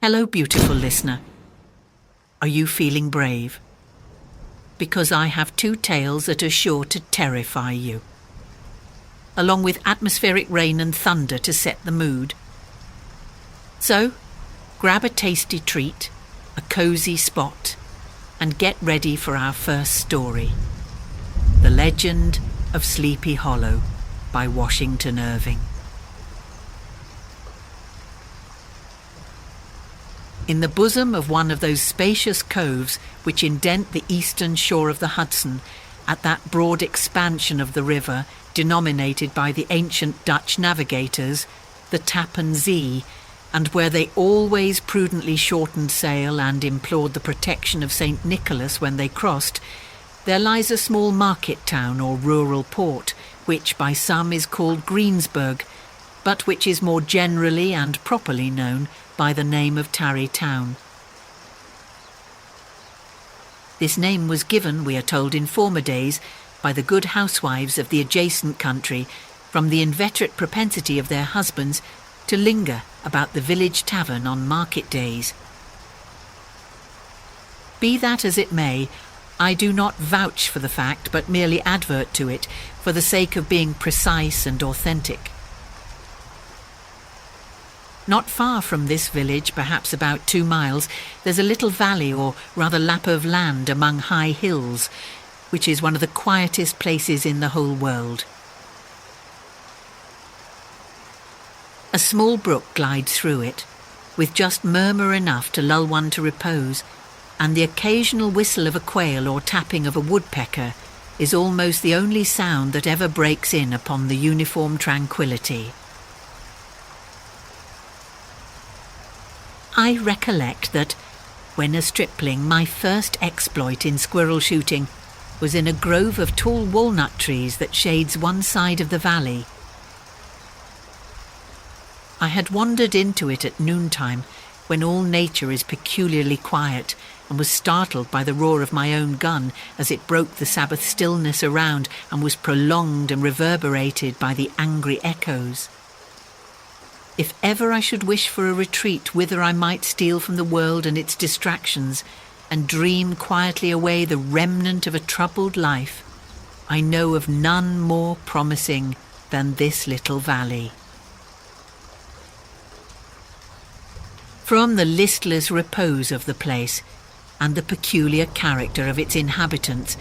Hello, beautiful listener. Are you feeling brave? Because I have two tales that are sure to terrify you, along with atmospheric rain and thunder to set the mood. So, grab a tasty treat, a cozy spot, and get ready for our first story. The Legend of Sleepy Hollow by Washington Irving. In the bosom of one of those spacious coves which indent the eastern shore of the Hudson, at that broad expansion of the river denominated by the ancient Dutch navigators the Tappan Zee, and where they always prudently shortened sail and implored the protection of St. Nicholas when they crossed, there lies a small market town or rural port, which by some is called Greensburg, but which is more generally and properly known by the name of Tarry Town. This name was given, we are told in former days, by the good housewives of the adjacent country from the inveterate propensity of their husbands to linger about the village tavern on market days. Be that as it may, I do not vouch for the fact, but merely advert to it for the sake of being precise and authentic. Not far from this village, perhaps about 2 miles, there's a little valley, or rather lap of land among high hills, which is one of the quietest places in the whole world. A small brook glides through it, with just murmur enough to lull one to repose, and the occasional whistle of a quail or tapping of a woodpecker is almost the only sound that ever breaks in upon the uniform tranquillity. I recollect that, when a stripling, my first exploit in squirrel shooting was in a grove of tall walnut trees that shades one side of the valley. I had wandered into it at noontime, when all nature is peculiarly quiet, and was startled by the roar of my own gun as it broke the Sabbath stillness around and was prolonged and reverberated by the angry echoes. If ever I should wish for a retreat whither I might steal from the world and its distractions, and dream quietly away the remnant of a troubled life, I know of none more promising than this little valley. From the listless repose of the place, and the peculiar character of its inhabitants,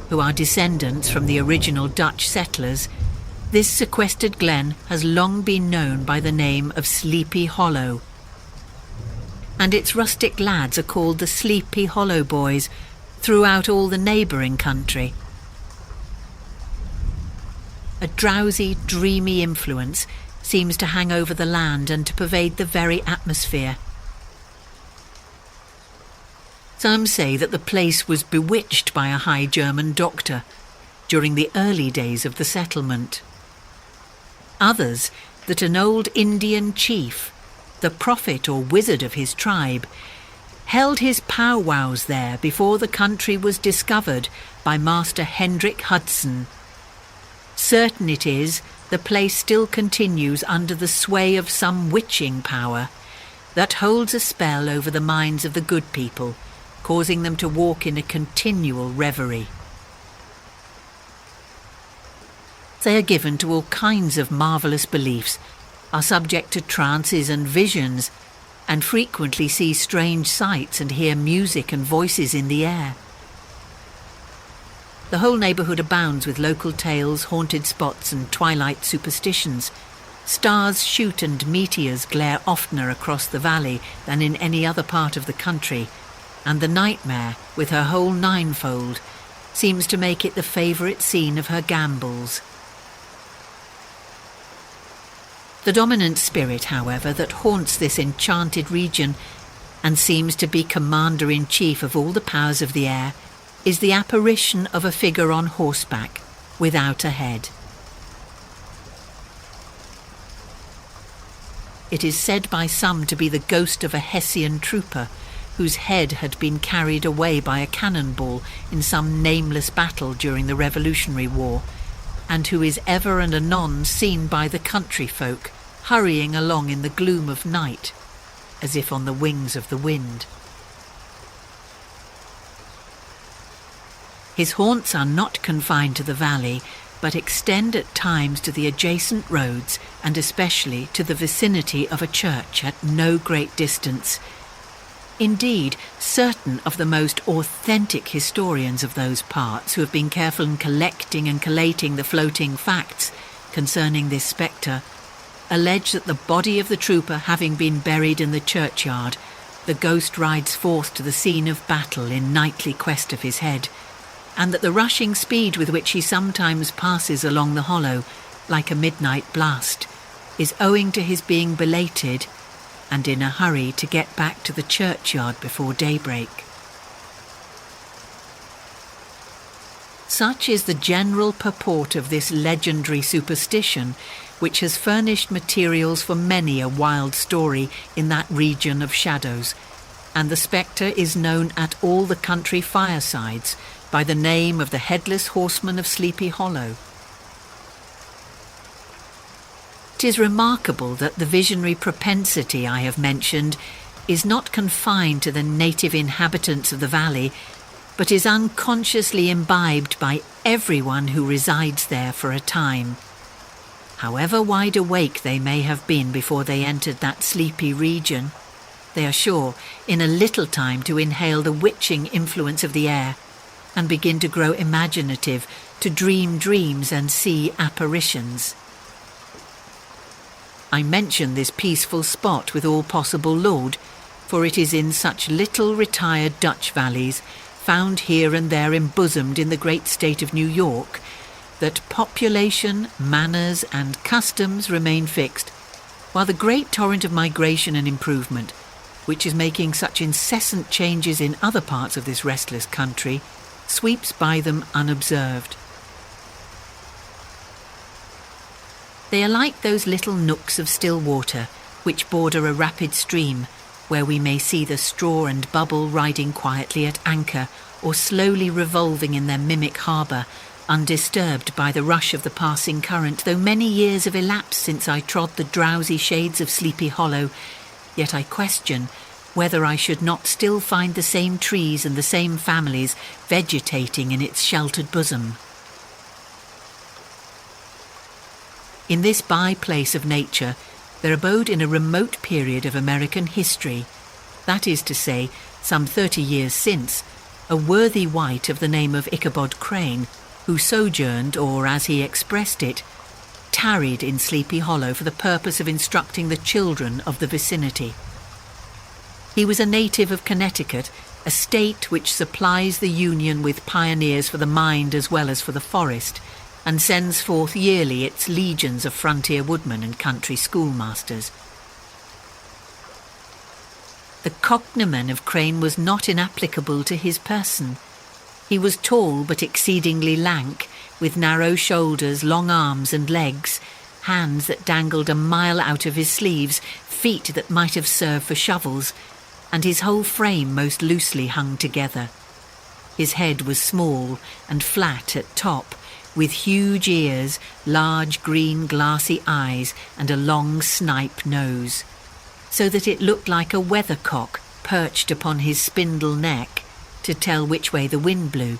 who are descendants from the original Dutch settlers, this sequestered glen has long been known by the name of Sleepy Hollow, and its rustic lads are called the Sleepy Hollow Boys throughout all the neighbouring country. A drowsy, dreamy influence seems to hang over the land and to pervade the very atmosphere. Some say that the place was bewitched by a High German doctor during the early days of the settlement. Others, that an old Indian chief, the prophet or wizard of his tribe, held his powwows there before the country was discovered by Master Hendrik Hudson. Certain it is, the place still continues under the sway of some witching power that holds a spell over the minds of the good people, causing them to walk in a continual reverie. They are given to all kinds of marvellous beliefs, are subject to trances and visions, and frequently see strange sights and hear music and voices in the air. The whole neighbourhood abounds with local tales, haunted spots and twilight superstitions. Stars shoot and meteors glare oftener across the valley than in any other part of the country, and the nightmare, with her whole ninefold, seems to make it the favourite scene of her gambols. The dominant spirit, however, that haunts this enchanted region and seems to be commander-in-chief of all the powers of the air is the apparition of a figure on horseback, without a head. It is said by some to be the ghost of a Hessian trooper whose head had been carried away by a cannonball in some nameless battle during the Revolutionary War, and who is ever and anon seen by the country folk, hurrying along in the gloom of night. as if on the wings of the wind. His haunts are not confined to the valley, but extend at times to the adjacent roads and especially to the vicinity of a church at no great distance. Indeed, certain of the most authentic historians of those parts, who have been careful in collecting and collating the floating facts concerning this spectre, allege that the body of the trooper having been buried in the churchyard, the ghost rides forth to the scene of battle in nightly quest of his head, and that the rushing speed with which he sometimes passes along the hollow, like a midnight blast, is owing to his being belated and in a hurry to get back to the churchyard before daybreak. Such is the general purport of this legendary superstition, which has furnished materials for many a wild story in that region of shadows, and the spectre is known at all the country firesides by the name of the Headless Horseman of Sleepy Hollow. 'Tis remarkable that the visionary propensity I have mentioned is not confined to the native inhabitants of the valley, but is unconsciously imbibed by everyone who resides there for a time. However wide awake they may have been before they entered that sleepy region, they are sure in a little time to inhale the witching influence of the air and begin to grow imaginative, to dream dreams and see apparitions. I mention this peaceful spot with all possible laud, for it is in such little retired Dutch valleys, found here and there embosomed in the great state of New York, that population, manners and customs remain fixed, while the great torrent of migration and improvement, which is making such incessant changes in other parts of this restless country, sweeps by them unobserved. They are like those little nooks of still water which border a rapid stream, where we may see the straw and bubble riding quietly at anchor or slowly revolving in their mimic harbour, undisturbed by the rush of the passing current. Though many years have elapsed since I trod the drowsy shades of Sleepy Hollow, yet I question whether I should not still find the same trees and the same families vegetating in its sheltered bosom. In this by-place of nature, there abode in a remote period of American history, that is to say, some 30 years since, a worthy wight of the name of Ichabod Crane, who sojourned, or as he expressed it, tarried in Sleepy Hollow for the purpose of instructing the children of the vicinity. He was a native of Connecticut, a state which supplies the Union with pioneers for the mind as well as for the forest, and sends forth yearly its legions of frontier woodmen and country schoolmasters. The cognomen of Crane was not inapplicable to his person. He was tall but exceedingly lank, with narrow shoulders, long arms and legs, hands that dangled a mile out of his sleeves, feet that might have served for shovels, and his whole frame most loosely hung together. His head was small and flat at top, with huge ears, large green glassy eyes and a long snipe nose, so that it looked like a weathercock perched upon his spindle neck to tell which way the wind blew.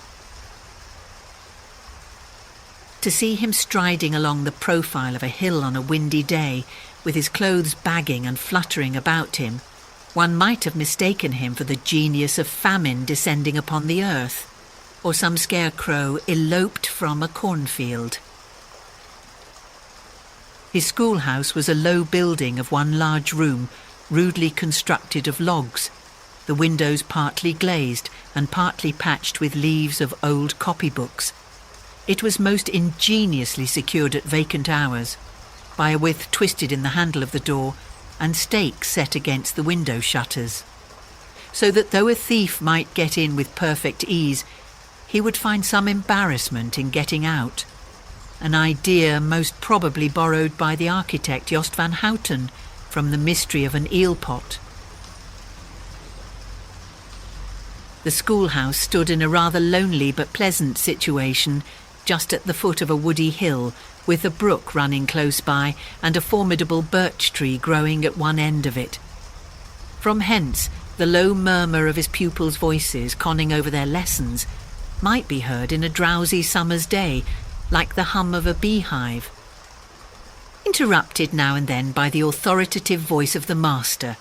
To see him striding along the profile of a hill on a windy day, with his clothes bagging and fluttering about him, one might have mistaken him for the genius of famine descending upon the earth, or some scarecrow eloped from a cornfield. His schoolhouse was a low building of one large room, rudely constructed of logs, the windows partly glazed and partly patched with leaves of old copybooks. It was most ingeniously secured at vacant hours, by a withe twisted in the handle of the door and stakes set against the window shutters, so that though a thief might get in with perfect ease, he would find some embarrassment in getting out, an idea most probably borrowed by the architect Jost van Houten from the mystery of an eel pot. The schoolhouse stood in a rather lonely but pleasant situation, just at the foot of a woody hill, with a brook running close by and a formidable birch tree growing at one end of it. From hence, the low murmur of his pupils' voices conning over their lessons might be heard in a drowsy summer's day, like the hum of a beehive, interrupted now and then by the authoritative voice of the master,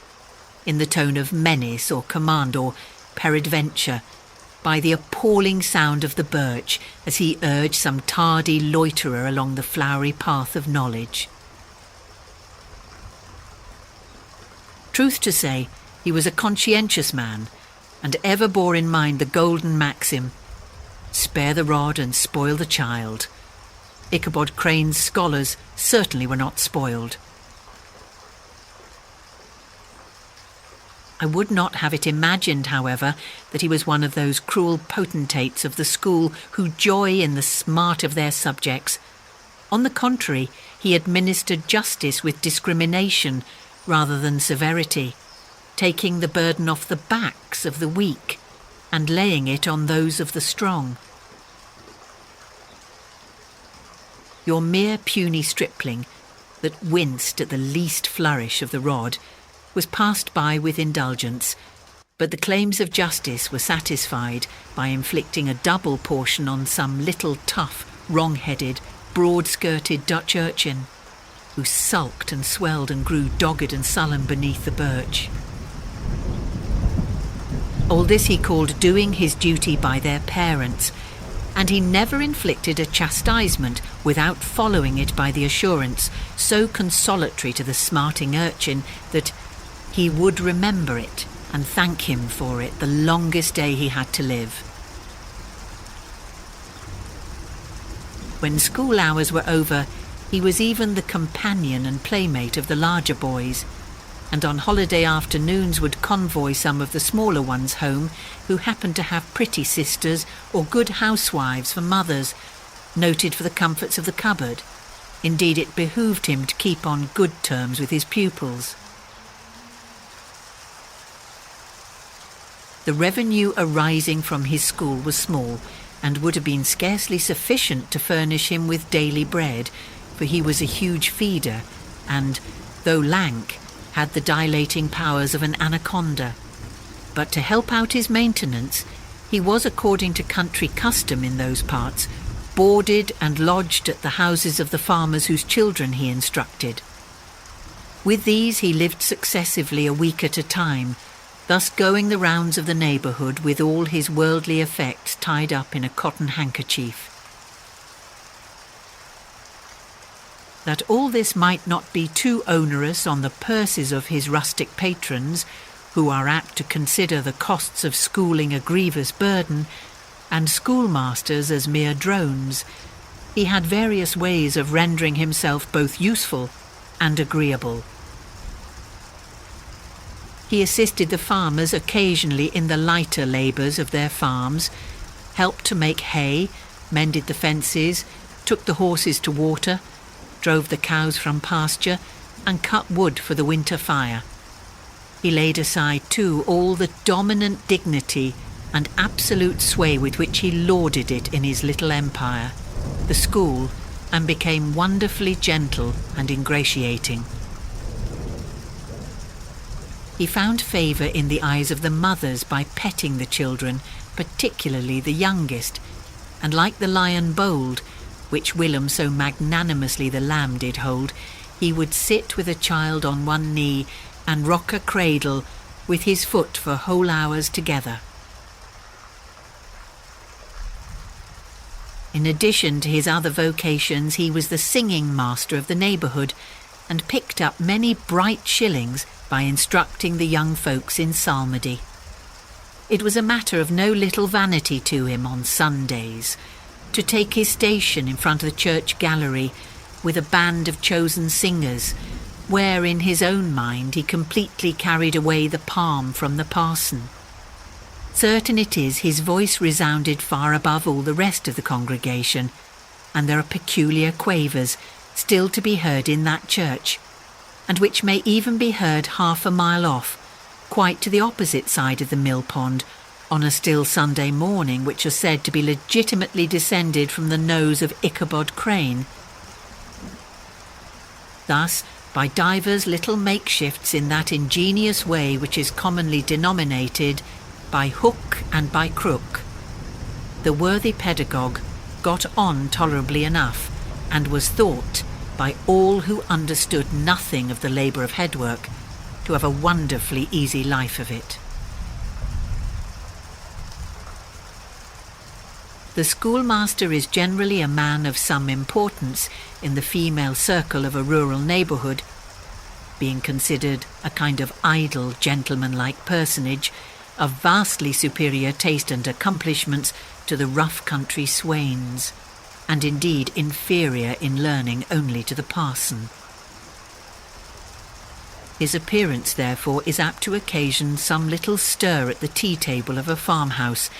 in the tone of menace or command, or, peradventure, by the appalling sound of the birch as he urged some tardy loiterer along the flowery path of knowledge. Truth to say, he was a conscientious man, and ever bore in mind the golden maxim, "Spare the rod and spoil the child." Ichabod Crane's scholars certainly were not spoiled. I would not have it imagined, however, that he was one of those cruel potentates of the school who joy in the smart of their subjects. On the contrary, he administered justice with discrimination rather than severity, taking the burden off the backs of the weak and laying it on those of the strong. Your mere puny stripling, that winced at the least flourish of the rod, was passed by with indulgence, but the claims of justice were satisfied by inflicting a double portion on some little tough, wrong-headed, broad-skirted Dutch urchin, who sulked and swelled and grew dogged and sullen beneath the birch. All this he called doing his duty by their parents, and he never inflicted a chastisement without following it by the assurance, so consolatory to the smarting urchin, that he would remember it and thank him for it the longest day he had to live. When school hours were over, he was even the companion and playmate of the larger boys, and on holiday afternoons would convoy some of the smaller ones home who happened to have pretty sisters or good housewives for mothers, noted for the comforts of the cupboard. Indeed, it behoved him to keep on good terms with his pupils. The revenue arising from his school was small, and would have been scarcely sufficient to furnish him with daily bread, for he was a huge feeder, and, though lank, had the dilating powers of an anaconda. But to help out his maintenance, he was, according to country custom in those parts, boarded and lodged at the houses of the farmers whose children he instructed. With these he lived successively a week at a time, thus going the rounds of the neighbourhood with all his worldly effects tied up in a cotton handkerchief. That all this might not be too onerous on the purses of his rustic patrons, who are apt to consider the costs of schooling a grievous burden, and schoolmasters as mere drones, he had various ways of rendering himself both useful and agreeable. He assisted the farmers occasionally in the lighter labours of their farms, helped to make hay, mended the fences, took the horses to water, drove the cows from pasture, and cut wood for the winter fire. He laid aside, too, all the dominant dignity and absolute sway with which he lauded it in his little empire, the school, and became wonderfully gentle and ingratiating. He found favour in the eyes of the mothers by petting the children, particularly the youngest, and like the lion bold, which Willem so magnanimously the lamb did hold, he would sit with a child on one knee and rock a cradle with his foot for whole hours together. In addition to his other vocations, he was the singing master of the neighbourhood, and picked up many bright shillings by instructing the young folks in psalmody. It was a matter of no little vanity to him on Sundays to take his station in front of the church gallery with a band of chosen singers, where in his own mind he completely carried away the palm from the parson. Certain it is his voice resounded far above all the rest of the congregation, and there are peculiar quavers still to be heard in that church, and which may even be heard half a mile off, quite to the opposite side of the mill pond, on a still Sunday morning, which are said to be legitimately descended from the nose of Ichabod Crane. Thus, by divers little makeshifts in that ingenious way which is commonly denominated by hook and by crook, the worthy pedagogue got on tolerably enough, and was thought, by all who understood nothing of the labour of headwork, to have a wonderfully easy life of it. The schoolmaster is generally a man of some importance in the female circle of a rural neighbourhood, being considered a kind of idle, gentleman-like personage of vastly superior taste and accomplishments to the rough country swains, and indeed inferior in learning only to the parson. His appearance, therefore, is apt to occasion some little stir at the tea-table of a farmhouse,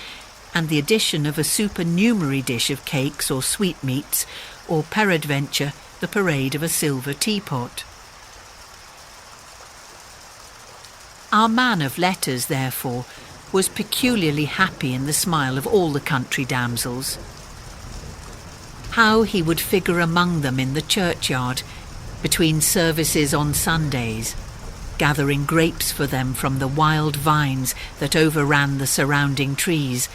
and the addition of a supernumerary dish of cakes or sweetmeats, or peradventure the parade of a silver teapot. Our man of letters, therefore, was peculiarly happy in the smile of all the country damsels. How he would figure among them in the churchyard, between services on Sundays, gathering grapes for them from the wild vines that overran the surrounding trees,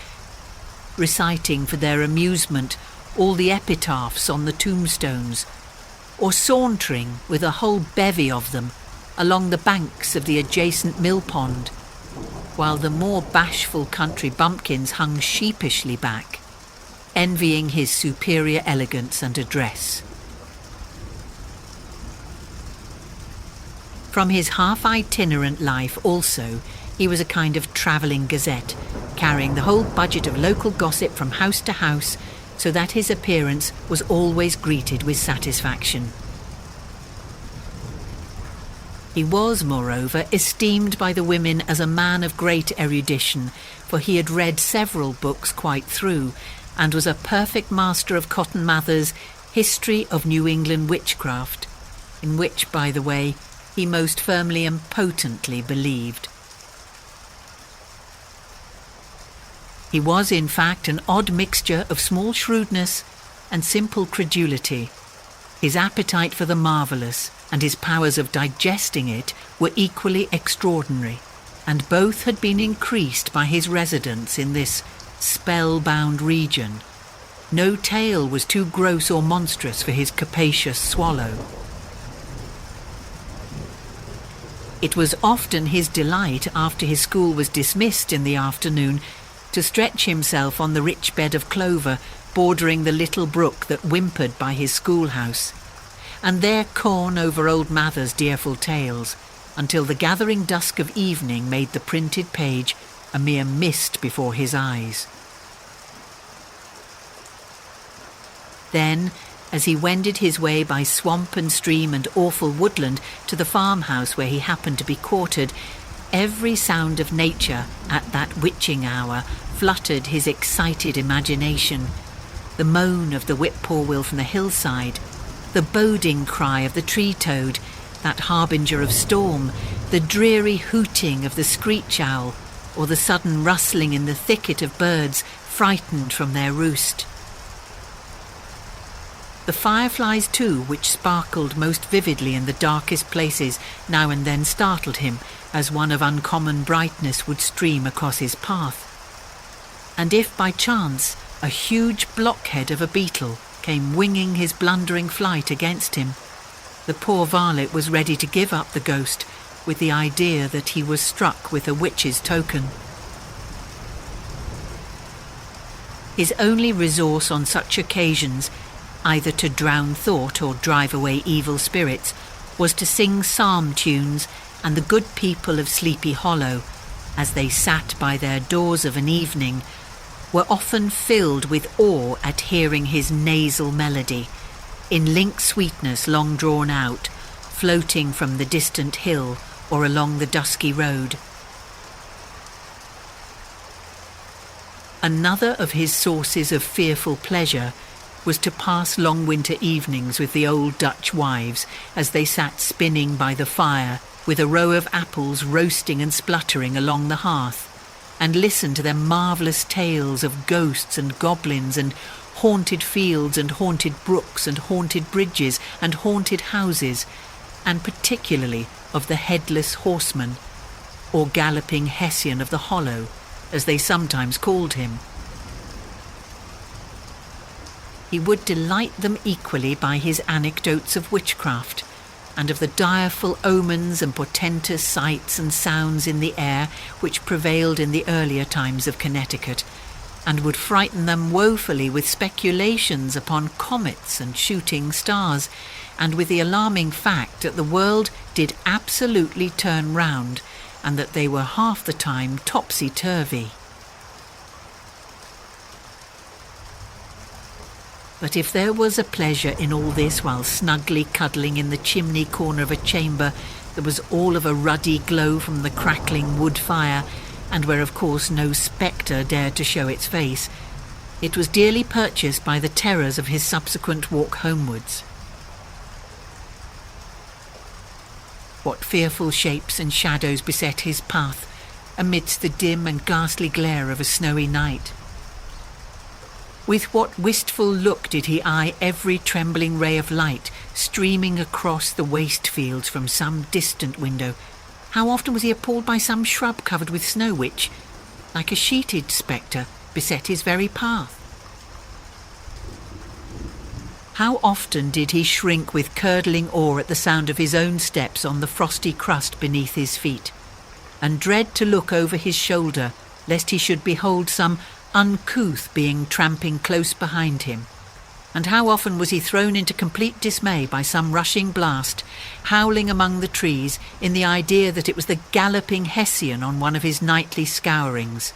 reciting for their amusement all the epitaphs on the tombstones, or sauntering with a whole bevy of them along the banks of the adjacent mill pond, while the more bashful country bumpkins hung sheepishly back, envying his superior elegance and address. From his half-itinerant life also, he was a kind of travelling gazette, carrying the whole budget of local gossip from house to house, so that his appearance was always greeted with satisfaction. He was, moreover, esteemed by the women as a man of great erudition, for he had read several books quite through, and was a perfect master of Cotton Mather's History of New England Witchcraft, in which, by the way, he most firmly and potently believed. He was, in fact, an odd mixture of small shrewdness and simple credulity. His appetite for the marvellous and his powers of digesting it were equally extraordinary, and both had been increased by his residence in this spell-bound region. No tale was too gross or monstrous for his capacious swallow. It was often his delight, after his school was dismissed in the afternoon, to stretch himself on the rich bed of clover bordering the little brook that whimpered by his schoolhouse, and there corn over old Mather's dearful tales, until the gathering dusk of evening made the printed page a mere mist before his eyes. Then, as he wended his way by swamp and stream and awful woodland to the farmhouse where he happened to be quartered, every sound of nature at that witching hour fluttered his excited imagination. The moan of the whip-poor-will from the hillside, the boding cry of the tree-toad, that harbinger of storm, the dreary hooting of the screech-owl, or the sudden rustling in the thicket of birds frightened from their roost. The fireflies, too, which sparkled most vividly in the darkest places, now and then startled him, as one of uncommon brightness would stream across his path. And if by chance a huge blockhead of a beetle came winging his blundering flight against him, the poor varlet was ready to give up the ghost with the idea that he was struck with a witch's token. His only resource on such occasions, either to drown thought or drive away evil spirits, was to sing psalm tunes, and the good people of Sleepy Hollow, as they sat by their doors of an evening, were often filled with awe at hearing his nasal melody, in link sweetness long drawn out, floating from the distant hill or along the dusky road. Another of his sources of fearful pleasure was to pass long winter evenings with the old Dutch wives as they sat spinning by the fire, with a row of apples roasting and spluttering along the hearth, and listen to their marvellous tales of ghosts and goblins and haunted fields and haunted brooks and haunted bridges and haunted houses, and particularly of the headless horseman, or galloping Hessian of the Hollow, as they sometimes called him. He would delight them equally by his anecdotes of witchcraft, and of the direful omens and portentous sights and sounds in the air which prevailed in the earlier times of Connecticut, and would frighten them woefully with speculations upon comets and shooting stars, and with the alarming fact that the world did absolutely turn round, and that they were half the time topsy-turvy. But if there was a pleasure in all this while snugly cuddling in the chimney corner of a chamber that was all of a ruddy glow from the crackling wood fire, and where of course no spectre dared to show its face, it was dearly purchased by the terrors of his subsequent walk homewards. What fearful shapes and shadows beset his path amidst the dim and ghastly glare of a snowy night! With what wistful look did he eye every trembling ray of light streaming across the waste fields from some distant window! How often was he appalled by some shrub covered with snow which, like a sheeted spectre, beset his very path! How often did he shrink with curdling awe at the sound of his own steps on the frosty crust beneath his feet, and dread to look over his shoulder lest he should behold some uncouth being tramping close behind him, and how often was he thrown into complete dismay by some rushing blast, howling among the trees in the idea that it was the galloping Hessian on one of his nightly scourings.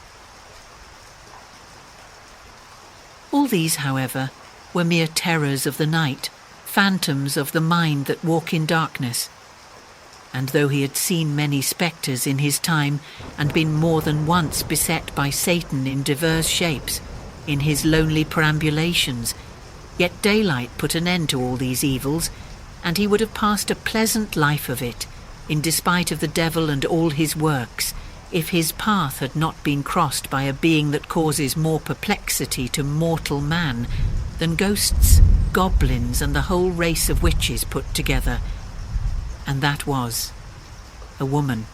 All these, however, were mere terrors of the night, phantoms of the mind that walk in darkness, and though he had seen many spectres in his time, and been more than once beset by Satan in divers shapes, in his lonely perambulations, yet daylight put an end to all these evils, and he would have passed a pleasant life of it, in despite of the devil and all his works, if his path had not been crossed by a being that causes more perplexity to mortal man than ghosts, goblins, and the whole race of witches put together, and that was a woman.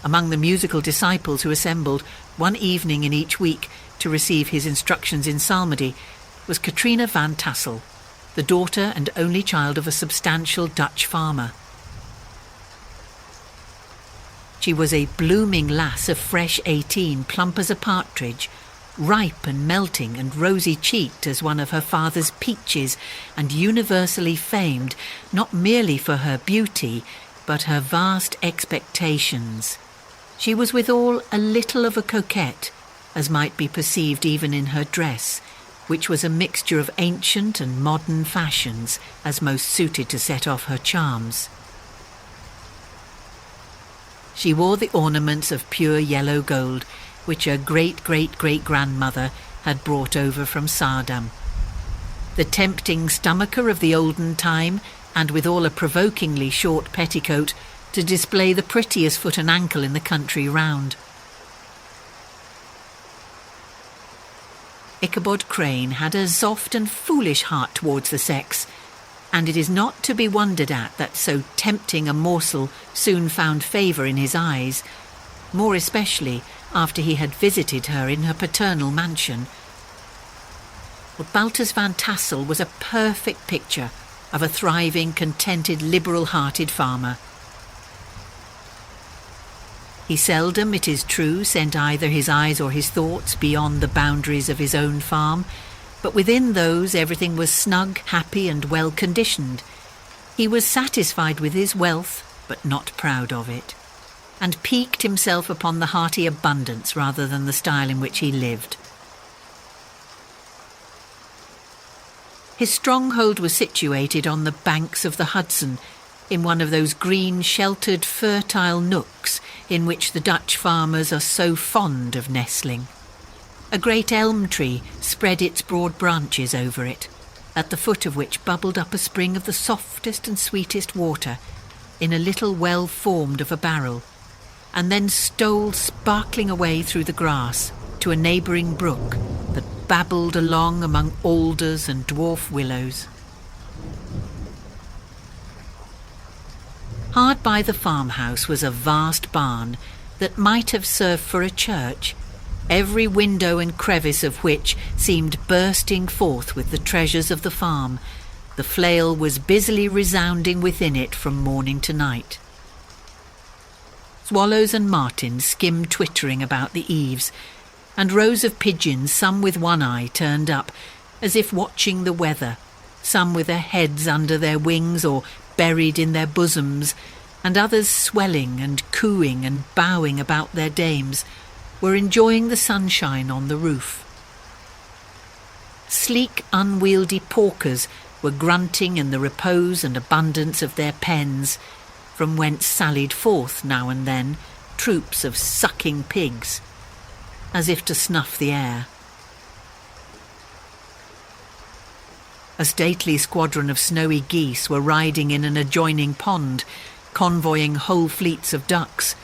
Among the musical disciples who assembled one evening in each week to receive his instructions in psalmody was Katrina van Tassel, the daughter and only child of a substantial Dutch farmer. She was a blooming lass of fresh 18, plump as a partridge, ripe and melting and rosy-cheeked as one of her father's peaches, and universally famed not merely for her beauty, but her vast expectations. She was withal a little of a coquette, as might be perceived even in her dress, which was a mixture of ancient and modern fashions, as most suited to set off her charms. She wore the ornaments of pure yellow gold, which her great-great-great-grandmother had brought over from Saardam. The tempting stomacher of the olden time, and withal a provokingly short petticoat, to display the prettiest foot and ankle in the country round. Ichabod Crane had a soft and foolish heart towards the sex, and it is not to be wondered at that so tempting a morsel soon found favour in his eyes, more especially after he had visited her in her paternal mansion. But Baltus van Tassel was a perfect picture of a thriving, contented, liberal-hearted farmer. He seldom, it is true, sent either his eyes or his thoughts beyond the boundaries of his own farm, but within those everything was snug, happy, and well-conditioned. He was satisfied with his wealth, but not proud of it, and piqued himself upon the hearty abundance rather than the style in which he lived. His stronghold was situated on the banks of the Hudson, in one of those green, sheltered, fertile nooks in which the Dutch farmers are so fond of nestling. A great elm tree spread its broad branches over it, at the foot of which bubbled up a spring of the softest and sweetest water, in a little well formed of a barrel, and then stole sparkling away through the grass to a neighbouring brook that babbled along among alders and dwarf willows. Hard by the farmhouse was a vast barn that might have served for a church, every window and crevice of which seemed bursting forth with the treasures of the farm. The flail was busily resounding within it from morning to night. Swallows and martins skimmed twittering about the eaves, and rows of pigeons, some with one eye turned up, as if watching the weather, some with their heads under their wings or buried in their bosoms, and others swelling and cooing and bowing about their dames, were enjoying the sunshine on the roof. Sleek, unwieldy porkers were grunting in the repose and abundance of their pens, from whence sallied forth now and then troops of sucking pigs, as if to snuff the air. A stately squadron of snowy geese were riding in an adjoining pond, convoying whole fleets of ducks.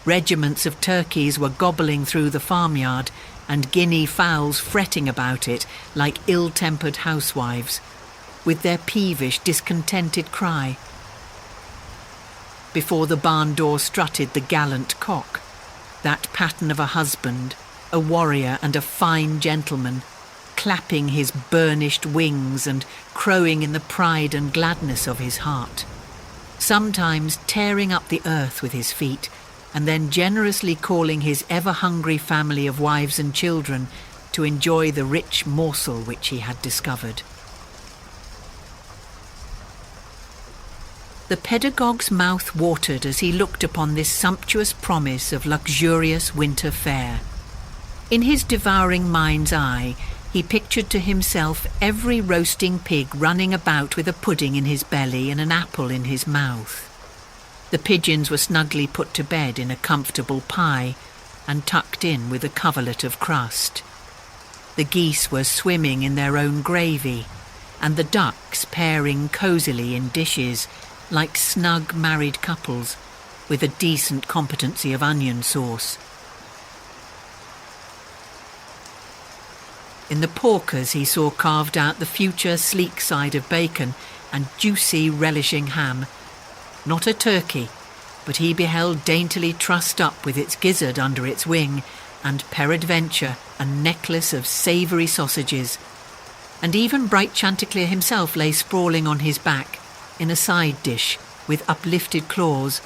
Regiments of turkeys were gobbling through the farmyard, and guinea fowls fretting about it like ill-tempered housewives, with their peevish, discontented cry. Before the barn door strutted the gallant cock, that pattern of a husband, a warrior and a fine gentleman, clapping his burnished wings and crowing in the pride and gladness of his heart, sometimes tearing up the earth with his feet, and then generously calling his ever-hungry family of wives and children to enjoy the rich morsel which he had discovered. The pedagogue's mouth watered as he looked upon this sumptuous promise of luxurious winter fare. In his devouring mind's eye, he pictured to himself every roasting pig running about with a pudding in his belly and an apple in his mouth. The pigeons were snugly put to bed in a comfortable pie and tucked in with a coverlet of crust. The geese were swimming in their own gravy, and the ducks pairing cosily in dishes like snug married couples with a decent competency of onion sauce. In the porkers he saw carved out the future sleek side of bacon and juicy relishing ham. Not a turkey, but he beheld daintily trussed up with its gizzard under its wing, and peradventure a necklace of savoury sausages. And even bright Chanticleer himself lay sprawling on his back, in a side dish with uplifted claws,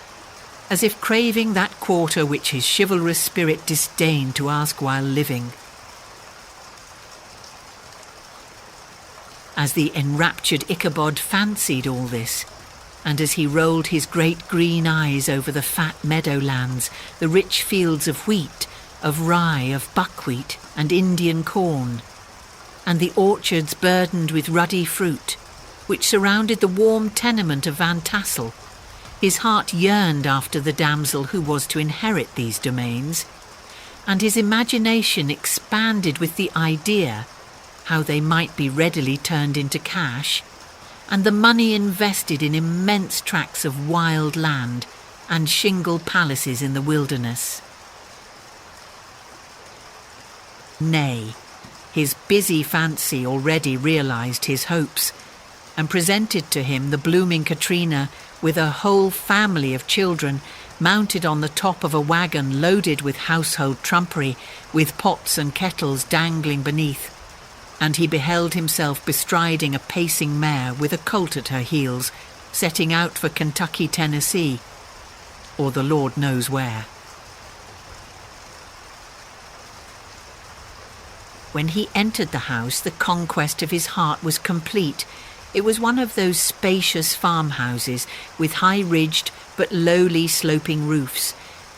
as if craving that quarter which his chivalrous spirit disdained to ask while living. As the enraptured Ichabod fancied all this, and as he rolled his great green eyes over the fat meadowlands, the rich fields of wheat, of rye, of buckwheat and Indian corn, and the orchards burdened with ruddy fruit, which surrounded the warm tenement of Van Tassel, his heart yearned after the damsel who was to inherit these domains, and his imagination expanded with the idea how they might be readily turned into cash, and the money invested in immense tracts of wild land and shingle palaces in the wilderness. Nay, his busy fancy already realised his hopes, and presented to him the blooming Katrina with a whole family of children mounted on the top of a wagon loaded with household trumpery, with pots and kettles dangling beneath, and he beheld himself bestriding a pacing mare with a colt at her heels, setting out for Kentucky, Tennessee, or the Lord knows where. When he entered the house, the conquest of his heart was complete. It was one of those spacious farmhouses with high-ridged but lowly sloping roofs,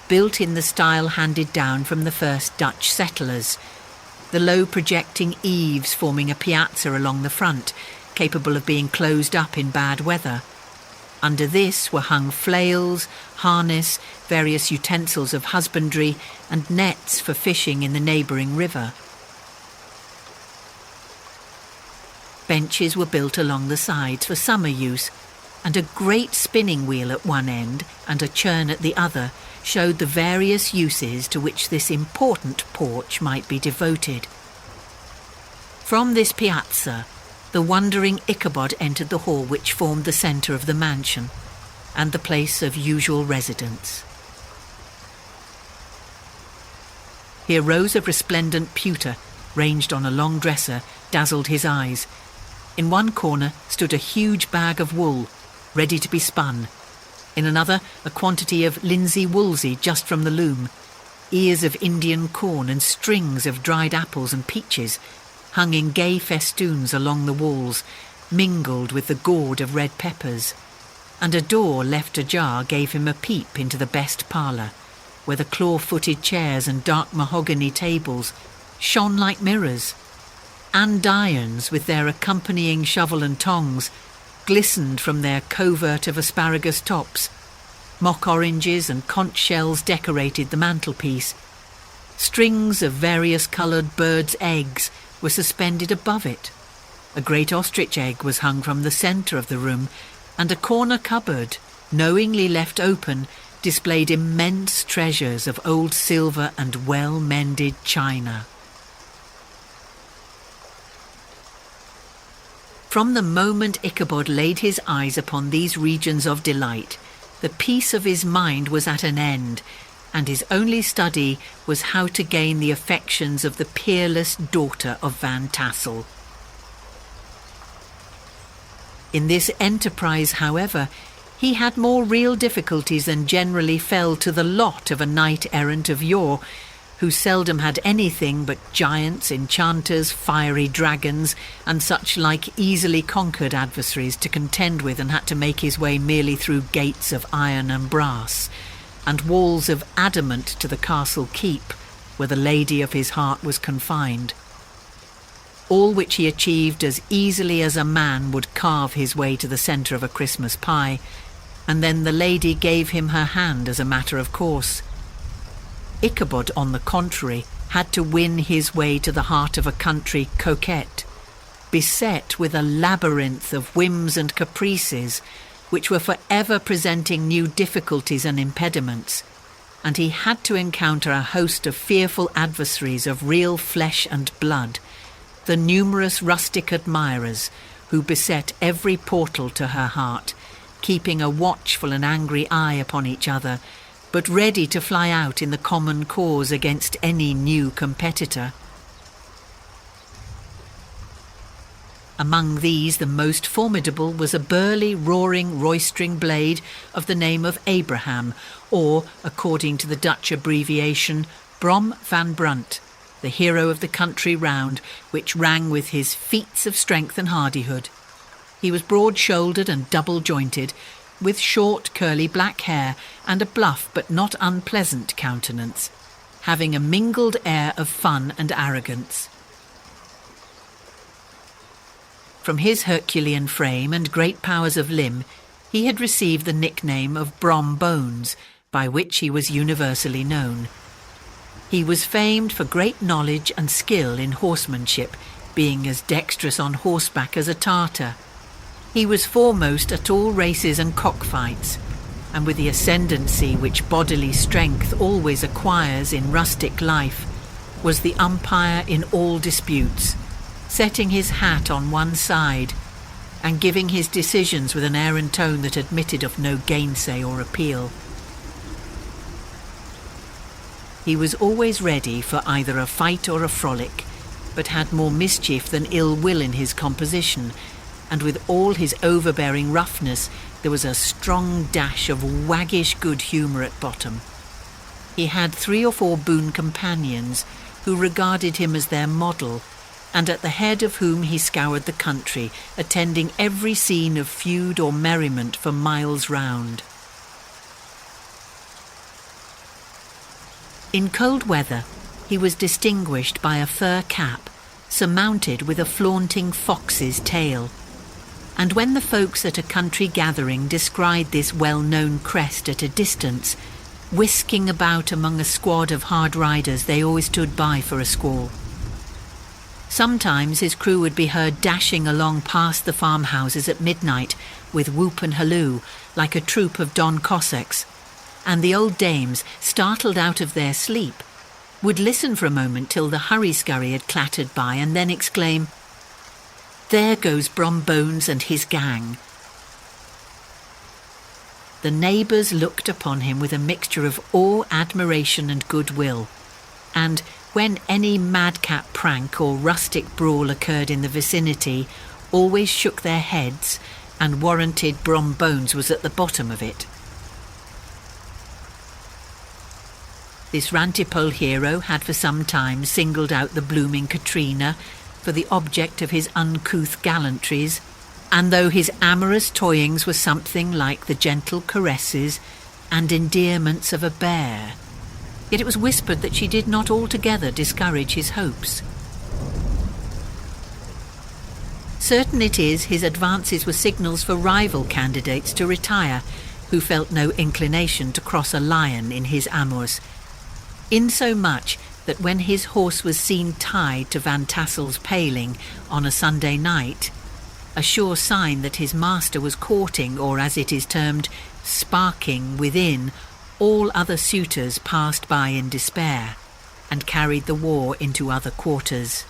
built in the style handed down from the first Dutch settlers, the low projecting eaves forming a piazza along the front, capable of being closed up in bad weather. Under this were hung flails, harness, various utensils of husbandry, and nets for fishing in the neighbouring river. Benches were built along the sides for summer use, and a great spinning wheel at one end and a churn at the other showed the various uses to which this important porch might be devoted. From this piazza, the wondering Ichabod entered the hall which formed the centre of the mansion. and the place of usual residence. Here rows of resplendent pewter, ranged on a long dresser, dazzled his eyes. In one corner stood a huge bag of wool, ready to be spun. In another, a quantity of linsey-woolsey just from the loom. Ears of Indian corn and strings of dried apples and peaches hung in gay festoons along the walls, mingled with the gourd of red peppers. And a door left ajar gave him a peep into the best parlour, where the claw-footed chairs and dark mahogany tables shone like mirrors. Andirons, with their accompanying shovel and tongs, glistened from their covert of asparagus tops. Mock oranges and conch shells decorated the mantelpiece. Strings of various coloured birds' eggs were suspended above it. A great ostrich egg was hung from the centre of the room, and a corner cupboard, knowingly left open, displayed immense treasures of old silver and well-mended china. From the moment Ichabod laid his eyes upon these regions of delight, the peace of his mind was at an end, and his only study was how to gain the affections of the peerless daughter of Van Tassel. In this enterprise, however, he had more real difficulties than generally fell to the lot of a knight-errant of yore, who seldom had anything but giants, enchanters, fiery dragons, and such like easily conquered adversaries to contend with, and had to make his way merely through gates of iron and brass, and walls of adamant to the castle keep, where the lady of his heart was confined. All which he achieved as easily as a man would carve his way to the centre of a Christmas pie, and then the lady gave him her hand as a matter of course. Ichabod, on the contrary, had to win his way to the heart of a country coquette, beset with a labyrinth of whims and caprices, which were for ever presenting new difficulties and impediments, and he had to encounter a host of fearful adversaries of real flesh and blood, the numerous rustic admirers who beset every portal to her heart, keeping a watchful and angry eye upon each other, but ready to fly out in the common cause against any new competitor. Among these the most formidable was a burly, roaring, roistering blade of the name of Abraham, or, according to the Dutch abbreviation, Brom van Brunt, the hero of the country round, which rang with his feats of strength and hardihood. He was broad-shouldered and double-jointed, with short curly black hair and a bluff but not unpleasant countenance, having a mingled air of fun and arrogance. From his Herculean frame and great powers of limb, he had received the nickname of Brom Bones, by which he was universally known. He was famed for great knowledge and skill in horsemanship, being as dexterous on horseback as a Tartar. He was foremost at all races and cockfights, and with the ascendancy which bodily strength always acquires in rustic life, was the umpire in all disputes, setting his hat on one side, and giving his decisions with an air and tone that admitted of no gainsay or appeal. He was always ready for either a fight or a frolic, but had more mischief than ill will in his composition, and with all his overbearing roughness there was a strong dash of waggish good humour at bottom. He had 3 or 4 boon companions who regarded him as their model, and at the head of whom he scoured the country, attending every scene of feud or merriment for miles round. In cold weather he was distinguished by a fur cap, surmounted with a flaunting fox's tail, and when the folks at a country gathering descried this well-known crest at a distance, whisking about among a squad of hard riders they always stood by for a squall. Sometimes his crew would be heard dashing along past the farmhouses at midnight with whoop and halloo, like a troop of Don Cossacks, and the old dames, startled out of their sleep, would listen for a moment till the hurry-scurry had clattered by, and then exclaim, "There goes Brom Bones and his gang." the neighbours looked upon him with a mixture of awe, admiration and goodwill, and when any madcap prank or rustic brawl occurred in the vicinity, always shook their heads and warranted Brom Bones was at the bottom of it. This rantipole hero had for some time singled out the blooming Katrina for the object of his uncouth gallantries, and though his amorous toyings were something like the gentle caresses and endearments of a bear, yet it was whispered that she did not altogether discourage his hopes. Certain it is his advances were signals for rival candidates to retire, who felt no inclination to cross a lion in his amours, insomuch that when his horse was seen tied to Van Tassel's paling on a Sunday night, a sure sign that his master was courting, or as it is termed, sparking within, all other suitors passed by in despair, and carried the war into other quarters.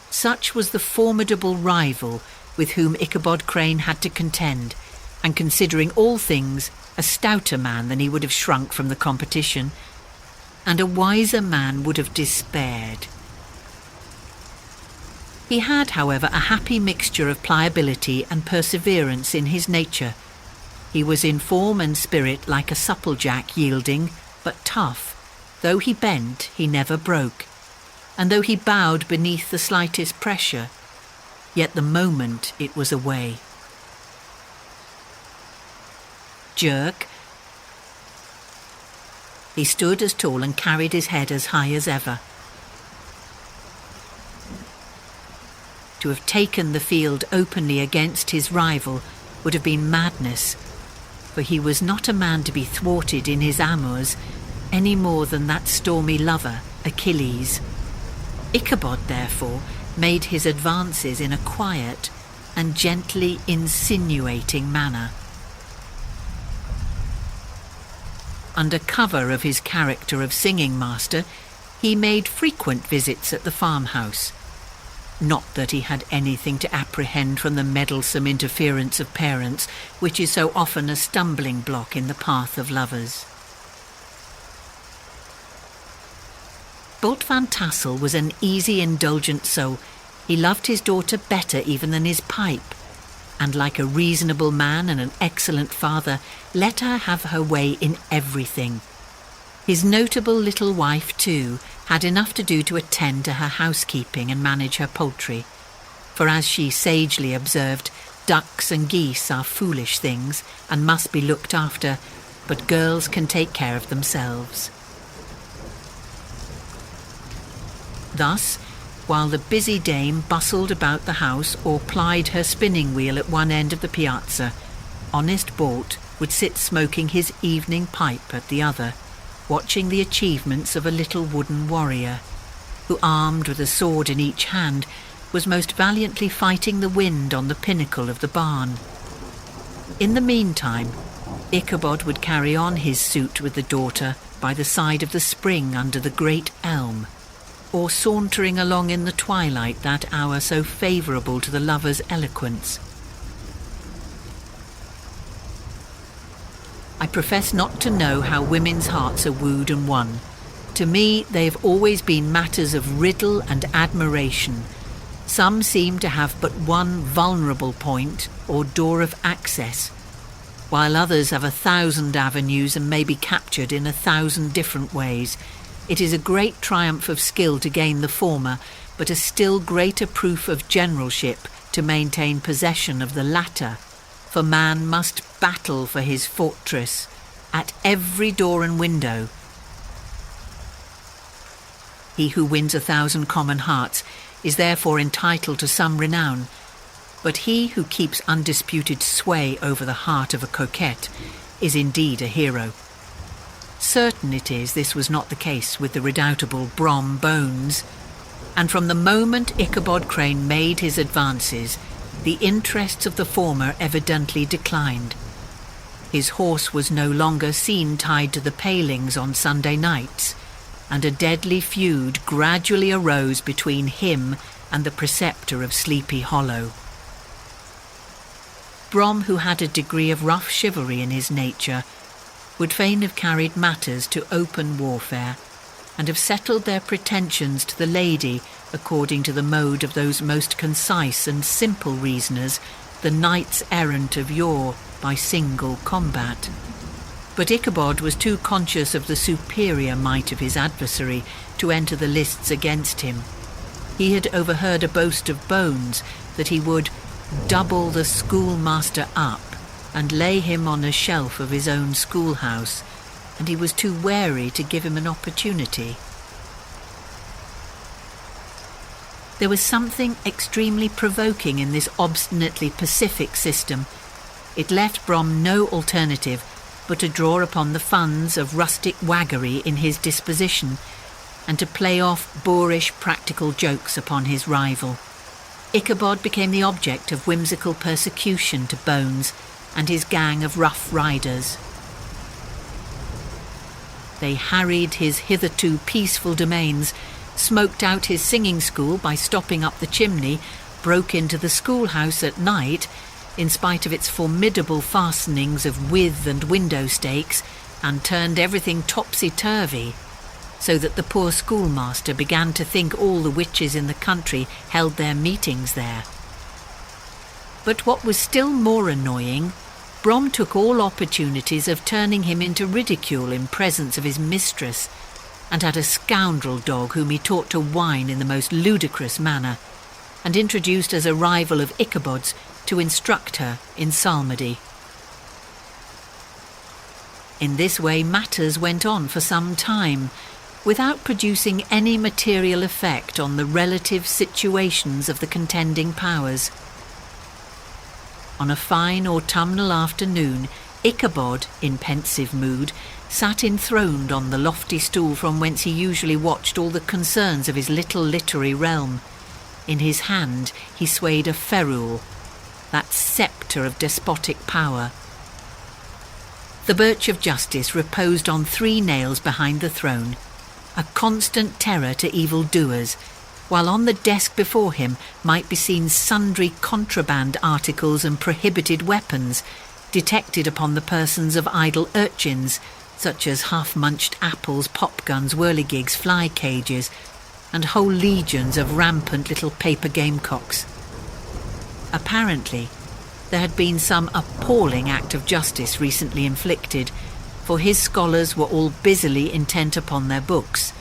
Such was the formidable rival with whom Ichabod Crane had to contend, and considering all things, a stouter man than he would have shrunk from the competition, and a wiser man would have despaired. He had, however, a happy mixture of pliability and perseverance in his nature. He was in form and spirit like a supplejack, yielding, but tough. Though he bent, he never broke, and though he bowed beneath the slightest pressure, yet the moment it was away. Jerk. He stood as tall and carried his head as high as ever. To have taken the field openly against his rival would have been madness, for he was not a man to be thwarted in his amours any more than that stormy lover, Achilles. Ichabod, therefore, made his advances in a quiet and gently insinuating manner. Under cover of his character of singing master, he made frequent visits at the farmhouse. Not that he had anything to apprehend from the meddlesome interference of parents, which is so often a stumbling block in the path of lovers. Bolt Van Tassel was an easy, indulgent soul. He loved his daughter better even than his pipe, and like a reasonable man and an excellent father, let her have her way in everything. His notable little wife, too, had enough to do to attend to her housekeeping and manage her poultry, for as she sagely observed, ducks and geese are foolish things and must be looked after, but girls can take care of themselves. Thus, while the busy dame bustled about the house or plied her spinning wheel at one end of the piazza, honest Bolt would sit smoking his evening pipe at the other, watching the achievements of a little wooden warrior, who, armed with a sword in each hand, was most valiantly fighting the wind on the pinnacle of the barn. In the meantime, Ichabod would carry on his suit with the daughter by the side of the spring under the great elm, or sauntering along in the twilight, that hour so favourable to the lover's eloquence. I profess not to know how women's hearts are wooed and won. To me, they have always been matters of riddle and admiration. Some seem to have but one vulnerable point or door of access, while others have 1,000 avenues and may be captured in 1,000 different ways. It is a great triumph of skill to gain the former, but a still greater proof of generalship to maintain possession of the latter, for man must battle for his fortress at every door and window. He who wins 1,000 common hearts is therefore entitled to some renown, but he who keeps undisputed sway over the heart of a coquette is indeed a hero. Certain it is this was not the case with the redoubtable Brom Bones, and from the moment Ichabod Crane made his advances, the interests of the former evidently declined. His horse was no longer seen tied to the palings on Sunday nights, and a deadly feud gradually arose between him and the preceptor of Sleepy Hollow. Brom, who had a degree of rough chivalry in his nature, would fain have carried matters to open warfare, and have settled their pretensions to the lady according to the mode of those most concise and simple reasoners, the knights errant of yore, by single combat. But Ichabod was too conscious of the superior might of his adversary to enter the lists against him. He had overheard a boast of Bones that he would double the schoolmaster up and lay him on a shelf of his own schoolhouse, and he was too wary to give him an opportunity. There was something extremely provoking in this obstinately pacific system. It left Brom no alternative but to draw upon the funds of rustic waggery in his disposition, and to play off boorish practical jokes upon his rival. Ichabod became the object of whimsical persecution to Bones and his gang of rough riders. They harried his hitherto peaceful domains, smoked out his singing school by stopping up the chimney, broke into the schoolhouse at night, in spite of its formidable fastenings of withe and window stakes, and turned everything topsy-turvy, so that the poor schoolmaster began to think all the witches in the country held their meetings there. But what was still more annoying, Brom took all opportunities of turning him into ridicule in presence of his mistress, and had a scoundrel dog whom he taught to whine in the most ludicrous manner, and introduced as a rival of Ichabod's to instruct her in psalmody. In this way matters went on for some time, without producing any material effect on the relative situations of the contending powers. On a fine autumnal afternoon, Ichabod, in pensive mood, sat enthroned on the lofty stool from whence he usually watched all the concerns of his little literary realm. In his hand he swayed a ferule, that sceptre of despotic power. The birch of justice reposed on 3 nails behind the throne, a constant terror to evil-doers, while on the desk before him might be seen sundry contraband articles and prohibited weapons, detected upon the persons of idle urchins, such as half-munched apples, pop-guns, whirligigs, fly-cages, and whole legions of rampant little paper gamecocks. Apparently, there had been some appalling act of justice recently inflicted, for his scholars were all busily intent upon their books,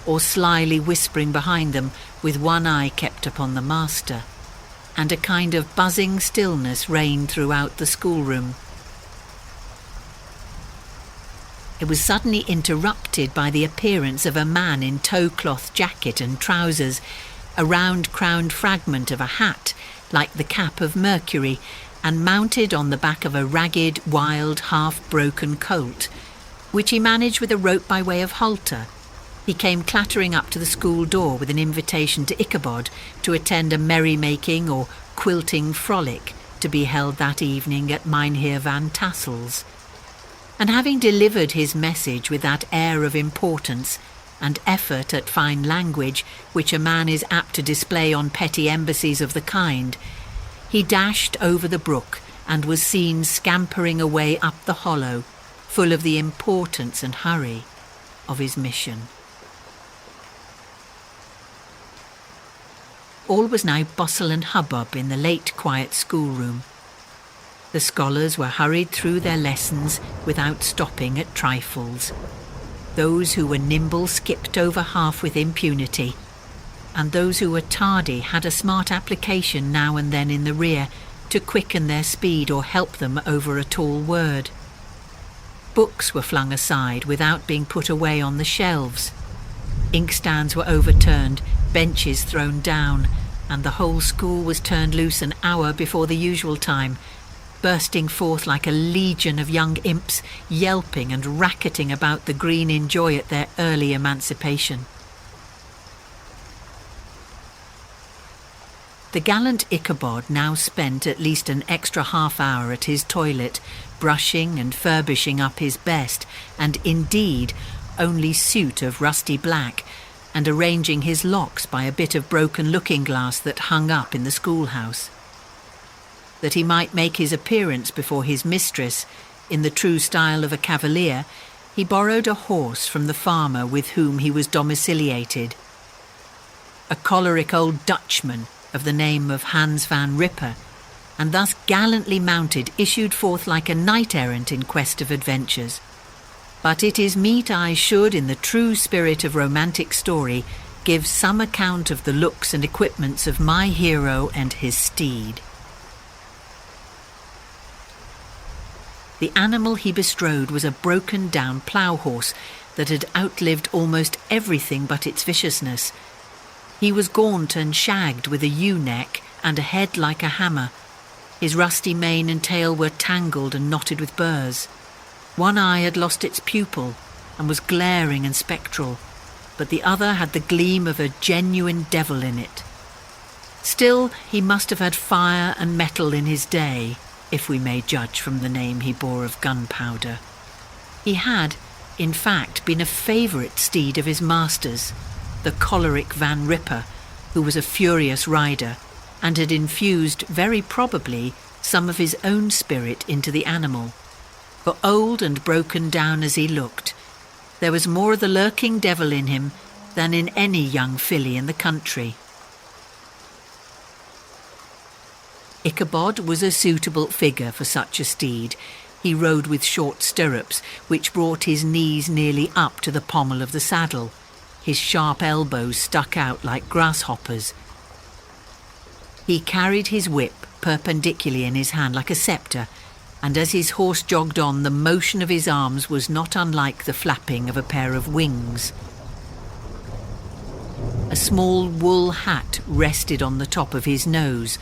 or slyly whispering behind them with one eye kept upon the master, and a kind of buzzing stillness reigned throughout the schoolroom. It was suddenly interrupted by the appearance of a man in tow-cloth jacket and trousers, a round-crowned fragment of a hat, like the cap of Mercury, and mounted on the back of a ragged, wild, half-broken colt, which he managed with a rope by way of halter. He came clattering up to the school door with an invitation to Ichabod to attend a merrymaking or quilting frolic to be held that evening at Mynheer Van Tassel's. And having delivered his message with that air of importance and effort at fine language which a man is apt to display on petty embassies of the kind, he dashed over the brook and was seen scampering away up the hollow, full of the importance and hurry of his mission. All was now bustle and hubbub in the late quiet schoolroom. The scholars were hurried through their lessons without stopping at trifles. Those who were nimble skipped over half with impunity, and those who were tardy had a smart application now and then in the rear to quicken their speed or help them over a tall word. Books were flung aside without being put away on the shelves. Inkstands were overturned, benches thrown down, and the whole school was turned loose an hour before the usual time, bursting forth like a legion of young imps, yelping and racketing about the green in joy at their early emancipation. The gallant Ichabod now spent at least an extra half-hour at his toilet, brushing and furbishing up his best, and indeed only suit of rusty black, and arranging his locks by a bit of broken looking-glass that hung up in the schoolhouse. that he might make his appearance before his mistress, in the true style of a cavalier, he borrowed a horse from the farmer with whom he was domiciliated. A choleric old Dutchman of the name of Hans van Ripper, and thus gallantly mounted issued forth like a knight-errant in quest of adventures. But it is meet I should, in the true spirit of romantic story, give some account of the looks and equipments of my hero and his steed. The animal he bestrode was a broken-down plough horse that had outlived almost everything but its viciousness. He was gaunt and shagged with a ewe-neck and a head like a hammer. His rusty mane and tail were tangled and knotted with burrs. One eye had lost its pupil and was glaring and spectral, but the other had the gleam of a genuine devil in it. Still, he must have had fire and metal in his day, if we may judge from the name he bore of gunpowder. He had, in fact, been a favourite steed of his master's, the choleric Van Ripper, who was a furious rider, and had infused, very probably, some of his own spirit into the animal. For old and broken down as he looked, there was more of the lurking devil in him than in any young filly in the country. Ichabod was a suitable figure for such a steed. He rode with short stirrups, which brought his knees nearly up to the pommel of the saddle. His sharp elbows stuck out like grasshoppers. He carried his whip perpendicularly in his hand like a sceptre, and as his horse jogged on, the motion of his arms was not unlike the flapping of a pair of wings. A small wool hat rested on the top of his nose,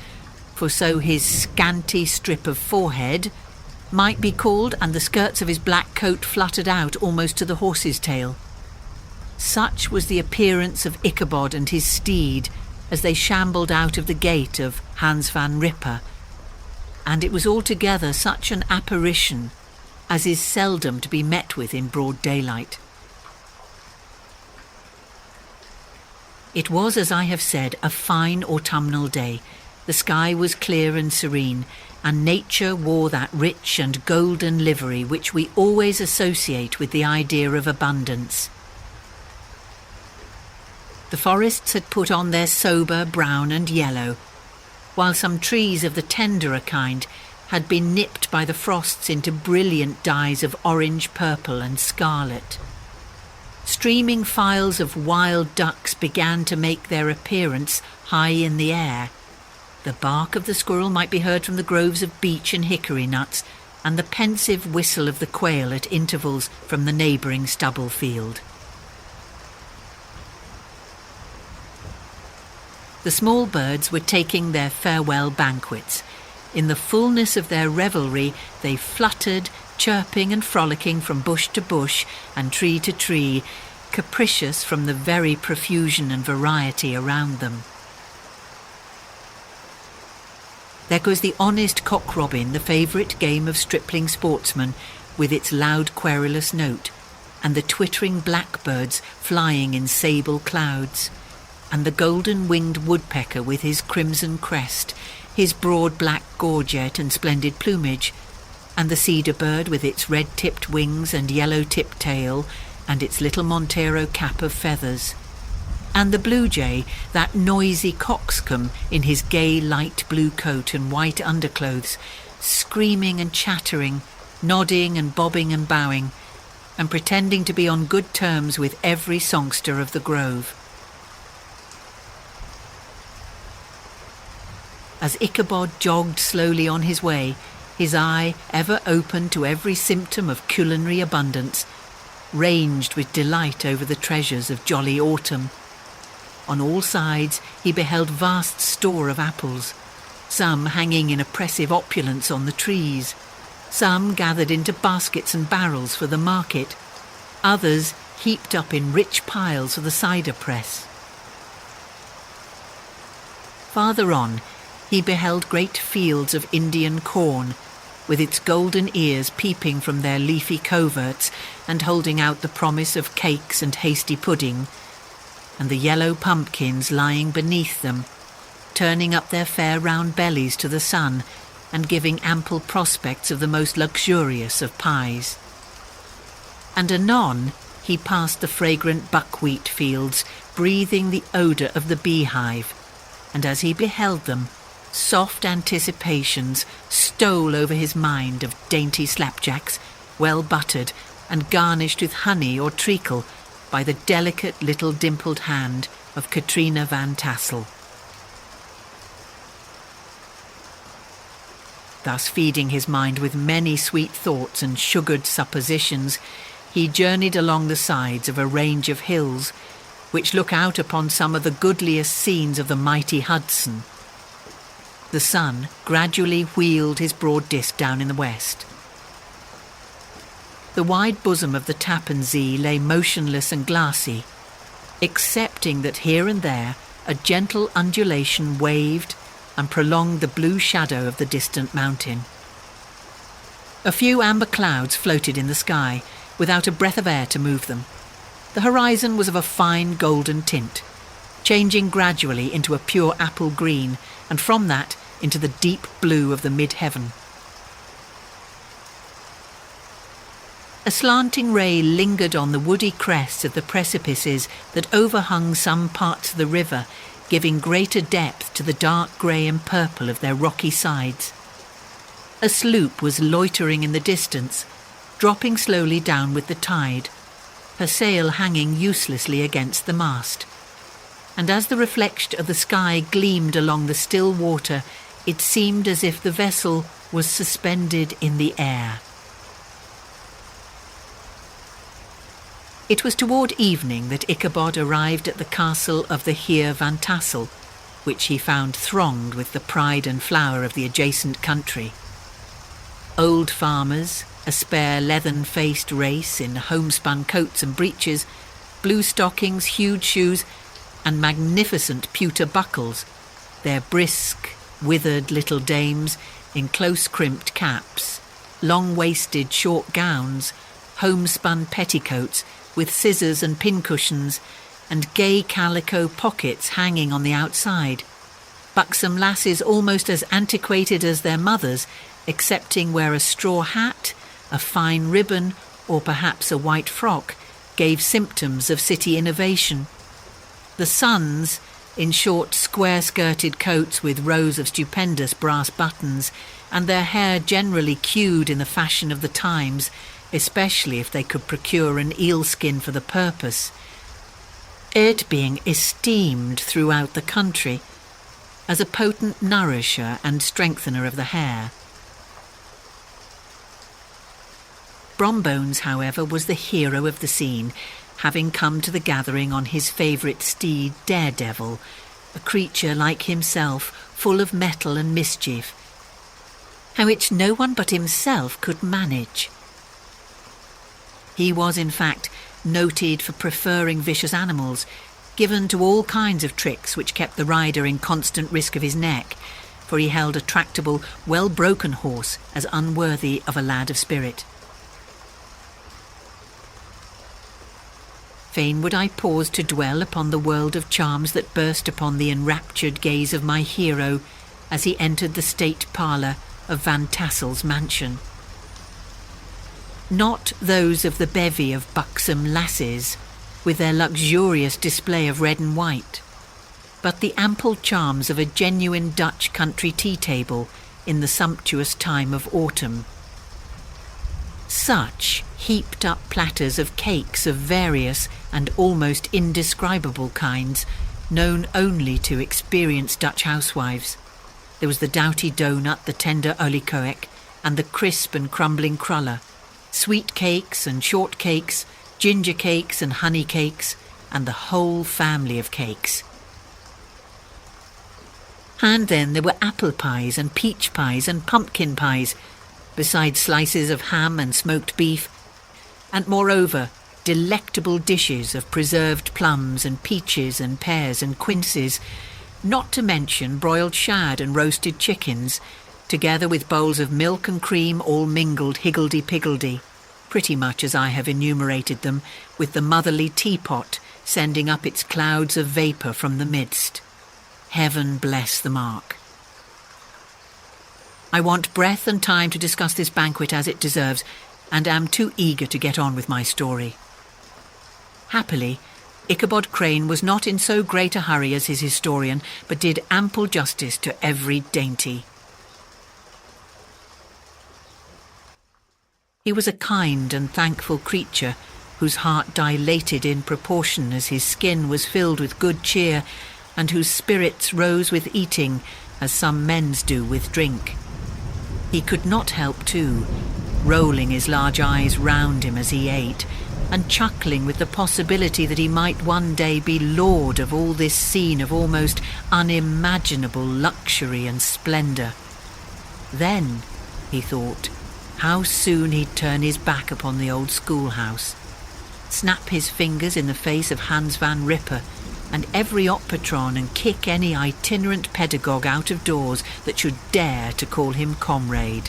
for so his scanty strip of forehead might be called, and the skirts of his black coat fluttered out almost to the horse's tail. Such was the appearance of Ichabod and his steed as they shambled out of the gate of Hans van Ripper, and it was altogether such an apparition as is seldom to be met with in broad daylight. It was, as I have said, a fine autumnal day. The sky was clear and serene, and nature wore that rich and golden livery which we always associate with the idea of abundance. The forests had put on their sober brown and yellow, while some trees of the tenderer kind had been nipped by the frosts into brilliant dyes of orange, purple and scarlet. Streaming files of wild ducks began to make their appearance high in the air. The bark of the squirrel might be heard from the groves of beech and hickory nuts, and the pensive whistle of the quail at intervals from the neighbouring stubble field. The small birds were taking their farewell banquets. In the fullness of their revelry they fluttered, chirping and frolicking from bush to bush and tree to tree, capricious from the very profusion and variety around them. There goes the honest cock-robin, the favourite game of stripling sportsmen, with its loud querulous note, and the twittering blackbirds flying in sable clouds, and the golden-winged woodpecker with his crimson crest, his broad black gorget and splendid plumage, and the cedar bird with its red-tipped wings and yellow-tipped tail, and its little Montero cap of feathers, and the blue jay, that noisy coxcomb in his gay light blue coat and white underclothes, screaming and chattering, nodding and bobbing and bowing, and pretending to be on good terms with every songster of the grove. As Ichabod jogged slowly on his way, his eye, ever open to every symptom of culinary abundance, ranged with delight over the treasures of jolly autumn. On all sides he beheld vast store of apples, some hanging in oppressive opulence on the trees, some gathered into baskets and barrels for the market, others heaped up in rich piles for the cider press. Farther on, he beheld great fields of Indian corn, with its golden ears peeping from their leafy coverts and holding out the promise of cakes and hasty pudding, and the yellow pumpkins lying beneath them, turning up their fair round bellies to the sun, and giving ample prospects of the most luxurious of pies. And anon he passed the fragrant buckwheat fields, breathing the odour of the beehive, and as he beheld them, soft anticipations stole over his mind of dainty slapjacks, well buttered and garnished with honey or treacle by the delicate little dimpled hand of Katrina van Tassel. Thus feeding his mind with many sweet thoughts and sugared suppositions, he journeyed along the sides of a range of hills which look out upon some of the goodliest scenes of the mighty Hudson. The sun gradually wheeled his broad disk down in the west. The wide bosom of the Tappan Zee lay motionless and glassy, excepting that here and there a gentle undulation waved and prolonged the blue shadow of the distant mountain. A few amber clouds floated in the sky, without a breath of air to move them. The horizon was of a fine golden tint, changing gradually into a pure apple green, and from that into the deep blue of the mid-heaven. A slanting ray lingered on the woody crests of the precipices that overhung some parts of the river, giving greater depth to the dark grey and purple of their rocky sides. A sloop was loitering in the distance, dropping slowly down with the tide, her sail hanging uselessly against the mast. And as the reflection of the sky gleamed along the still water, it seemed as if the vessel was suspended in the air. It was toward evening that Ichabod arrived at the castle of the Heer van Tassel, which he found thronged with the pride and flower of the adjacent country. Old farmers, a spare leathern-faced race in homespun coats and breeches, blue stockings, huge shoes, and magnificent pewter buckles, their brisk, withered little dames in close-crimped caps, long-waisted short gowns, homespun petticoats with scissors and pincushions, and gay calico pockets hanging on the outside. Buxom lasses almost as antiquated as their mothers, excepting where a straw hat, a fine ribbon, or perhaps a white frock, gave symptoms of city innovation. The sons, in short square-skirted coats with rows of stupendous brass buttons, and their hair generally queued in the fashion of the times, especially if they could procure an eel-skin for the purpose, it being esteemed throughout the country as a potent nourisher and strengthener of the hair. Brombones, however, was the hero of the scene, having come to the gathering on his favourite steed, Daredevil, a creature like himself, full of mettle and mischief, and which no one but himself could manage. He was, in fact, noted for preferring vicious animals, given to all kinds of tricks which kept the rider in constant risk of his neck, for he held a tractable, well-broken horse as unworthy of a lad of spirit. Fain would I pause to dwell upon the world of charms that burst upon the enraptured gaze of my hero as he entered the state parlour of Van Tassel's mansion. Not those of the bevy of buxom lasses, with their luxurious display of red and white, but the ample charms of a genuine Dutch country tea-table in the sumptuous time of autumn. Such heaped-up platters of cakes of various and almost indescribable kinds, known only to experienced Dutch housewives. There was the doughty doughnut, the tender olykoek, and the crisp and crumbling cruller, sweet cakes and short cakes, ginger cakes and honey cakes, and the whole family of cakes. And then there were apple pies and peach pies and pumpkin pies, besides slices of ham and smoked beef, and moreover delectable dishes of preserved plums and peaches and pears and quinces, not to mention broiled shad and roasted chickens, together with bowls of milk and cream all mingled higgledy-piggledy, pretty much as I have enumerated them, with the motherly teapot sending up its clouds of vapour from the midst. Heaven bless the mark. I want breath and time to discuss this banquet as it deserves, and am too eager to get on with my story." Happily, Ichabod Crane was not in so great a hurry as his historian, but did ample justice to every dainty. He was a kind and thankful creature, whose heart dilated in proportion as his skin was filled with good cheer, and whose spirits rose with eating, as some men's do with drink. He could not help, too, rolling his large eyes round him as he ate, and chuckling with the possibility that he might one day be lord of all this scene of almost unimaginable luxury and splendour. Then, he thought, how soon he'd turn his back upon the old schoolhouse, snap his fingers in the face of Hans van Ripper and every opatron, and kick any itinerant pedagogue out of doors that should dare to call him comrade.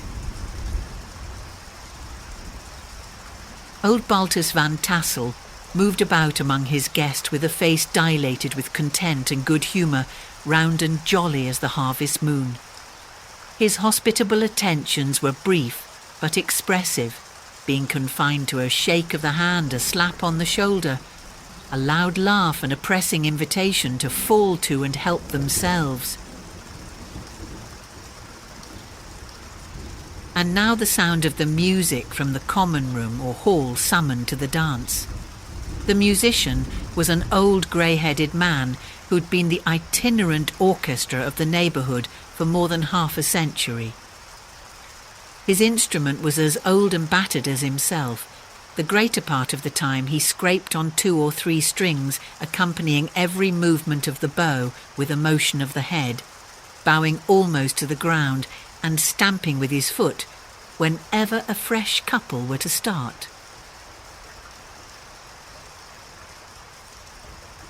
Old Baltus van Tassel moved about among his guests with a face dilated with content and good humour, round and jolly as the harvest moon. His hospitable attentions were brief but expressive, being confined to a shake of the hand, a slap on the shoulder, a loud laugh and a pressing invitation to fall to and help themselves. And now the sound of the music from the common room or hall summoned to the dance. The musician was an old grey-headed man who'd been the itinerant orchestra of the neighbourhood for more than half a century. His instrument was as old and battered as himself. The greater part of the time he scraped on 2 or 3 strings, accompanying every movement of the bow with a motion of the head, bowing almost to the ground and stamping with his foot whenever a fresh couple were to start.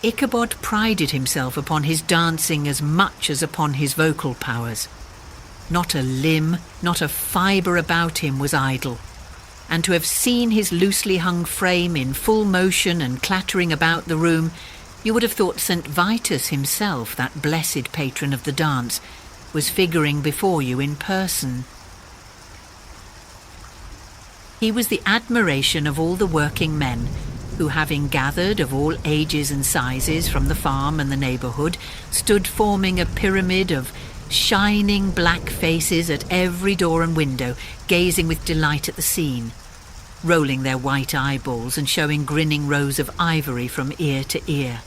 Ichabod prided himself upon his dancing as much as upon his vocal powers. Not a limb, not a fibre about him was idle, and to have seen his loosely hung frame in full motion and clattering about the room, you would have thought St. Vitus himself, that blessed patron of the dance, was figuring before you in person. He was the admiration of all the working men, who, having gathered of all ages and sizes from the farm and the neighbourhood, stood forming a pyramid of shining black faces at every door and window, gazing with delight at the scene, rolling their white eyeballs and showing grinning rows of ivory from ear to ear.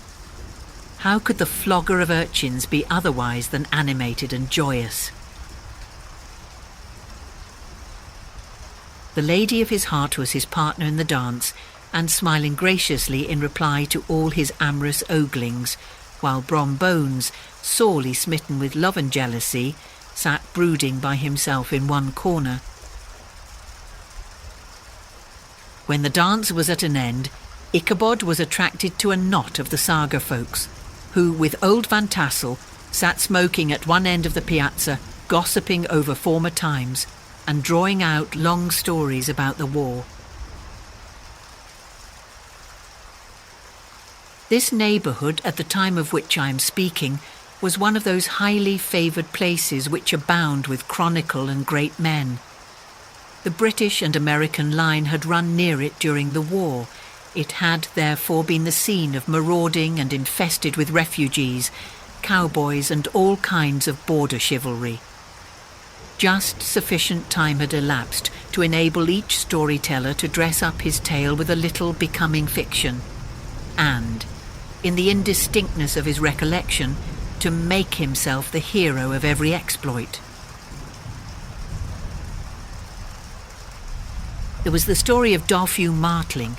How could the flogger of urchins be otherwise than animated and joyous? The lady of his heart was his partner in the dance, and smiling graciously in reply to all his amorous oglings, while Brom Bones, sorely smitten with love and jealousy, sat brooding by himself in one corner. When the dance was at an end, Ichabod was attracted to a knot of the Saga folks, who, with old Van Tassel, sat smoking at one end of the piazza, gossiping over former times, and drawing out long stories about the war. This neighbourhood, at the time of which I am speaking, was one of those highly favoured places which abound with chronicle and great men. The British and American line had run near it during the war. It had therefore been the scene of marauding and infested with refugees, cowboys and all kinds of border chivalry. Just sufficient time had elapsed to enable each storyteller to dress up his tale with a little becoming fiction, and, in the indistinctness of his recollection, to make himself the hero of every exploit. There was the story of Dofue Martling,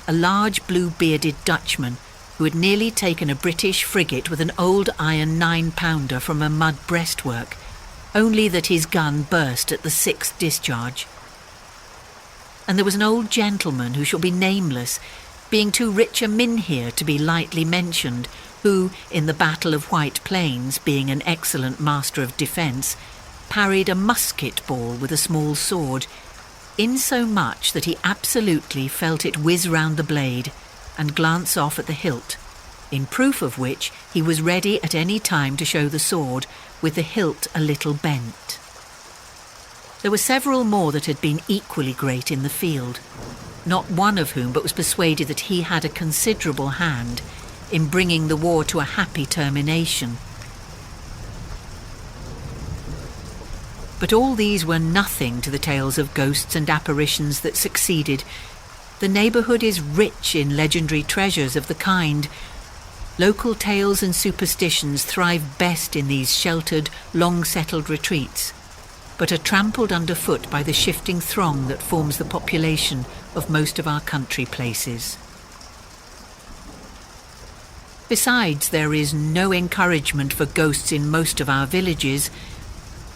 a large blue-bearded Dutchman who had nearly taken a British frigate with an old iron 9-pounder from a mud breastwork, only that his gun burst at the 6th discharge. And there was an old gentleman who shall be nameless, being too rich a mynheer to be lightly mentioned, who, in the Battle of White Plains, being an excellent master of defence, parried a musket ball with a small sword, insomuch that he absolutely felt it whiz round the blade and glance off at the hilt, in proof of which he was ready at any time to show the sword, with the hilt a little bent. There were several more that had been equally great in the field, not one of whom but was persuaded that he had a considerable hand in bringing the war to a happy termination. But all these were nothing to the tales of ghosts and apparitions that succeeded. The neighbourhood is rich in legendary treasures of the kind. Local tales and superstitions thrive best in these sheltered, long-settled retreats, but are trampled underfoot by the shifting throng that forms the population of most of our country places. Besides, there is no encouragement for ghosts in most of our villages,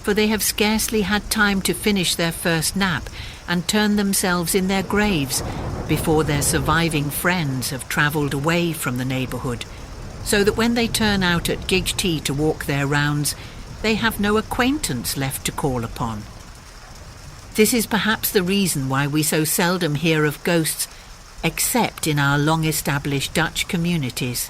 for they have scarcely had time to finish their first nap and turn themselves in their graves before their surviving friends have travelled away from the neighbourhood, so that when they turn out at gig tea to walk their rounds, they have no acquaintance left to call upon. This is perhaps the reason why we so seldom hear of ghosts, except in our long-established Dutch communities.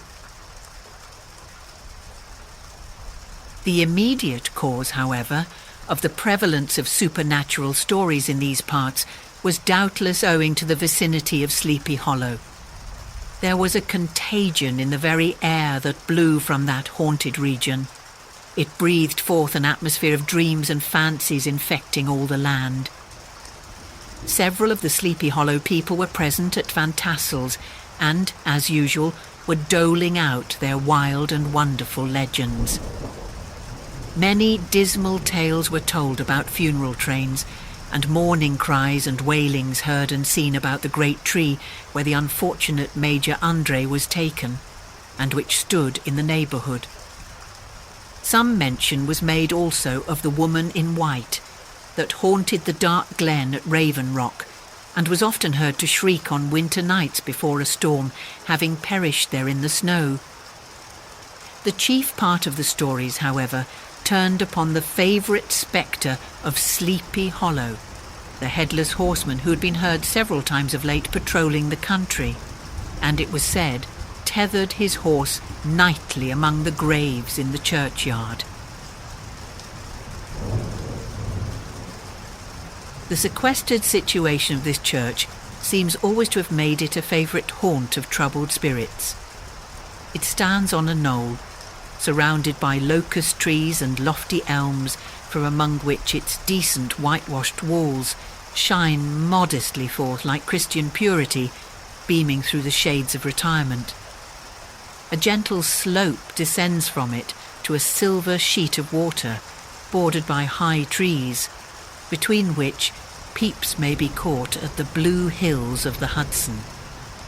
The immediate cause, however, of the prevalence of supernatural stories in these parts was doubtless owing to the vicinity of Sleepy Hollow. There was a contagion in the very air that blew from that haunted region. It breathed forth an atmosphere of dreams and fancies infecting all the land. Several of the Sleepy Hollow people were present at Van Tassel's and, as usual, were doling out their wild and wonderful legends. Many dismal tales were told about funeral trains, and mourning cries and wailings heard and seen about the great tree where the unfortunate Major André was taken, and which stood in the neighbourhood. Some mention was made also of the woman in white that haunted the dark glen at Raven Rock, and was often heard to shriek on winter nights before a storm, having perished there in the snow. The chief part of the stories, however, turned upon the favourite spectre of Sleepy Hollow, the headless horseman who had been heard several times of late patrolling the country, and it was said tethered his horse nightly among the graves in the churchyard. The sequestered situation of this church seems always to have made it a favourite haunt of troubled spirits. It stands on a knoll, surrounded by locust trees and lofty elms, from among which its decent whitewashed walls shine modestly forth like Christian purity, beaming through the shades of retirement. A gentle slope descends from it to a silver sheet of water, bordered by high trees, between which peeps may be caught at the blue hills of the Hudson.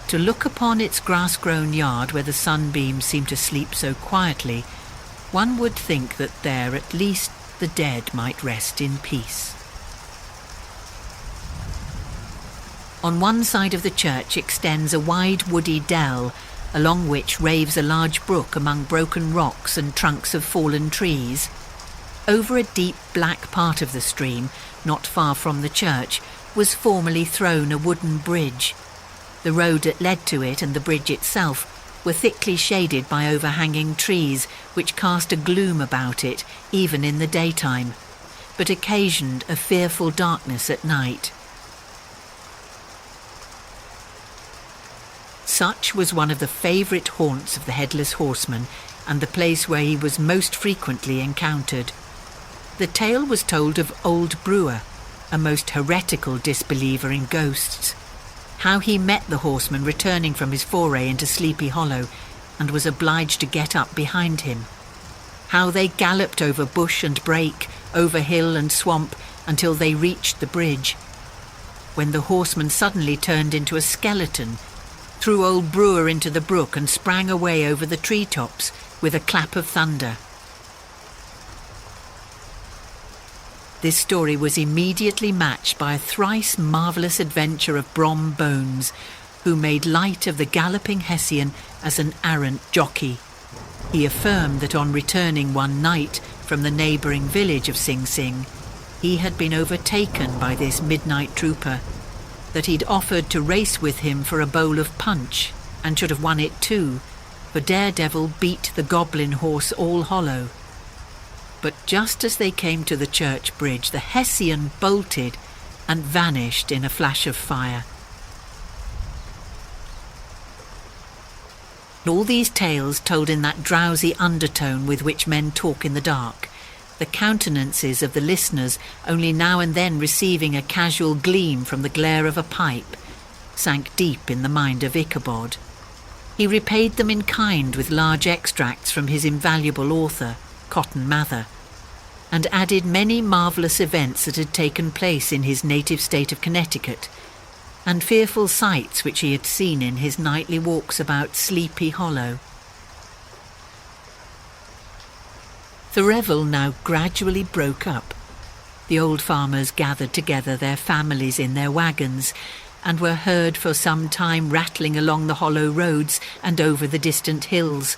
To look upon its grass-grown yard where the sunbeams seem to sleep so quietly, one would think that there at least the dead might rest in peace. On one side of the church extends a wide woody dell, along which raves a large brook among broken rocks and trunks of fallen trees. Over a deep black part of the stream, not far from the church, was formerly thrown a wooden bridge. The road that led to it and the bridge itself were thickly shaded by overhanging trees, which cast a gloom about it even in the daytime, but occasioned a fearful darkness at night. Such was one of the favourite haunts of the Headless Horseman, and the place where he was most frequently encountered. The tale was told of Old Brewer, a most heretical disbeliever in ghosts, how he met the horseman returning from his foray into Sleepy Hollow and was obliged to get up behind him, how they galloped over bush and brake, over hill and swamp, until they reached the bridge, when the horseman suddenly turned into a skeleton, threw Old Brewer into the brook and sprang away over the treetops with a clap of thunder. This story was immediately matched by a thrice marvellous adventure of Brom Bones, who made light of the galloping Hessian as an arrant jockey. He affirmed that on returning one night from the neighbouring village of Sing Sing, he had been overtaken by this midnight trooper, that he'd offered to race with him for a bowl of punch, and should have won it too, for Daredevil beat the goblin horse All Hollow. But just as they came to the church bridge, the Hessian bolted and vanished in a flash of fire. All these tales told in that drowsy undertone with which men talk in the dark, the countenances of the listeners only now and then receiving a casual gleam from the glare of a pipe, sank deep in the mind of Ichabod. He repaid them in kind with large extracts from his invaluable author, Cotton Mather, and added many marvellous events that had taken place in his native state of Connecticut, and fearful sights which he had seen in his nightly walks about Sleepy Hollow. The revel now gradually broke up. The old farmers gathered together their families in their wagons, and were heard for some time rattling along the hollow roads and over the distant hills.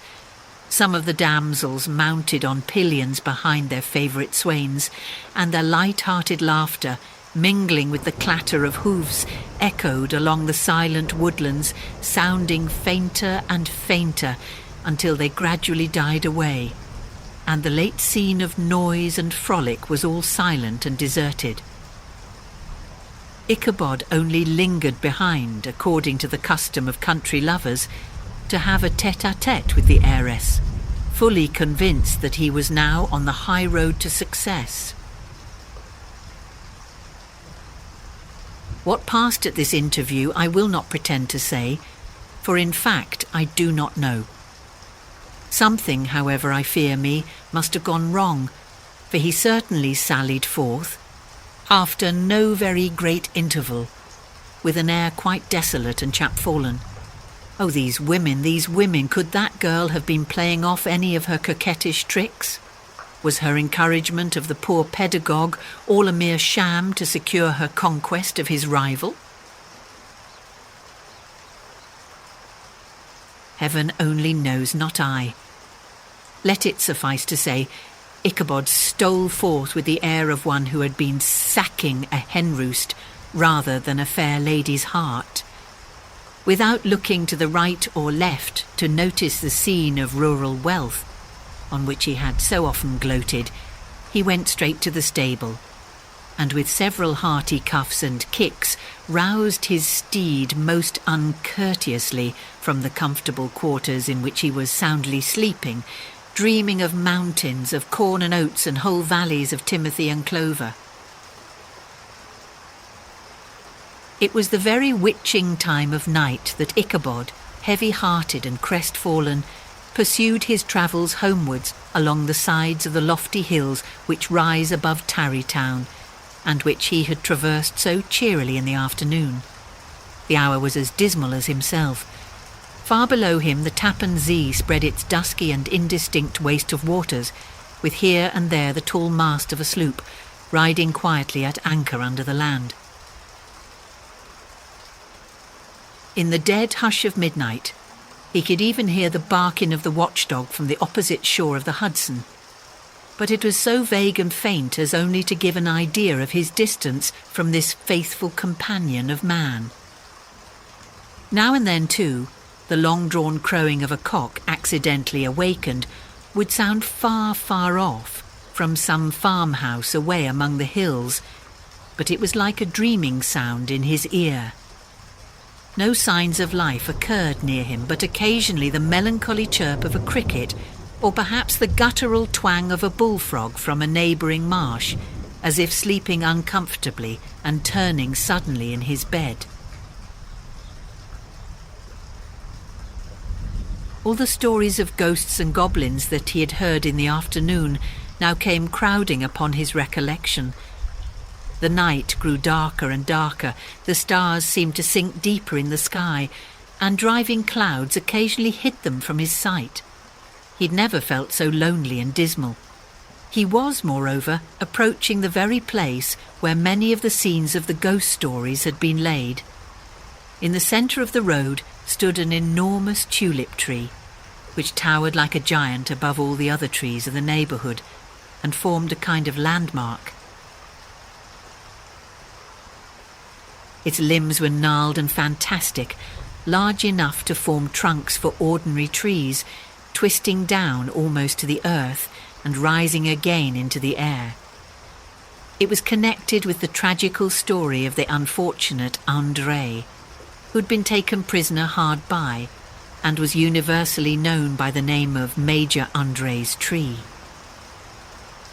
Some of the damsels mounted on pillions behind their favourite swains, and their light-hearted laughter, mingling with the clatter of hoofs, echoed along the silent woodlands, sounding fainter and fainter until they gradually died away, and the late scene of noise and frolic was all silent and deserted. Ichabod only lingered behind, according to the custom of country lovers, to have a tête-à-tête with the heiress, fully convinced that he was now on the high road to success. What passed at this interview I will not pretend to say, for in fact I do not know. Something, however, I fear me, must have gone wrong, for he certainly sallied forth, after no very great interval, with an air quite desolate and chapfallen. Oh, these women, could that girl have been playing off any of her coquettish tricks? Was her encouragement of the poor pedagogue all a mere sham to secure her conquest of his rival? Heaven only knows, not I. Let it suffice to say, Ichabod stole forth with the air of one who had been sacking a hen roost rather than a fair lady's heart. Without looking to the right or left to notice the scene of rural wealth, on which he had so often gloated, he went straight to the stable, and with several hearty cuffs and kicks roused his steed most uncourteously from the comfortable quarters in which he was soundly sleeping, dreaming of mountains of corn and oats and whole valleys of timothy and clover. It was the very witching time of night that Ichabod, heavy-hearted and crestfallen, pursued his travels homewards along the sides of the lofty hills which rise above Tarrytown, and which he had traversed so cheerily in the afternoon. The hour was as dismal as himself. Far below him the Tappan Zee spread its dusky and indistinct waste of waters, with here and there the tall mast of a sloop, riding quietly at anchor under the land. In the dead hush of midnight, he could even hear the barking of the watchdog from the opposite shore of the Hudson, but it was so vague and faint as only to give an idea of his distance from this faithful companion of man. Now and then, too, the long-drawn crowing of a cock, accidentally awakened, would sound far, far off, from some farmhouse away among the hills, but it was like a dreaming sound in his ear. No signs of life occurred near him, but occasionally the melancholy chirp of a cricket, or perhaps the guttural twang of a bullfrog from a neighbouring marsh, as if sleeping uncomfortably and turning suddenly in his bed. All the stories of ghosts and goblins that he had heard in the afternoon now came crowding upon his recollection. The night grew darker and darker, the stars seemed to sink deeper in the sky, and driving clouds occasionally hid them from his sight. He'd never felt so lonely and dismal. He was, moreover, approaching the very place where many of the scenes of the ghost stories had been laid. In the centre of the road stood an enormous tulip tree, which towered like a giant above all the other trees of the neighbourhood, and formed a kind of landmark. Its limbs were gnarled and fantastic, large enough to form trunks for ordinary trees, twisting down almost to the earth, and rising again into the air. It was connected with the tragical story of the unfortunate André, who'd been taken prisoner hard by and was universally known by the name of Major André's tree.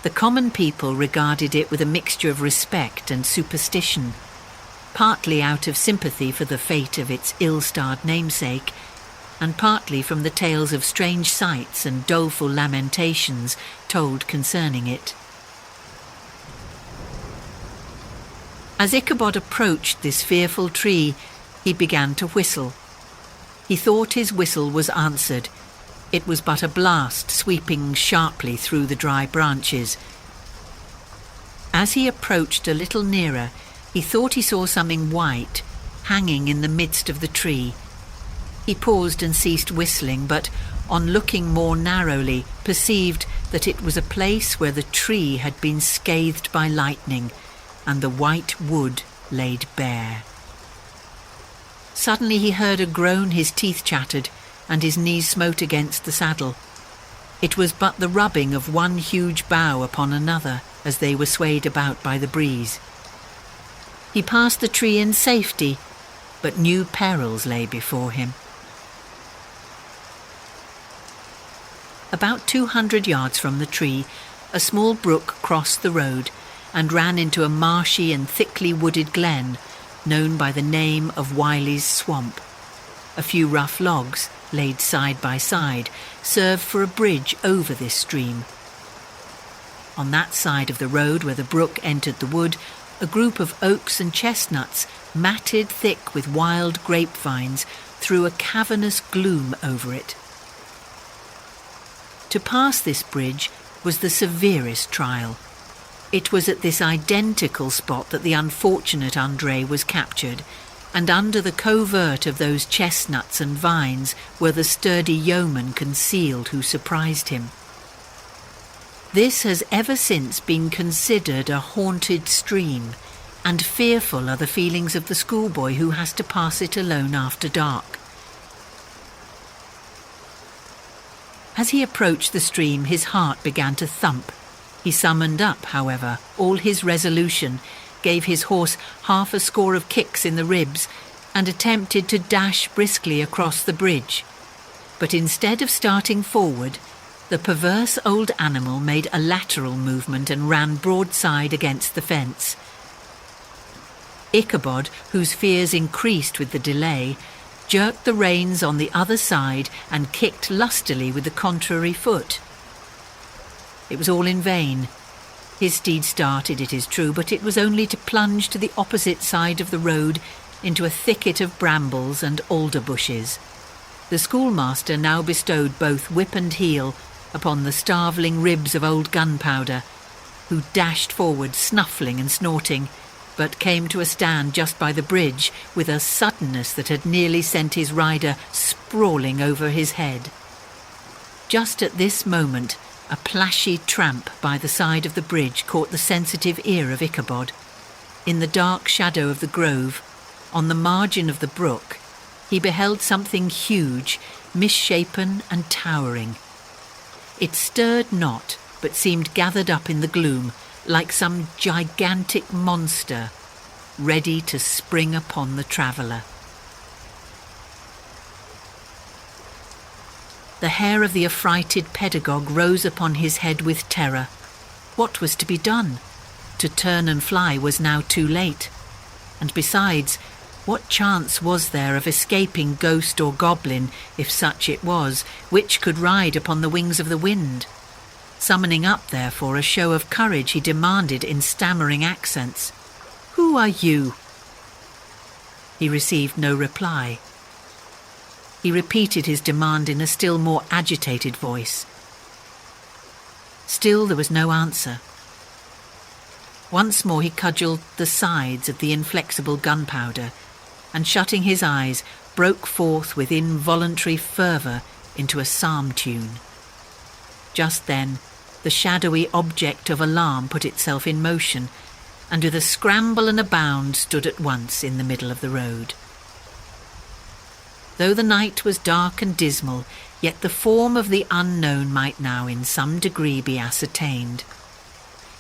The common people regarded it with a mixture of respect and superstition, partly out of sympathy for the fate of its ill-starred namesake, and partly from the tales of strange sights and doleful lamentations told concerning it. As Ichabod approached this fearful tree, he began to whistle. He thought his whistle was answered. It was but a blast sweeping sharply through the dry branches. As he approached a little nearer, he thought he saw something white hanging in the midst of the tree. He paused and ceased whistling, but on looking more narrowly, perceived that it was a place where the tree had been scathed by lightning, and the white wood laid bare. Suddenly he heard a groan, his teeth chattered, and his knees smote against the saddle. It was but the rubbing of one huge bough upon another as they were swayed about by the breeze. He passed the tree in safety, but new perils lay before him. About 200 yards from the tree, a small brook crossed the road and ran into a marshy and thickly wooded glen known by the name of Wiley's Swamp. A few rough logs, laid side by side, served for a bridge over this stream. On that side of the road where the brook entered the wood, a group of oaks and chestnuts, matted thick with wild grapevines, threw a cavernous gloom over it. To pass this bridge was the severest trial. It was at this identical spot that the unfortunate André was captured, and under the covert of those chestnuts and vines were the sturdy yeomen concealed who surprised him. This has ever since been considered a haunted stream, and fearful are the feelings of the schoolboy who has to pass it alone after dark. As he approached the stream, his heart began to thump. He summoned up, however, all his resolution, gave his horse half a score of kicks in the ribs, and attempted to dash briskly across the bridge. But instead of starting forward, the perverse old animal made a lateral movement and ran broadside against the fence. Ichabod, whose fears increased with the delay, jerked the reins on the other side and kicked lustily with the contrary foot. It was all in vain. His steed started, it is true, but it was only to plunge to the opposite side of the road into a thicket of brambles and alder bushes. The schoolmaster now bestowed both whip and heel upon the starveling ribs of old Gunpowder, who dashed forward, snuffling and snorting, but came to a stand just by the bridge with a suddenness that had nearly sent his rider sprawling over his head. Just at this moment, a plashy tramp by the side of the bridge caught the sensitive ear of Ichabod. In the dark shadow of the grove, on the margin of the brook, he beheld something huge, misshapen and towering. It stirred not, but seemed gathered up in the gloom, like some gigantic monster, ready to spring upon the traveller. The hair of the affrighted pedagogue rose upon his head with terror. What was to be done? To turn and fly was now too late. And besides, what chance was there of escaping ghost or goblin, if such it was, which could ride upon the wings of the wind? Summoning up, therefore, a show of courage, he demanded in stammering accents, "Who are you?" He received no reply. He repeated his demand in a still more agitated voice. Still there was no answer. Once more he cudgelled the sides of the inflexible Gunpowder, and shutting his eyes, broke forth with involuntary fervour into a psalm tune. Just then, the shadowy object of alarm put itself in motion, and with a scramble and a bound stood at once in the middle of the road. Though the night was dark and dismal, yet the form of the unknown might now in some degree be ascertained.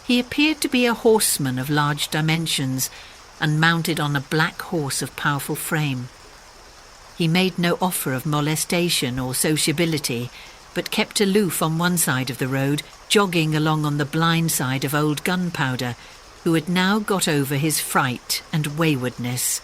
He appeared to be a horseman of large dimensions and mounted on a black horse of powerful frame. He made no offer of molestation or sociability, but kept aloof on one side of the road, jogging along on the blind side of old Gunpowder, who had now got over his fright and waywardness.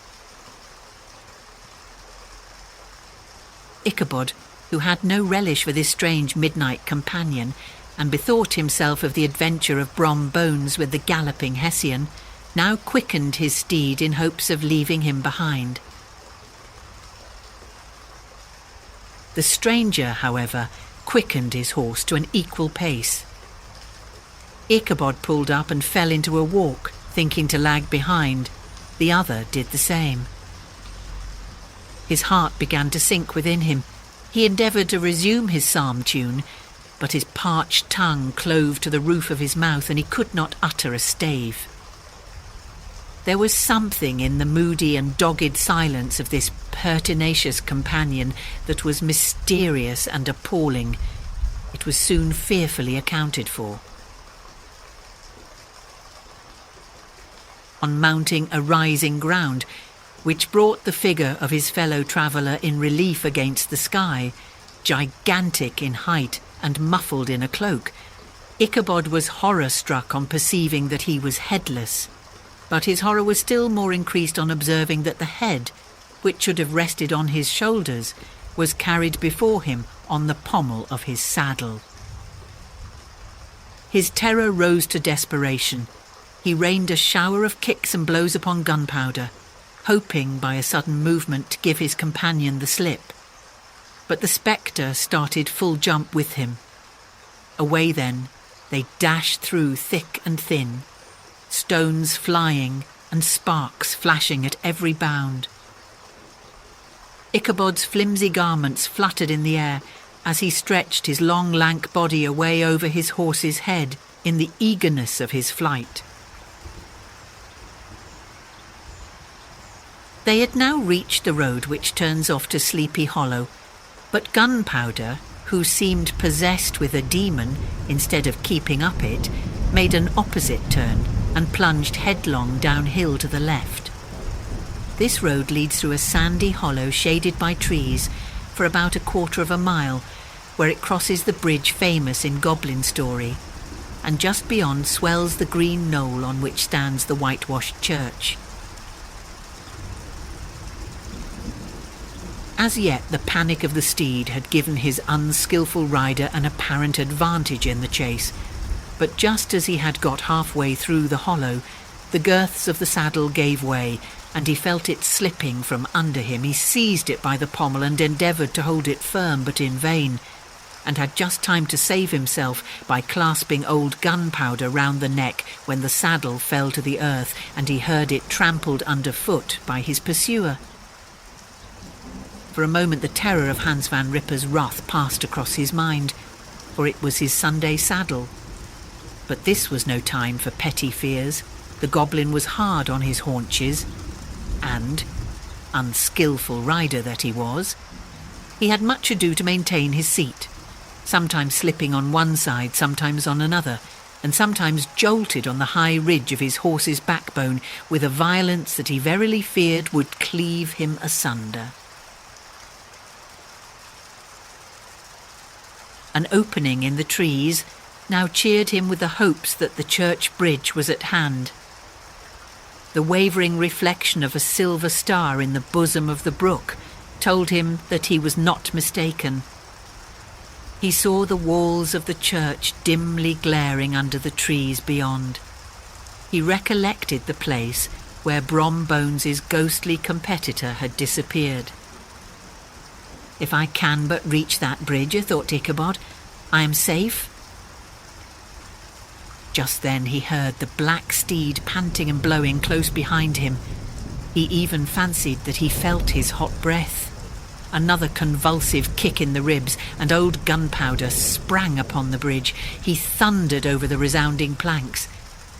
Ichabod, who had no relish for this strange midnight companion, and bethought himself of the adventure of Brom Bones with the galloping Hessian, now quickened his steed in hopes of leaving him behind. The stranger, however, quickened his horse to an equal pace. Ichabod pulled up and fell into a walk, thinking to lag behind. The other did the same. His heart began to sink within him. He endeavoured to resume his psalm tune, but his parched tongue clove to the roof of his mouth and he could not utter a stave. There was something in the moody and dogged silence of this pertinacious companion that was mysterious and appalling. It was soon fearfully accounted for. On mounting a rising ground, which brought the figure of his fellow traveller in relief against the sky, gigantic in height and muffled in a cloak, Ichabod was horror-struck on perceiving that he was headless. But his horror was still more increased on observing that the head, which should have rested on his shoulders, was carried before him on the pommel of his saddle. His terror rose to desperation. He rained a shower of kicks and blows upon Gunpowder, hoping by a sudden movement to give his companion the slip. But the spectre started full jump with him. Away then, they dashed through thick and thin, stones flying and sparks flashing at every bound. Ichabod's flimsy garments fluttered in the air as he stretched his long lank body away over his horse's head in the eagerness of his flight. They had now reached the road which turns off to Sleepy Hollow, but Gunpowder, who seemed possessed with a demon instead of keeping up it, made an opposite turn and plunged headlong downhill to the left. This road leads through a sandy hollow shaded by trees for about a quarter of a mile, where it crosses the bridge famous in goblin story, and just beyond swells the green knoll on which stands the whitewashed church. As yet the panic of the steed had given his unskilful rider an apparent advantage in the chase, but just as he had got halfway through the hollow, the girths of the saddle gave way, and he felt it slipping from under him. He seized it by the pommel and endeavoured to hold it firm, but in vain, and had just time to save himself by clasping old Gunpowder round the neck when the saddle fell to the earth and he heard it trampled underfoot by his pursuer. For a moment the terror of Hans van Ripper's wrath passed across his mind, for it was his Sunday saddle. But this was no time for petty fears. The goblin was hard on his haunches, and, unskilful rider that he was, he had much ado to maintain his seat, sometimes slipping on one side, sometimes on another, and sometimes jolted on the high ridge of his horse's backbone with a violence that he verily feared would cleave him asunder. An opening in the trees now cheered him with the hopes that the church bridge was at hand. The wavering reflection of a silver star in the bosom of the brook told him that he was not mistaken. He saw the walls of the church dimly glaring under the trees beyond. He recollected the place where Brom Bones's ghostly competitor had disappeared. If I can but reach that bridge, thought Ichabod, I am safe. Just then he heard the black steed panting and blowing close behind him. He even fancied that he felt his hot breath. Another convulsive kick in the ribs, and old Gunpowder sprang upon the bridge. He thundered over the resounding planks.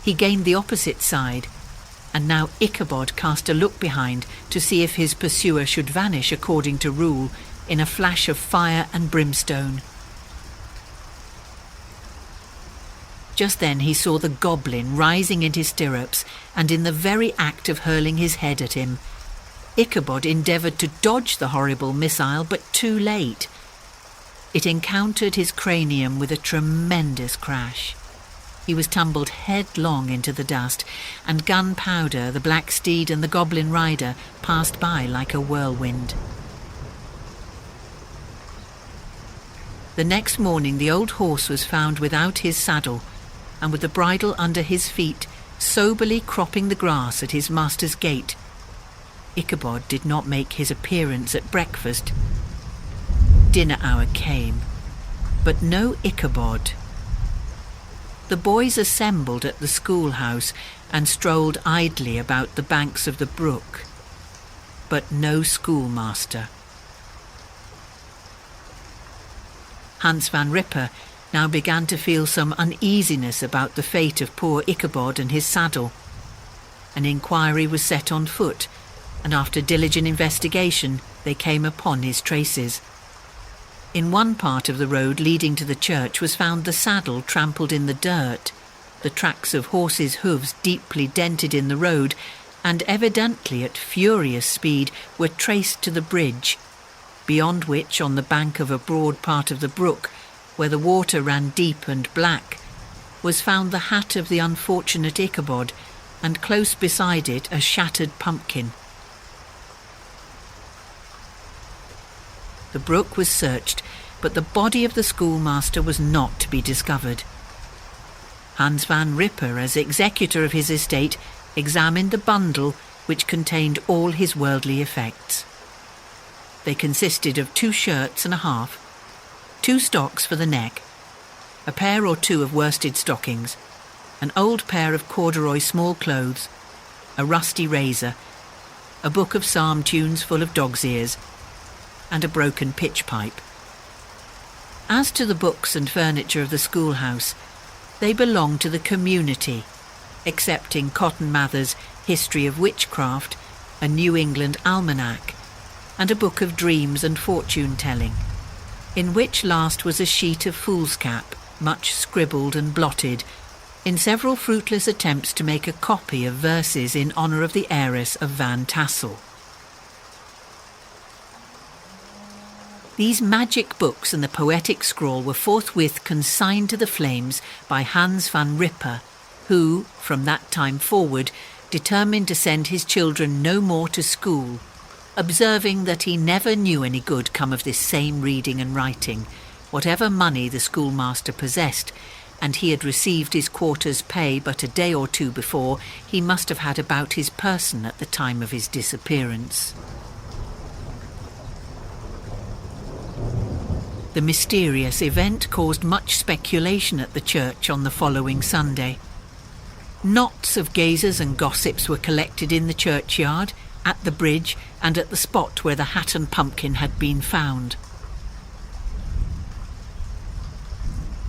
He gained the opposite side, and now Ichabod cast a look behind to see if his pursuer should vanish according to rule, in a flash of fire and brimstone. Just then he saw the goblin rising in his stirrups and in the very act of hurling his head at him. Ichabod endeavoured to dodge the horrible missile, but too late. It encountered his cranium with a tremendous crash. He was tumbled headlong into the dust, and Gunpowder, the black steed, and the goblin rider passed by like a whirlwind. The next morning the old horse was found without his saddle, and with the bridle under his feet, soberly cropping the grass at his master's gate. Ichabod did not make his appearance at breakfast. Dinner hour came, but no Ichabod. The boys assembled at the schoolhouse and strolled idly about the banks of the brook, but no schoolmaster. Hans van Ripper now began to feel some uneasiness about the fate of poor Ichabod and his saddle. An inquiry was set on foot, and after diligent investigation they came upon his traces. In one part of the road leading to the church was found the saddle trampled in the dirt, the tracks of horses' hooves deeply dented in the road, and evidently at furious speed were traced to the bridge, beyond which, on the bank of a broad part of the brook, where the water ran deep and black, was found the hat of the unfortunate Ichabod, and close beside it a shattered pumpkin. The brook was searched, but the body of the schoolmaster was not to be discovered. Hans van Ripper, as executor of his estate, examined the bundle which contained all his worldly effects. They consisted of 2 shirts and a half, 2 stocks for the neck, a pair or 2 of worsted stockings, an old pair of corduroy small clothes, a rusty razor, a book of psalm tunes full of dog's ears, and a broken pitch pipe. As to the books and furniture of the schoolhouse, they belonged to the community, excepting Cotton Mather's History of Witchcraft, a New England almanac, and a book of dreams and fortune-telling, in which last was a sheet of foolscap, much scribbled and blotted, in several fruitless attempts to make a copy of verses in honour of the heiress of Van Tassel. These magic books and the poetic scrawl were forthwith consigned to the flames by Hans van Ripper, who, from that time forward, determined to send his children no more to school, observing that he never knew any good come of this same reading and writing, whatever money the schoolmaster possessed, and he had received his quarter's pay but a day or 2 before he must have had about his person at the time of his disappearance. The mysterious event caused much speculation at the church on the following Sunday. Knots of gazers and gossips were collected in the churchyard, at the bridge, and at the spot where the hat and pumpkin had been found.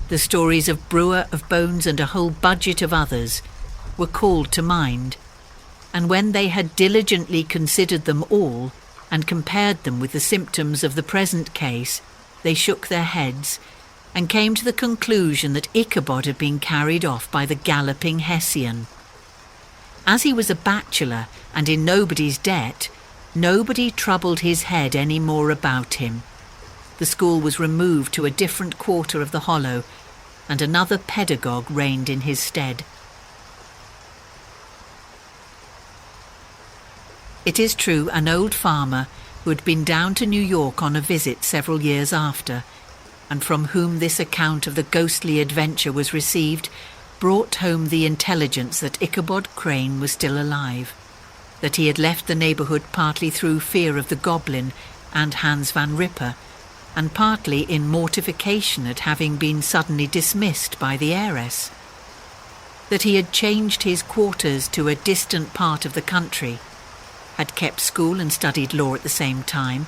The stories of Brewer of Bones and a whole budget of others were called to mind, and when they had diligently considered them all and compared them with the symptoms of the present case, they shook their heads and came to the conclusion that Ichabod had been carried off by the galloping Hessian. As he was a bachelor and in nobody's debt, nobody troubled his head any more about him. The school was removed to a different quarter of the hollow, and another pedagogue reigned in his stead. It is true, an old farmer who had been down to New York on a visit several years after, and from whom this account of the ghostly adventure was received, brought home the intelligence that Ichabod Crane was still alive, that he had left the neighbourhood partly through fear of the goblin and Hans van Ripper, and partly in mortification at having been suddenly dismissed by the heiress, that he had changed his quarters to a distant part of the country, had kept school and studied law at the same time,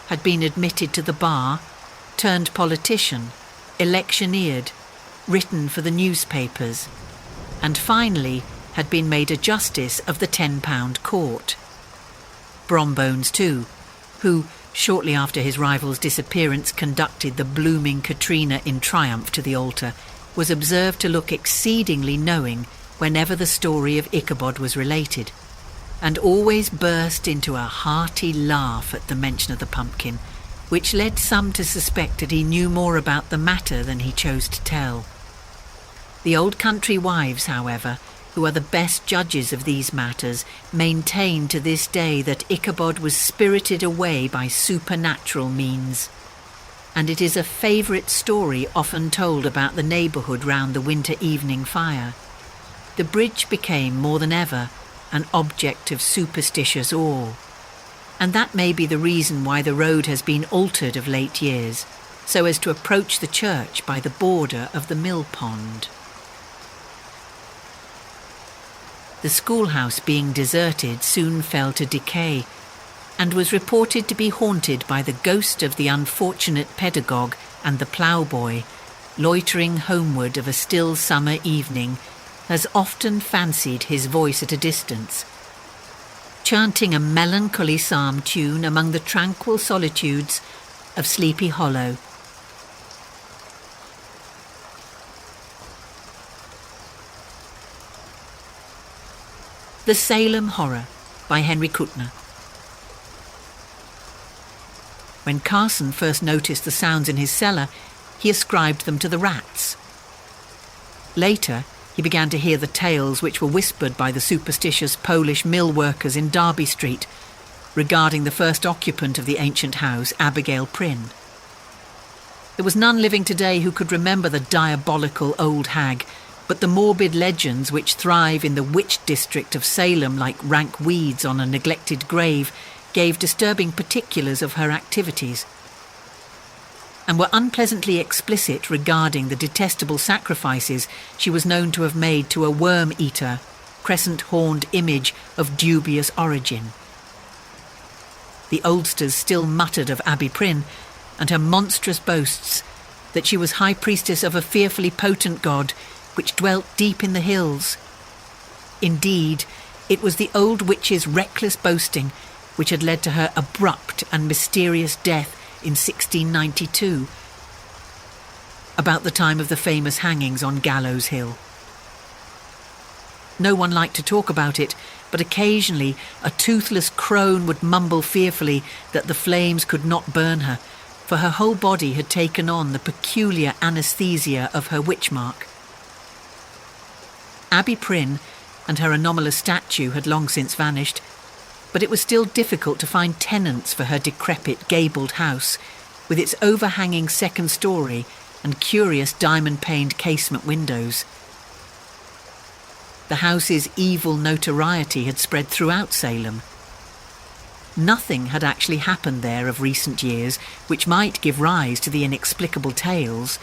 had been admitted to the bar, turned politician, electioneered, written for the newspapers, and finally had been made a justice of the £10 court. Brombones, too, who, shortly after his rival's disappearance, conducted the blooming Katrina in triumph to the altar, was observed to look exceedingly knowing whenever the story of Ichabod was related, and always burst into a hearty laugh at the mention of the pumpkin, which led some to suspect that he knew more about the matter than he chose to tell. The old country wives, however, who are the best judges of these matters, maintain to this day that Ichabod was spirited away by supernatural means, and it is a favourite story often told about the neighbourhood round the winter evening fire. The bridge became, more than ever, an object of superstitious awe, and that may be the reason why the road has been altered of late years, so as to approach the church by the border of the mill pond. The schoolhouse, being deserted, soon fell to decay, and was reported to be haunted by the ghost of the unfortunate pedagogue and the ploughboy, loitering homeward of a still summer evening, has often fancied his voice at a distance, chanting a melancholy psalm tune among the tranquil solitudes of Sleepy Hollow. The Salem Horror by Henry Kuttner. When Carson first noticed the sounds in his cellar, he ascribed them to the rats. Later, he began to hear the tales which were whispered by the superstitious Polish mill workers in Derby Street regarding the first occupant of the ancient house, Abigail Prynne. There was none living today who could remember the diabolical old hag, but the morbid legends which thrive in the witch district of Salem like rank weeds on a neglected grave gave disturbing particulars of her activities, and were unpleasantly explicit regarding the detestable sacrifices she was known to have made to a worm-eater, crescent-horned image of dubious origin. The oldsters still muttered of Abby Prynne and her monstrous boasts that she was high priestess of a fearfully potent god which dwelt deep in the hills. Indeed, it was the old witch's reckless boasting which had led to her abrupt and mysterious death in 1692, about the time of the famous hangings on Gallows Hill. No one liked to talk about it, but occasionally a toothless crone would mumble fearfully that the flames could not burn her, for her whole body had taken on the peculiar anaesthesia of her witch mark. Abby Prynne and her anomalous statue had long since vanished, but it was still difficult to find tenants for her decrepit gabled house, with its overhanging second story and curious diamond-paned casement windows. The house's evil notoriety had spread throughout Salem. Nothing had actually happened there of recent years which might give rise to the inexplicable tales,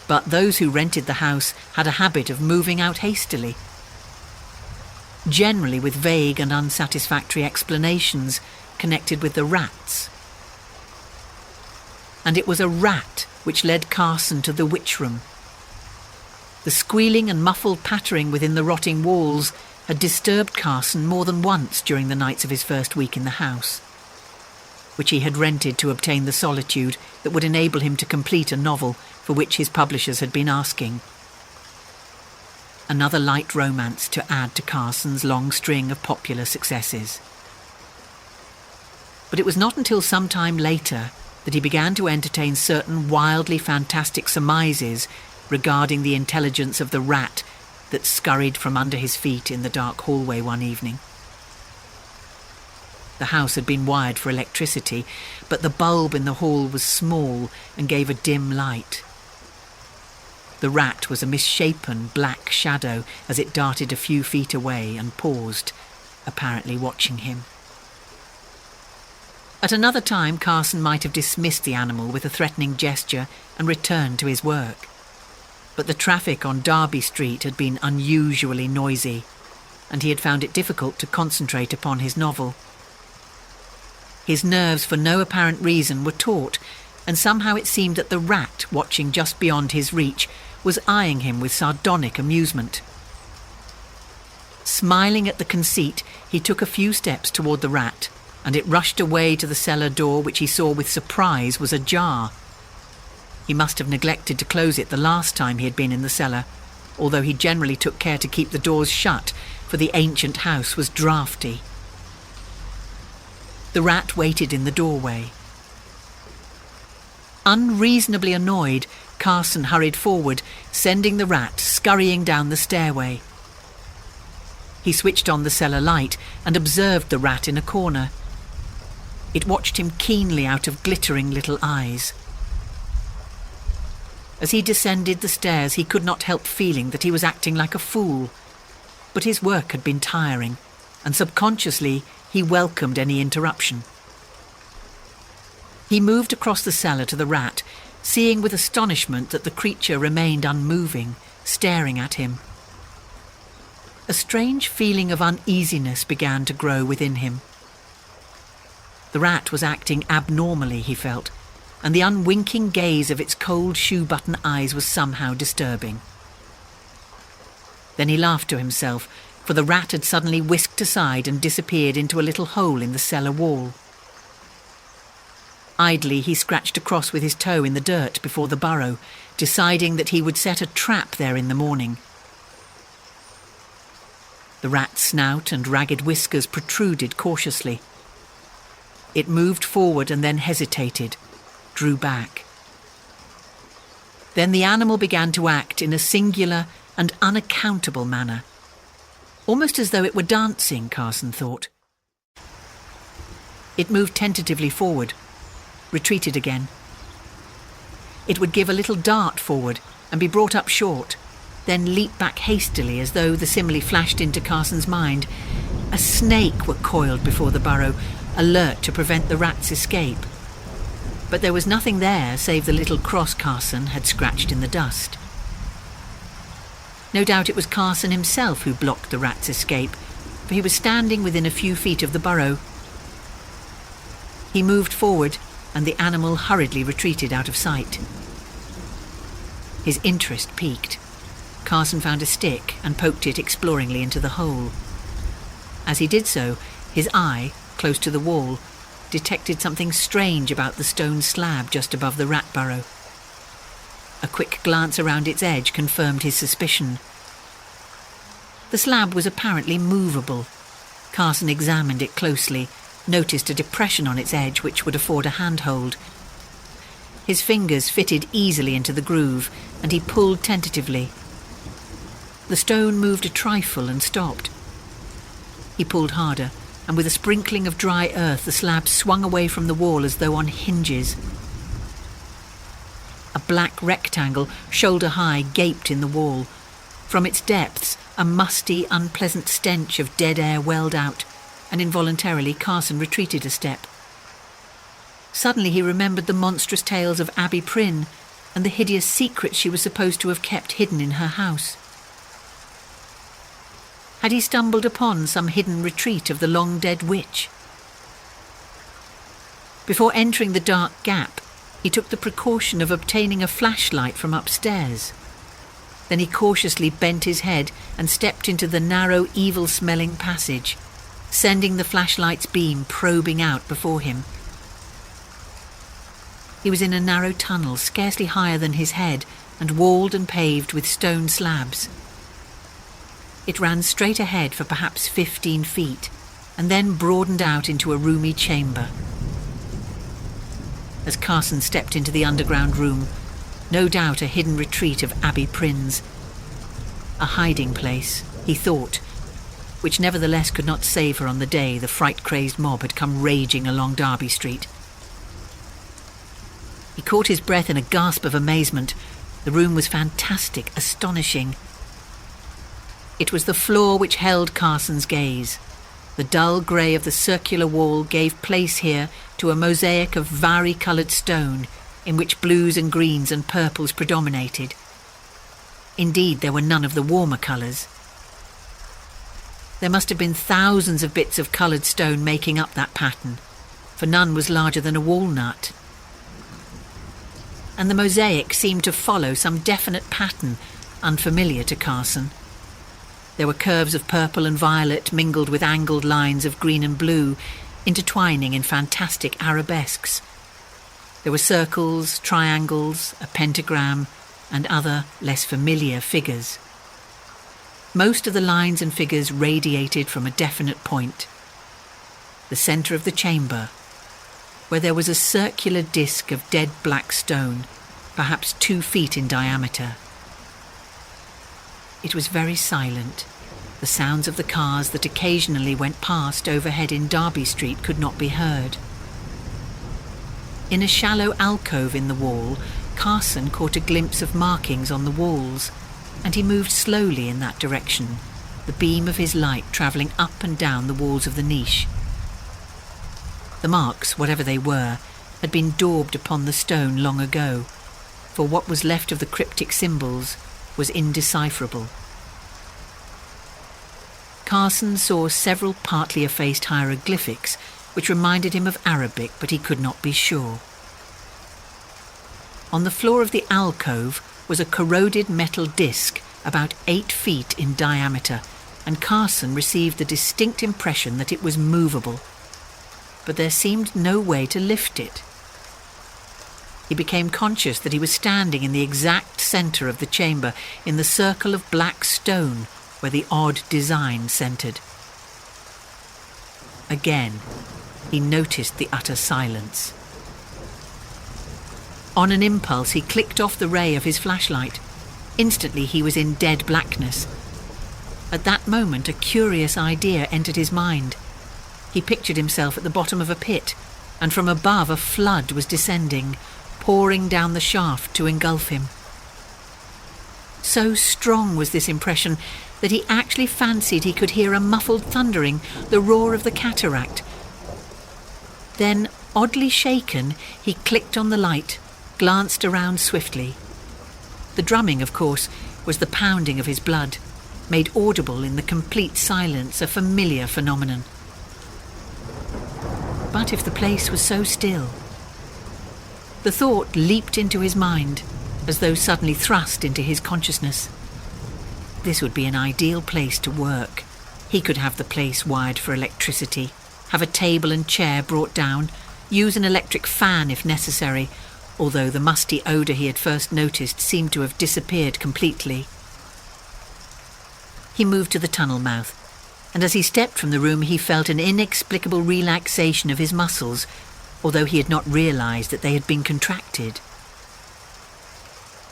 but those who rented the house had a habit of moving out hastily, generally with vague and unsatisfactory explanations connected with the rats. And it was a rat which led Carson to the witch room. The squealing and muffled pattering within the rotting walls had disturbed Carson more than once during the nights of his first week in the house, which he had rented to obtain the solitude that would enable him to complete a novel for which his publishers had been asking. Another light romance to add to Carson's long string of popular successes. But it was not until some time later that he began to entertain certain wildly fantastic surmises regarding the intelligence of the rat that scurried from under his feet in the dark hallway one evening. The house had been wired for electricity, but the bulb in the hall was small and gave a dim light. The rat was a misshapen black shadow as it darted a few feet away and paused, apparently watching him. At another time, Carson might have dismissed the animal with a threatening gesture and returned to his work. But the traffic on Derby Street had been unusually noisy, and he had found it difficult to concentrate upon his novel. His nerves, for no apparent reason, were taut, and somehow it seemed that the rat, watching just beyond his reach, was eyeing him with sardonic amusement. Smiling at the conceit, he took a few steps toward the rat and it rushed away to the cellar door, which he saw with surprise was ajar. He must have neglected to close it the last time he had been in the cellar, although he generally took care to keep the doors shut, for the ancient house was draughty. The rat waited in the doorway. Unreasonably annoyed, Carson hurried forward, sending the rat scurrying down the stairway. He switched on the cellar light and observed the rat in a corner. It watched him keenly out of glittering little eyes. As he descended the stairs, he could not help feeling that he was acting like a fool. But his work had been tiring, and subconsciously he welcomed any interruption. He moved across the cellar to the rat, seeing with astonishment that the creature remained unmoving, staring at him. A strange feeling of uneasiness began to grow within him. The rat was acting abnormally, he felt, and the unwinking gaze of its cold shoe-button eyes was somehow disturbing. Then he laughed to himself, for the rat had suddenly whisked aside and disappeared into a little hole in the cellar wall. Idly he scratched across with his toe in the dirt before the burrow, deciding that he would set a trap there in the morning. The rat's snout and ragged whiskers protruded cautiously. It moved forward and then hesitated, drew back. Then the animal began to act in a singular and unaccountable manner, almost as though it were dancing, Carson thought. It moved tentatively forward, retreated again. It would give a little dart forward and be brought up short, then leap back hastily as though the simile flashed into Carson's mind. A snake were coiled before the burrow, alert to prevent the rat's escape. But there was nothing there save the little cross Carson had scratched in the dust. No doubt it was Carson himself who blocked the rat's escape, for he was standing within a few feet of the burrow. He moved forward, and the animal hurriedly retreated out of sight. His interest piqued. Carson found a stick and poked it exploringly into the hole. As he did so, his eye, close to the wall, detected something strange about the stone slab just above the rat burrow. A quick glance around its edge confirmed his suspicion. The slab was apparently movable. Carson examined it closely, noticed a depression on its edge which would afford a handhold. His fingers fitted easily into the groove, and he pulled tentatively. The stone moved a trifle and stopped. He pulled harder, and with a sprinkling of dry earth the slab swung away from the wall as though on hinges. A black rectangle, shoulder-high, gaped in the wall. From its depths, a musty, unpleasant stench of dead air welled out, and involuntarily Carson retreated a step. Suddenly he remembered the monstrous tales of Abby Prynne and the hideous secrets she was supposed to have kept hidden in her house. Had he stumbled upon some hidden retreat of the long-dead witch? Before entering the dark gap, he took the precaution of obtaining a flashlight from upstairs. Then he cautiously bent his head and stepped into the narrow, evil-smelling passage, sending the flashlight's beam probing out before him. He was in a narrow tunnel scarcely higher than his head and walled and paved with stone slabs. It ran straight ahead for perhaps 15 feet and then broadened out into a roomy chamber. As Carson stepped into the underground room, no doubt a hidden retreat of Abby Prynne's. A hiding place, he thought, which nevertheless could not save her on the day the fright-crazed mob had come raging along Derby Street. He caught his breath in a gasp of amazement. The room was fantastic, astonishing. It was the floor which held Carson's gaze. The dull grey of the circular wall gave place here to a mosaic of vari-coloured stone in which blues and greens and purples predominated. Indeed, there were none of the warmer colours. There must have been thousands of bits of coloured stone making up that pattern, for none was larger than a walnut. And the mosaic seemed to follow some definite pattern, unfamiliar to Carson. There were curves of purple and violet mingled with angled lines of green and blue, intertwining in fantastic arabesques. There were circles, triangles, a pentagram, and other, less familiar figures. Most of the lines and figures radiated from a definite point, the centre of the chamber, where there was a circular disc of dead black stone, perhaps 2 feet in diameter. It was very silent. The sounds of the cars that occasionally went past overhead in Derby Street could not be heard. In a shallow alcove in the wall, Carson caught a glimpse of markings on the walls, and he moved slowly in that direction, the beam of his light travelling up and down the walls of the niche. The marks, whatever they were, had been daubed upon the stone long ago, for what was left of the cryptic symbols was indecipherable. Carson saw several partly effaced hieroglyphics which reminded him of Arabic, but he could not be sure. On the floor of the alcove was a corroded metal disc about 8 feet in diameter, and Carson received the distinct impression that it was movable, but there seemed no way to lift it. He became conscious that he was standing in the exact centre of the chamber, in the circle of black stone where the odd design centred. Again, he noticed the utter silence. On an impulse, he clicked off the ray of his flashlight. Instantly, he was in dead blackness. At that moment, a curious idea entered his mind. He pictured himself at the bottom of a pit, and from above a flood was descending, pouring down the shaft to engulf him. So strong was this impression that he actually fancied he could hear a muffled thundering, the roar of the cataract. Then, oddly shaken, he clicked on the light, glanced around swiftly. The drumming, of course, was the pounding of his blood, made audible in the complete silence, a familiar phenomenon. But if the place was so still? The thought leaped into his mind, as though suddenly thrust into his consciousness. This would be an ideal place to work. He could have the place wired for electricity, have a table and chair brought down, use an electric fan if necessary, although the musty odour he had first noticed seemed to have disappeared completely. He moved to the tunnel mouth, and as he stepped from the room he felt an inexplicable relaxation of his muscles, although he had not realised that they had been contracted.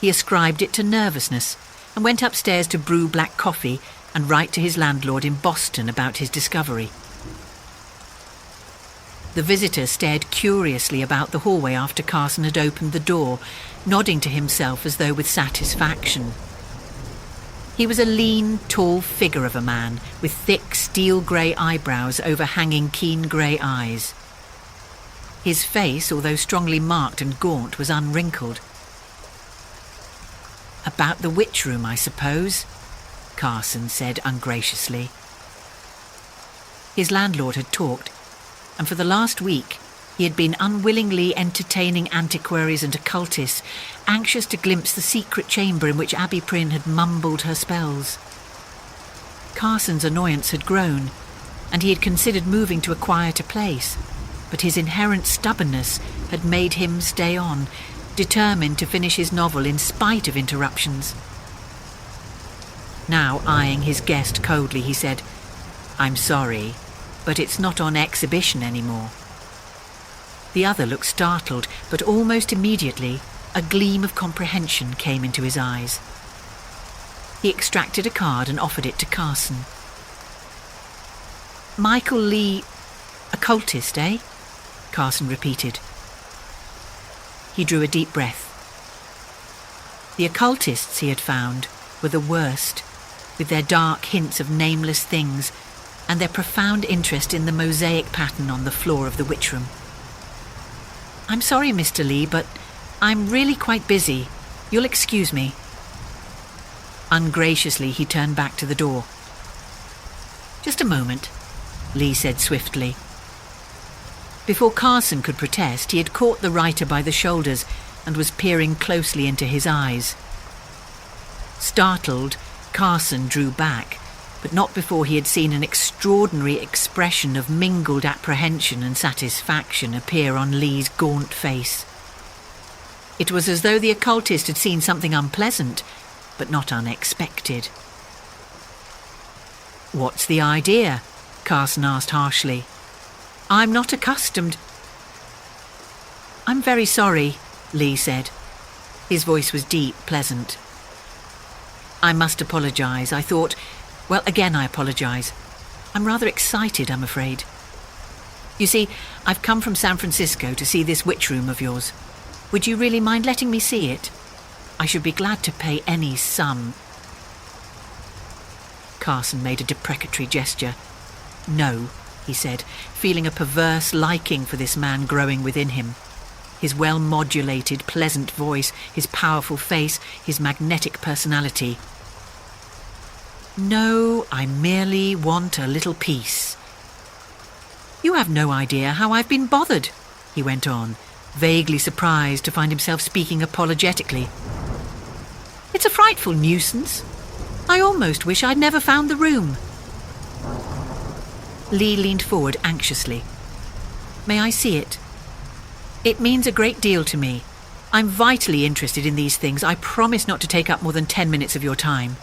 He ascribed it to nervousness, and went upstairs to brew black coffee and write to his landlord in Boston about his discovery. The visitor stared curiously about the hallway after Carson had opened the door, nodding to himself as though with satisfaction. He was a lean, tall figure of a man, with thick, steel-grey eyebrows overhanging keen grey eyes. His face, although strongly marked and gaunt, was unwrinkled. "About the witch room, I suppose," Carson said ungraciously. His landlord had talked, and for the last week he had been unwillingly entertaining antiquaries and occultists, anxious to glimpse the secret chamber in which Abby Prynne had mumbled her spells. Carson's annoyance had grown, and he had considered moving to a quieter place, but his inherent stubbornness had made him stay on, determined to finish his novel in spite of interruptions. Now, eyeing his guest coldly, he said, "I'm sorry, but it's not on exhibition anymore." The other looked startled, but almost immediately a gleam of comprehension came into his eyes. He extracted a card and offered it to Carson. "Michael Lee, occultist, eh?" Carson repeated. He drew a deep breath. The occultists he had found were the worst, with their dark hints of nameless things and their profound interest in the mosaic pattern on the floor of the witch room. "I'm sorry, Mr. Lee, but I'm really quite busy. You'll excuse me." Ungraciously, he turned back to the door. "Just a moment," Lee said swiftly. Before Carson could protest, he had caught the writer by the shoulders and was peering closely into his eyes. Startled, Carson drew back, but not before he had seen an extraordinary expression of mingled apprehension and satisfaction appear on Lee's gaunt face. It was as though the occultist had seen something unpleasant, but not unexpected. "What's the idea?" Carson asked harshly. "I'm not accustomed—" "I'm very sorry," Lee said. His voice was deep, pleasant. "I must apologise. I thought— Well, again I apologise. I'm rather excited, I'm afraid. You see, I've come from San Francisco to see this witch room of yours. Would you really mind letting me see it? I should be glad to pay any sum." Carson made a deprecatory gesture. "No," he said, feeling a perverse liking for this man growing within him. His well-modulated, pleasant voice, his powerful face, his magnetic personality. "No, I merely want a little peace." "You have no idea how I've been bothered," he went on, vaguely surprised to find himself speaking apologetically. "It's a frightful nuisance. I almost wish I'd never found the room." Lee leaned forward anxiously. "May I see it? It means a great deal to me. I'm vitally interested in these things. I promise not to take up more than 10 minutes of your time."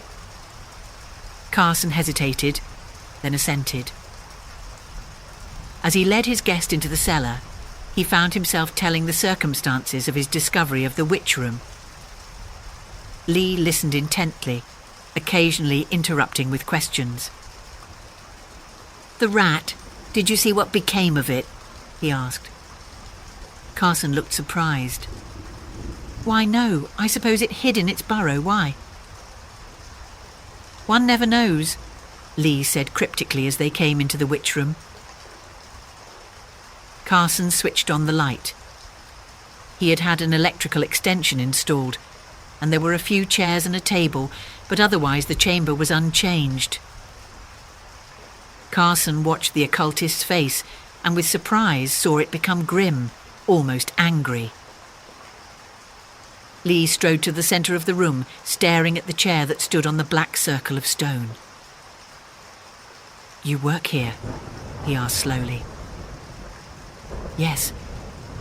Carson hesitated, then assented. As he led his guest into the cellar, he found himself telling the circumstances of his discovery of the witch room. Lee listened intently, occasionally interrupting with questions. "The rat, did you see what became of it?" he asked. Carson looked surprised. "Why, no. I suppose it hid in its burrow. Why?" "One never knows," Lee said cryptically as they came into the witch room. Carson switched on the light. He had had an electrical extension installed, and there were a few chairs and a table, but otherwise the chamber was unchanged. Carson watched the occultist's face and with surprise saw it become grim, almost angry. Lee strode to the centre of the room, staring at the chair that stood on the black circle of stone. "You work here?" he asked slowly. "Yes.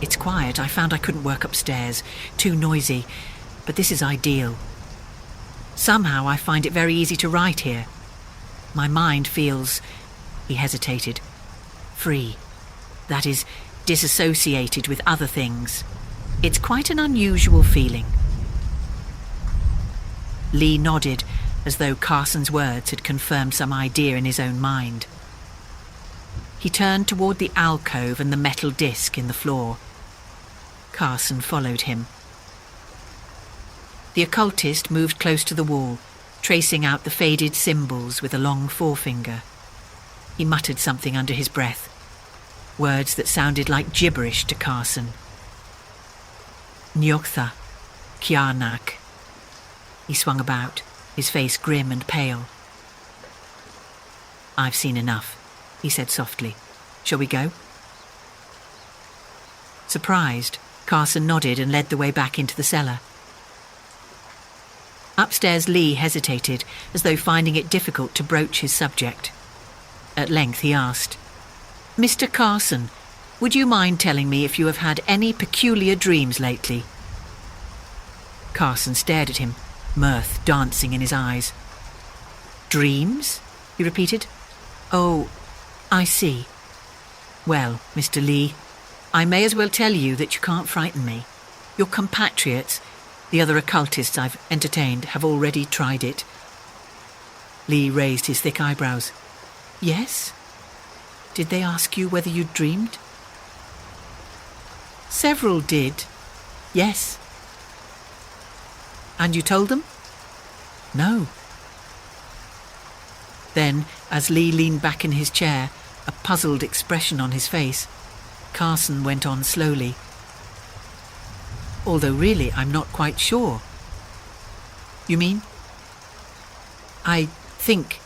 It's quiet. I found I couldn't work upstairs. Too noisy. But this is ideal. Somehow I find it very easy to write here. My mind feels—" he hesitated— "free. That is, disassociated with other things. It's quite an unusual feeling." Lee nodded, as though Carson's words had confirmed some idea in his own mind. He turned toward the alcove and the metal disc in the floor. Carson followed him. The occultist moved close to the wall, tracing out the faded symbols with a long forefinger. He muttered something under his breath, words that sounded like gibberish to Carson. "Nyogtha, Kiarnak." He swung about, his face grim and pale. "I've seen enough," he said softly. "Shall we go?" Surprised, Carson nodded and led the way back into the cellar. Upstairs, Lee hesitated, as though finding it difficult to broach his subject. At length he asked, "Mr. Carson, would you mind telling me if you have had any peculiar dreams lately?" Carson stared at him, mirth dancing in his eyes. "Dreams?" he repeated. "Oh, I see. Well, Mr. Lee, I may as well tell you that you can't frighten me. Your compatriots, the other occultists I've entertained, have already tried it." Lee raised his thick eyebrows. "Yes? Did they ask you whether you'd dreamed?" "Several did. Yes." "And you told them?" "No." Then, as Lee leaned back in his chair, a puzzled expression on his face, Carson went on slowly. "Although really I'm not quite sure." "You mean?" "I think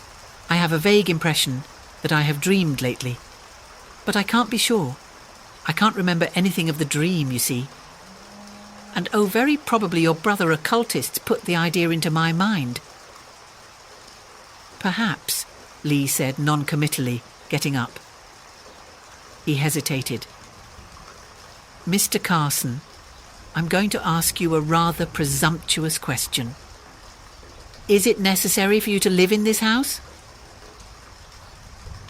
I have a vague impression that I have dreamed lately, but I can't be sure. I can't remember anything of the dream, you see. And oh, very probably your brother occultists put the idea into my mind." "Perhaps," Lee said non-committally, getting up. He hesitated. Mr. Carson, I'm going to ask you a rather presumptuous question. Is it necessary for you to live in this house?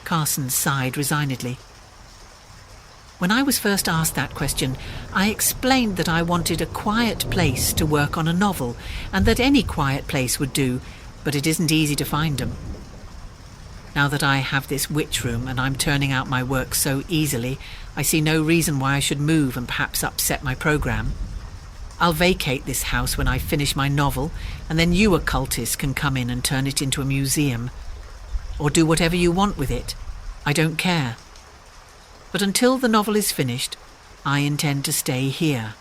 Carson sighed resignedly. When I was first asked that question, I explained that I wanted a quiet place to work on a novel, and that any quiet place would do, but it isn't easy to find them. Now that I have this witch room and I'm turning out my work so easily, I see no reason why I should move and perhaps upset my program. I'll vacate this house when I finish my novel, and then you occultists can come in and turn it into a museum. Or do whatever you want with it. I don't care. But until the novel is finished, I intend to stay here.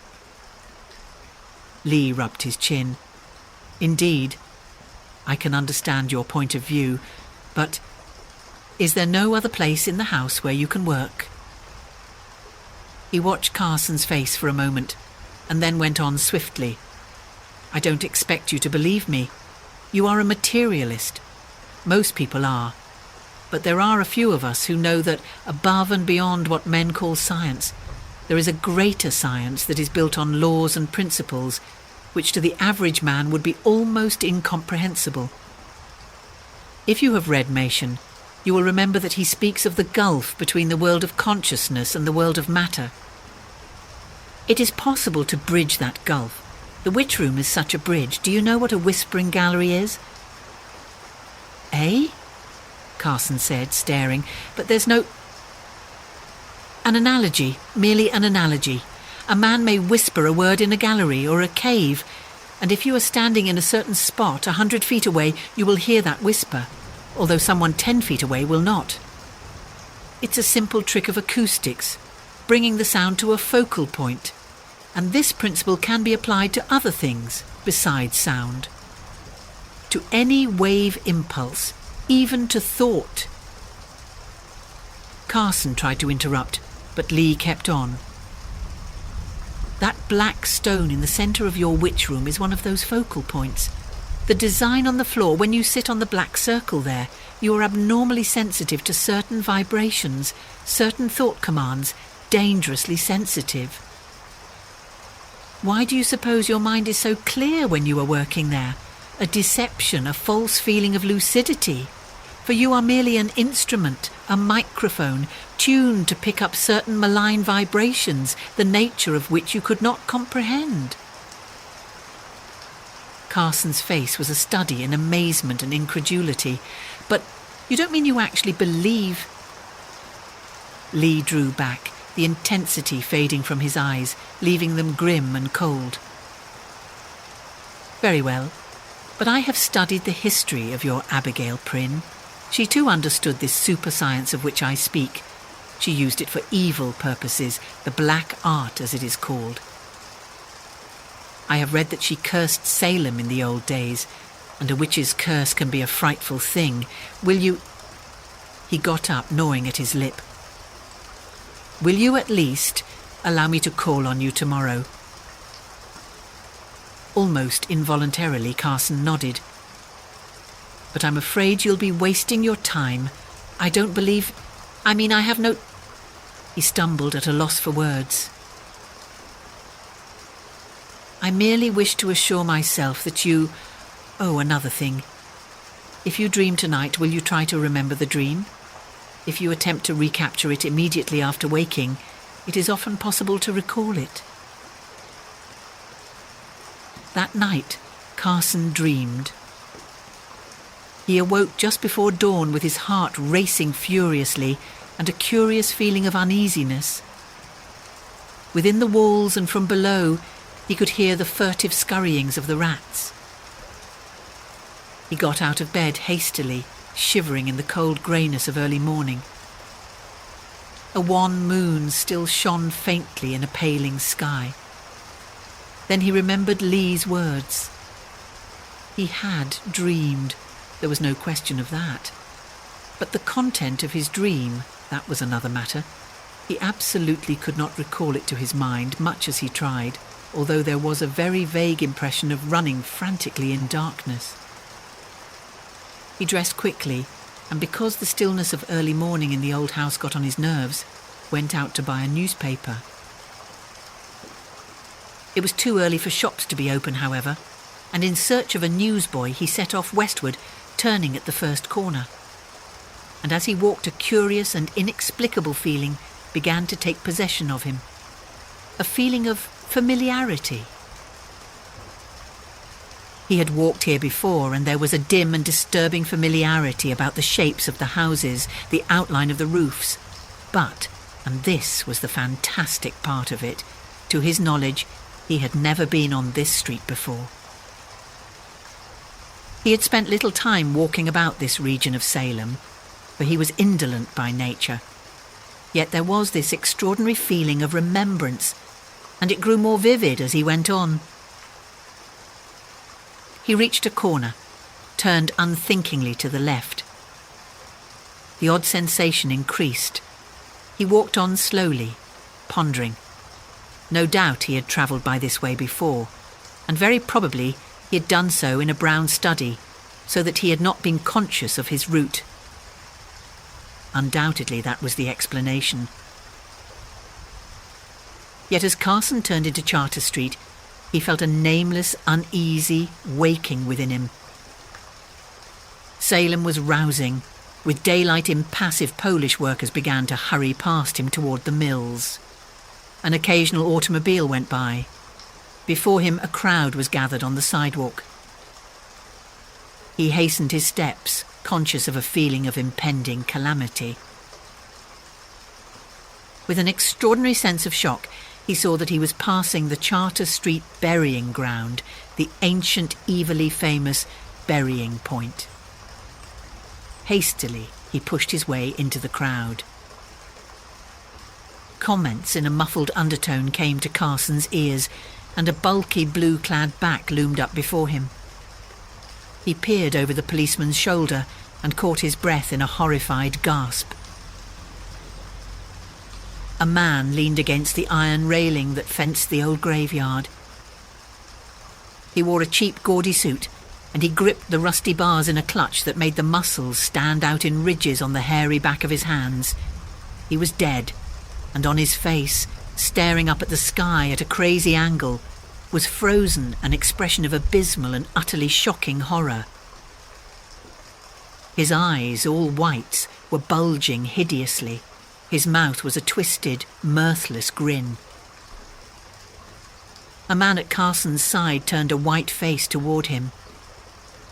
Lee rubbed his chin. Indeed, I can understand your point of view, but is there no other place in the house where you can work? He watched Carson's face for a moment, and then went on swiftly. I don't expect you to believe me. You are a materialist. Most people are. But there are a few of us who know that above and beyond what men call science, there is a greater science that is built on laws and principles, which to the average man would be almost incomprehensible. If you have read Machen, you will remember that he speaks of the gulf between the world of consciousness and the world of matter. It is possible to bridge that gulf. The witch room is such a bridge. Do you know what a whispering gallery is? Eh? Carson said, staring, but there's no... An analogy, merely an analogy. A man may whisper a word in a gallery or a cave, and if you are standing in a certain spot 100 feet away, you will hear that whisper, although someone 10 feet away will not. It's a simple trick of acoustics, bringing the sound to a focal point, and this principle can be applied to other things besides sound. To any wave impulse, even to thought. Carson tried to interrupt, but Lee kept on. That black stone in the centre of your witch room is one of those focal points. The design on the floor, when you sit on the black circle there, you are abnormally sensitive to certain vibrations, certain thought commands, dangerously sensitive. Why do you suppose your mind is so clear when you are working there? A deception, a false feeling of lucidity. For you are merely an instrument, a microphone, tuned to pick up certain malign vibrations, the nature of which you could not comprehend. Carson's face was a study in amazement and incredulity. But you don't mean you actually believe? Lee drew back, the intensity fading from his eyes, leaving them grim and cold. Very well, but I have studied the history of your Abigail Prynne. She too understood this super science of which I speak. She used it for evil purposes, the black art as it is called. I have read that she cursed Salem in the old days, and a witch's curse can be a frightful thing. Will you... He got up, gnawing at his lip. Will you at least allow me to call on you tomorrow? Almost involuntarily, Carson nodded. But I'm afraid you'll be wasting your time. I don't believe... I have no... He stumbled at a loss for words. I merely wish to assure myself that you... Oh, another thing. If you dream tonight, will you try to remember the dream? If you attempt to recapture it immediately after waking, it is often possible to recall it. That night, Carson dreamed. He awoke just before dawn with his heart racing furiously and a curious feeling of uneasiness. Within the walls and from below, he could hear the furtive scurryings of the rats. He got out of bed hastily, shivering in the cold greyness of early morning. A wan moon still shone faintly in a paling sky. Then he remembered Lee's words. He had dreamed. There was no question of that. But the content of his dream, that was another matter. He absolutely could not recall it to his mind, much as he tried, although there was a very vague impression of running frantically in darkness. He dressed quickly, and because the stillness of early morning in the old house got on his nerves, went out to buy a newspaper. It was too early for shops to be open, however, and in search of a newsboy he set off westward, turning at the first corner. And as he walked, a curious and inexplicable feeling began to take possession of him. A feeling of familiarity. He had walked here before, and there was a dim and disturbing familiarity about the shapes of the houses, the outline of the roofs. But, and this was the fantastic part of it, to his knowledge, he had never been on this street before. He had spent little time walking about this region of Salem, for he was indolent by nature. Yet there was this extraordinary feeling of remembrance, and it grew more vivid as he went on. He reached a corner, turned unthinkingly to the left. The odd sensation increased. He walked on slowly, pondering. No doubt he had travelled by this way before, and very probably he had done so in a brown study, so that he had not been conscious of his route. Undoubtedly that was the explanation. Yet as Carson turned into Charter Street, he felt a nameless, uneasy waking within him. Salem was rousing. With daylight, impassive Polish workers began to hurry past him toward the mills. An occasional automobile went by. Before him, a crowd was gathered on the sidewalk. He hastened his steps, conscious of a feeling of impending calamity. With an extraordinary sense of shock, he saw that he was passing the Charter Street burying ground, the ancient, evilly famous burying point. Hastily, he pushed his way into the crowd. Comments in a muffled undertone came to Carson's ears, and a bulky blue-clad back loomed up before him. He peered over the policeman's shoulder and caught his breath in a horrified gasp. A man leaned against the iron railing that fenced the old graveyard. He wore a cheap, gaudy suit, and he gripped the rusty bars in a clutch that made the muscles stand out in ridges on the hairy back of his hands. He was dead, and on his face, staring up at the sky at a crazy angle, was frozen an expression of abysmal and utterly shocking horror. His eyes, all whites, were bulging hideously. His mouth was a twisted, mirthless grin. A man at Carson's side turned a white face toward him.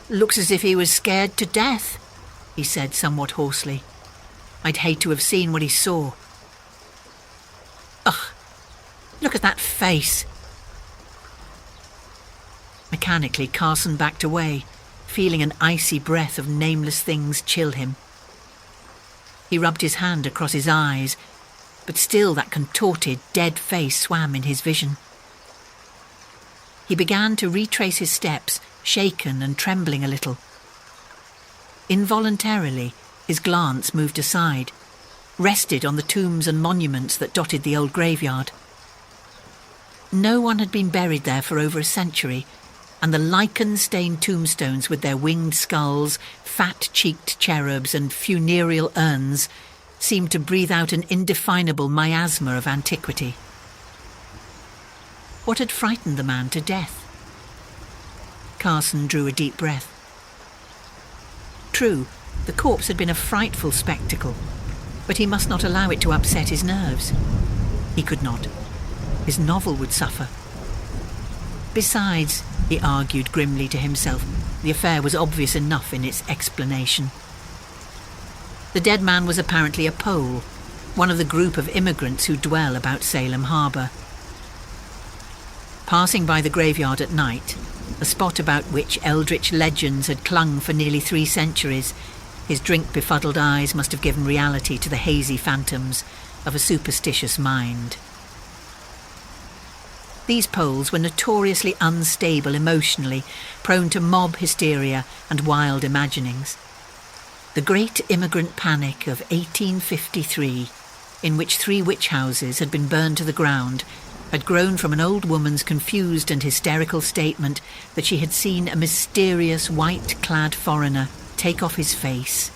"Looks as if he was scared to death," he said somewhat hoarsely. "I'd hate to have seen what he saw. Ugh, look at that face." Mechanically, Carson backed away, feeling an icy breath of nameless things chill him. He rubbed his hand across his eyes, but still that contorted, dead face swam in his vision. He began to retrace his steps, shaken and trembling a little. Involuntarily, his glance moved aside, rested on the tombs and monuments that dotted the old graveyard. No one had been buried there for over a century, and the lichen-stained tombstones with their winged skulls, fat-cheeked cherubs and funereal urns seemed to breathe out an indefinable miasma of antiquity. What had frightened the man to death? Carson drew a deep breath. True, the corpse had been a frightful spectacle, but he must not allow it to upset his nerves. He could not. His novel would suffer. Besides, he argued grimly to himself, the affair was obvious enough in its explanation. The dead man was apparently a Pole, one of the group of immigrants who dwell about Salem Harbour. Passing by the graveyard at night, a spot about which eldritch legends had clung for nearly 3 centuries, his drink-befuddled eyes must have given reality to the hazy phantoms of a superstitious mind. These Poles were notoriously unstable emotionally, prone to mob hysteria and wild imaginings. The great immigrant panic of 1853, in which 3 witch houses had been burned to the ground, had grown from an old woman's confused and hysterical statement that she had seen a mysterious white-clad foreigner take off his face,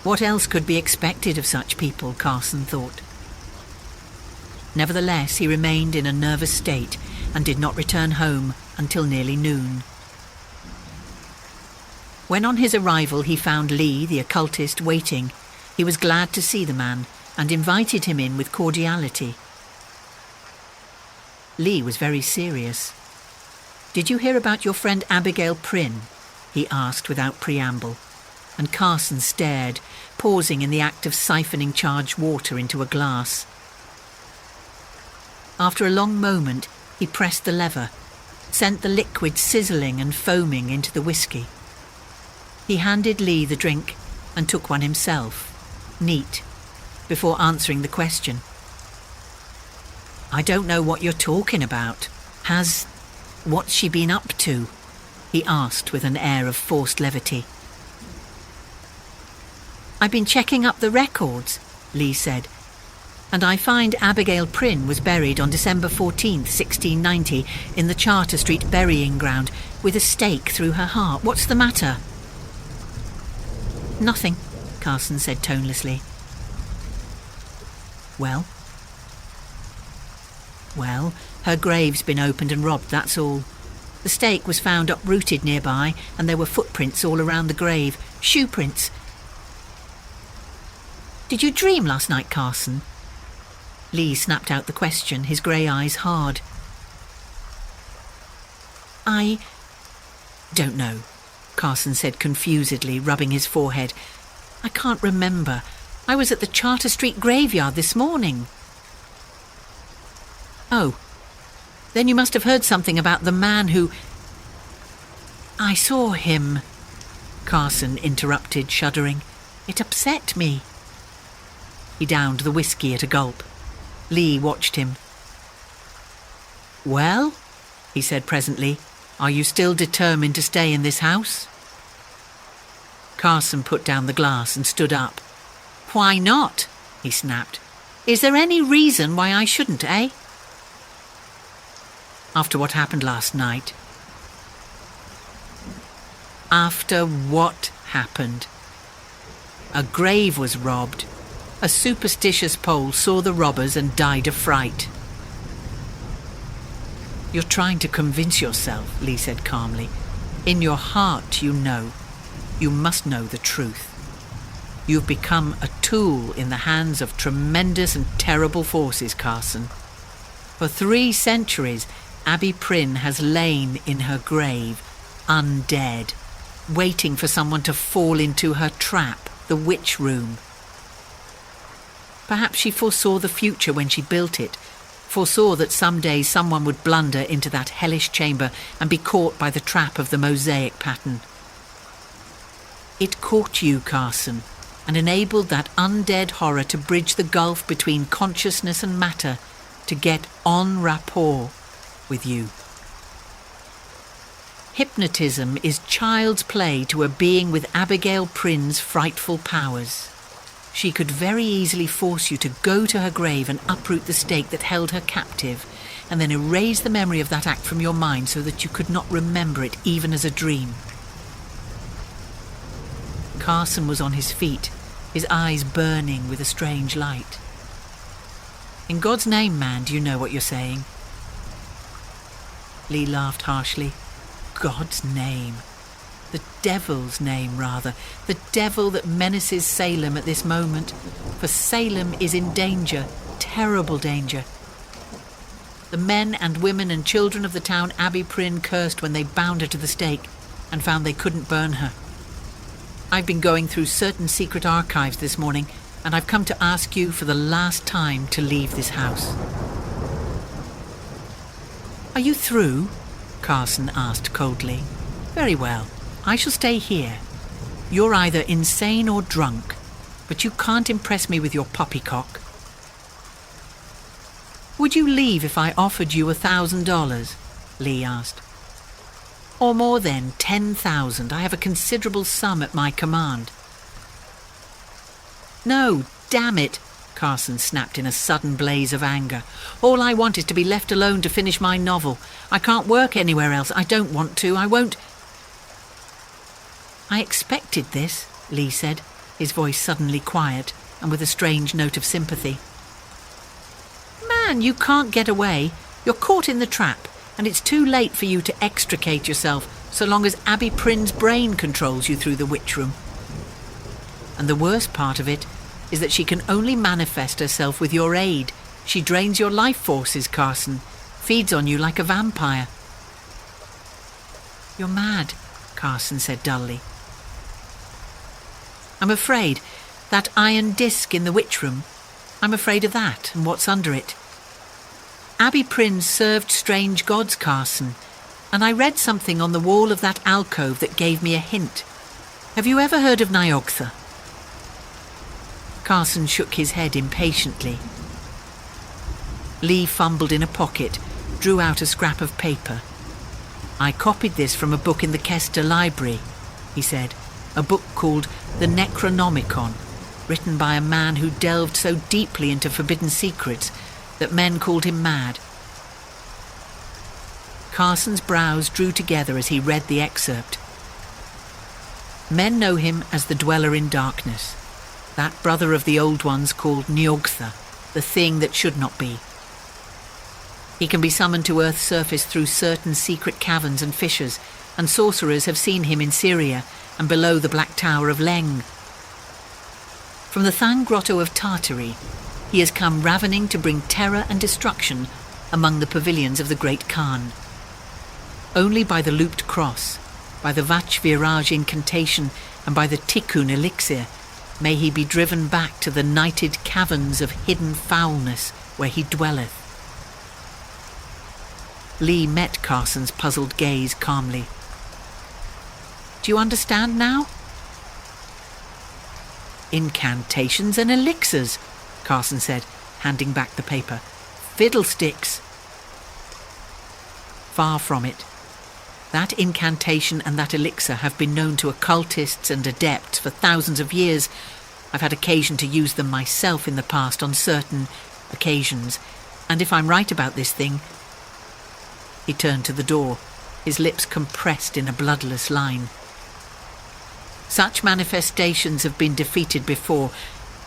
What else could be expected of such people, Carson thought. Nevertheless, he remained in a nervous state and did not return home until nearly noon. When on his arrival he found Lee, the occultist, waiting, he was glad to see the man and invited him in with cordiality. Lee was very serious. "Did you hear about your friend Abigail Prynne?" he asked without preamble, and Carson stared, pausing in the act of siphoning charged water into a glass. After a long moment, he pressed the lever, sent the liquid sizzling and foaming into the whiskey. He handed Lee the drink and took one himself, neat, before answering the question. "I don't know what you're talking about. What's she been up to?" he asked with an air of forced levity. "I've been checking up the records," Lee said, "and I find Abigail Prynne was buried on December 14th, 1690, in the Charter Street burying ground, with a stake through her heart. What's the matter?" "Nothing," Carson said tonelessly. Well, her grave's been opened and robbed, that's all. The stake was found uprooted nearby, and there were footprints all around the grave. Shoe prints. "Did you dream last night, Carson?" Lee snapped out the question, his grey eyes hard. "I don't know," Carson said confusedly, rubbing his forehead. "I can't remember. I was at the Charter Street graveyard this morning." "Oh, then you must have heard something about the man who—" "I saw him," Carson interrupted, shuddering. "It upset me." He downed the whiskey at a gulp. Lee watched him. "Well," he said presently, "are you still determined to stay in this house?" Carson put down the glass and stood up. "Why not?" he snapped. "Is there any reason why I shouldn't, eh?" "After what happened last night." "After what happened?" "A grave was robbed. A superstitious Pole saw the robbers and died of fright." "You're trying to convince yourself," Lee said calmly. "In your heart you know. You must know the truth. You've become a tool in the hands of tremendous and terrible forces, Carson. For 3 centuries, Abby Prynne has lain in her grave, undead, waiting for someone to fall into her trap, the witch room. Perhaps she foresaw the future when she built it, foresaw that someday someone would blunder into that hellish chamber and be caught by the trap of the mosaic pattern. It caught you, Carson, and enabled that undead horror to bridge the gulf between consciousness and matter, to get en rapport with you. Hypnotism is child's play to a being with Abigail Prynne's frightful powers. She could very easily force you to go to her grave and uproot the stake that held her captive, and then erase the memory of that act from your mind so that you could not remember it even as a dream. Carson was on his feet, his eyes burning with a strange light. In God's name, man, do you know what you're saying? Lee laughed harshly. God's name. The devil's name, rather. The devil that menaces Salem at this moment. For Salem is in danger, terrible danger. The men and women and children of the town Abby Prynne cursed when they bound her to the stake and found they couldn't burn her. I've been going through certain secret archives this morning, and I've come to ask you for the last time to leave this house. Are you through? Carson asked coldly. Very well. I shall stay here. You're either insane or drunk, but you can't impress me with your poppycock. Would you leave if I offered you $1,000? Lee asked. Or more than 10,000. I have a considerable sum at my command. No, damn it, Carson snapped in a sudden blaze of anger. All I want is to be left alone to finish my novel. I can't work anywhere else. I don't want to. I won't. I expected this, Lee said. his voice suddenly quiet and with a strange note of sympathy. "Man, you can't get away. You're caught in the trap, and it's too late for you to extricate yourself so long as Abby Prynne's brain controls you through the witch room. And the worst part of it is that she can only manifest herself with your aid. She drains your life forces, Carson, feeds on you like a vampire." "You're mad," Carson said dully. "I'm afraid that iron disc in the witch room, I'm afraid of that and what's under it. Abby Prynne served strange gods, Carson, and I read something on the wall of that alcove that gave me a hint. Have you ever heard of Niogtha?" Carson shook his head impatiently. Lee fumbled in a pocket, drew out a scrap of paper. "I copied this from a book in the Kester Library," he said, "a book called The Necronomicon, written by a man who delved so deeply into forbidden secrets that men called him mad." Carson's brows drew together as he read the excerpt. "Men know him as the Dweller in Darkness, that brother of the Old Ones called Niogtha, the thing that should not be. He can be summoned to Earth's surface through certain secret caverns and fissures, and sorcerers have seen him in Syria and below the Black Tower of Leng. From the Thang Grotto of Tartary, he has come ravening to bring terror and destruction among the pavilions of the Great Khan. Only by the looped cross, by the Vach Viraj incantation, and by the Tikkun elixir may he be driven back to the nighted caverns of hidden foulness where he dwelleth." Lee met Carson's puzzled gaze calmly. "Do you understand now?" "Incantations and elixirs," Carson said, handing back the paper. "Fiddlesticks." "Far from it. That incantation and that elixir have been known to occultists and adepts for thousands of years. I've had occasion to use them myself in the past on certain occasions, and if I'm right about this thing—" He turned to the door, his lips compressed in a bloodless line. "Such manifestations have been defeated before,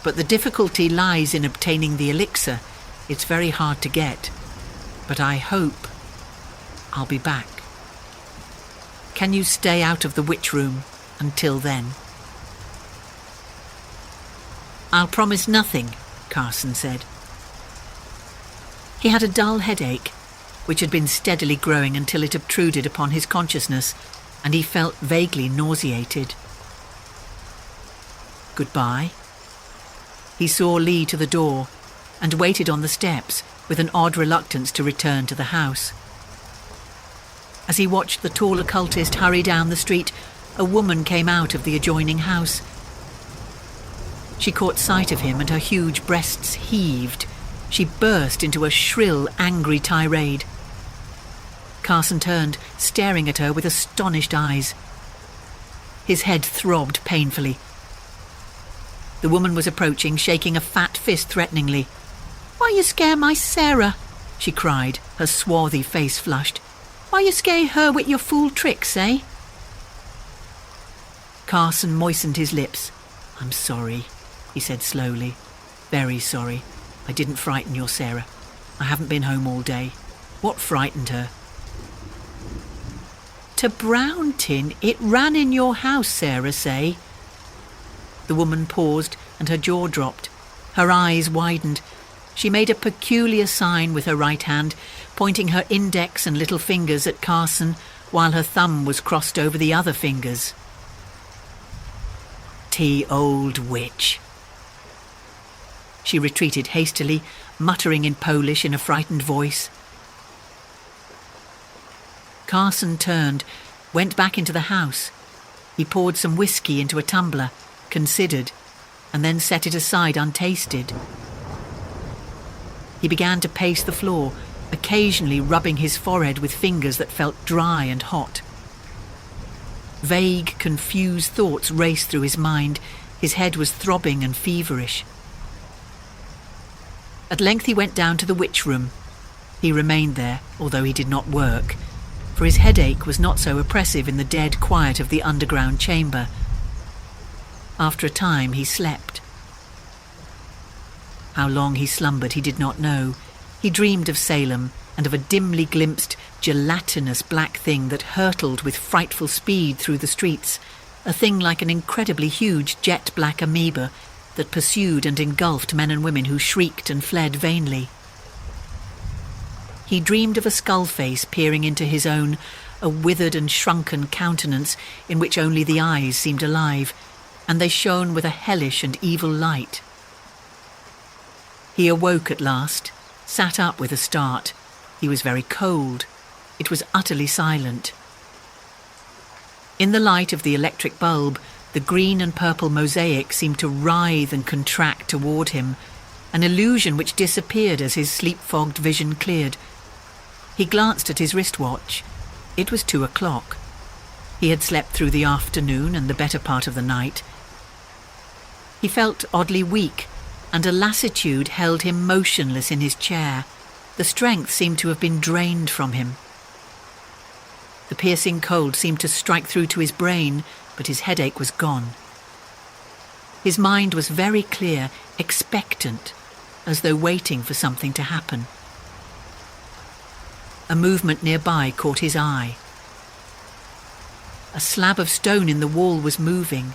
but the difficulty lies in obtaining the elixir. It's very hard to get, but I hope I'll be back. Can you stay out of the witch room until then?" "I'll promise nothing," Carson said. He had a dull headache, which had been steadily growing until it obtruded upon his consciousness, and he felt vaguely nauseated. "Goodbye." He saw Lee to the door and waited on the steps with an odd reluctance to return to the house. As he watched the tall occultist hurry down the street, a woman came out of the adjoining house. She caught sight of him and her huge breasts heaved. She burst into a shrill, angry tirade. Carson turned, staring at her with astonished eyes. His head throbbed painfully. The woman was approaching, shaking a fat fist threateningly. "Why you scare my Sarah?" she cried, her swarthy face flushed. "Why you scare her with your fool tricks, eh?" Carson moistened his lips. "I'm sorry," he said slowly. "Very sorry. I didn't frighten your Sarah. I haven't been home all day. What frightened her?" "To Brown Tin, it ran in your house, Sarah say." The woman paused and her jaw dropped. Her eyes widened. She made a peculiar sign with her right hand, pointing her index and little fingers at Carson, while her thumb was crossed over the other fingers. "T old witch." She retreated hastily, muttering in Polish in a frightened voice. Carson turned, went back into the house. He poured some whiskey into a tumbler, considered, and then set it aside untasted. He began to pace the floor, occasionally rubbing his forehead with fingers that felt dry and hot. Vague, confused thoughts raced through his mind. His head was throbbing and feverish. At length he went down to the witch room. He remained there, although he did not work, for his headache was not so oppressive in the dead quiet of the underground chamber. After a time, he slept. How long he slumbered he did not know. He dreamed of Salem and of a dimly glimpsed, gelatinous black thing that hurtled with frightful speed through the streets, a thing like an incredibly huge jet-black amoeba that pursued and engulfed men and women who shrieked and fled vainly. He dreamed of a skull face peering into his own, a withered and shrunken countenance in which only the eyes seemed alive, and they shone with a hellish and evil light. He awoke at last, sat up with a start. He was very cold. It was utterly silent. In the light of the electric bulb, the green and purple mosaic seemed to writhe and contract toward him, an illusion which disappeared as his sleep-fogged vision cleared. He glanced at his wristwatch. It was 2 o'clock. He had slept through the afternoon and the better part of the night. He felt oddly weak, and a lassitude held him motionless in his chair. The strength seemed to have been drained from him. The piercing cold seemed to strike through to his brain, but his headache was gone. His mind was very clear, expectant, as though waiting for something to happen. A movement nearby caught his eye. A slab of stone in the wall was moving.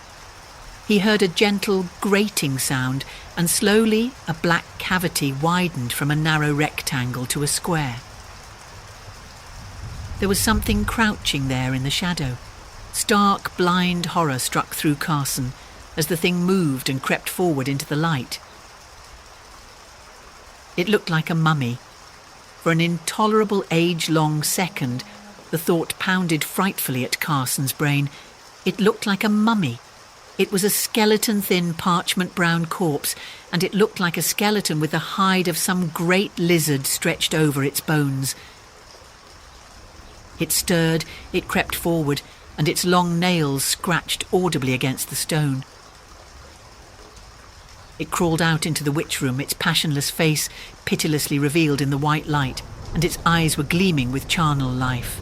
He heard a gentle grating sound, and slowly a black cavity widened from a narrow rectangle to a square. There was something crouching there in the shadow. Stark, blind horror struck through Carson as the thing moved and crept forward into the light. It looked like a mummy. For an intolerable age-long second, the thought pounded frightfully at Carson's brain. It looked like a mummy. It was a skeleton-thin parchment-brown corpse, and it looked like a skeleton with the hide of some great lizard stretched over its bones. It stirred, it crept forward, and its long nails scratched audibly against the stone. It crawled out into the witch room, its passionless face pitilessly revealed in the white light, and its eyes were gleaming with charnel life.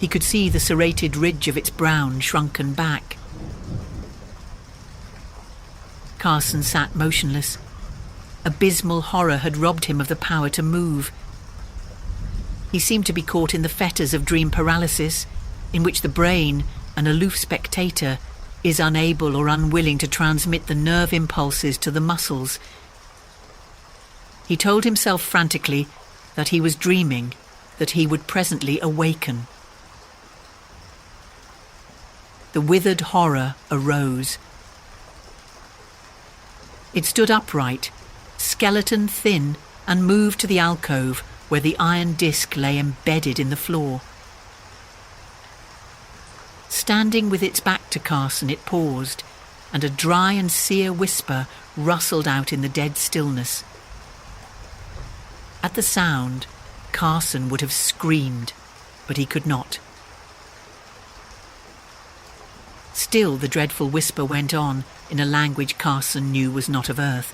He could see the serrated ridge of its brown, shrunken back. Carson sat motionless. Abysmal horror had robbed him of the power to move. He seemed to be caught in the fetters of dream paralysis, in which the brain, an aloof spectator, is unable or unwilling to transmit the nerve impulses to the muscles. He told himself frantically that he was dreaming, that he would presently awaken. The withered horror arose. It stood upright, skeleton thin, and moved to the alcove where the iron disc lay embedded in the floor. Standing with its back to Carson, it paused, and a dry and sere whisper rustled out in the dead stillness. At the sound, Carson would have screamed, but he could not. Still the dreadful whisper went on in a language Carson knew was not of earth,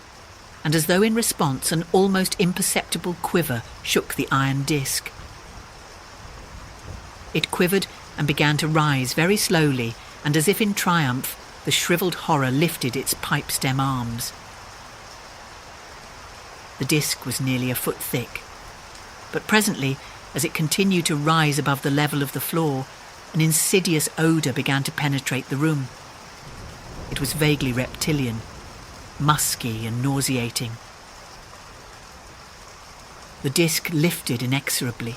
and as though in response an almost imperceptible quiver shook the iron disc. It quivered and began to rise very slowly, and as if in triumph, the shriveled horror lifted its pipe-stem arms. The disc was nearly a foot thick, but presently, as it continued to rise above the level of the floor, an insidious odour began to penetrate the room. It was vaguely reptilian, musky and nauseating. The disc lifted inexorably,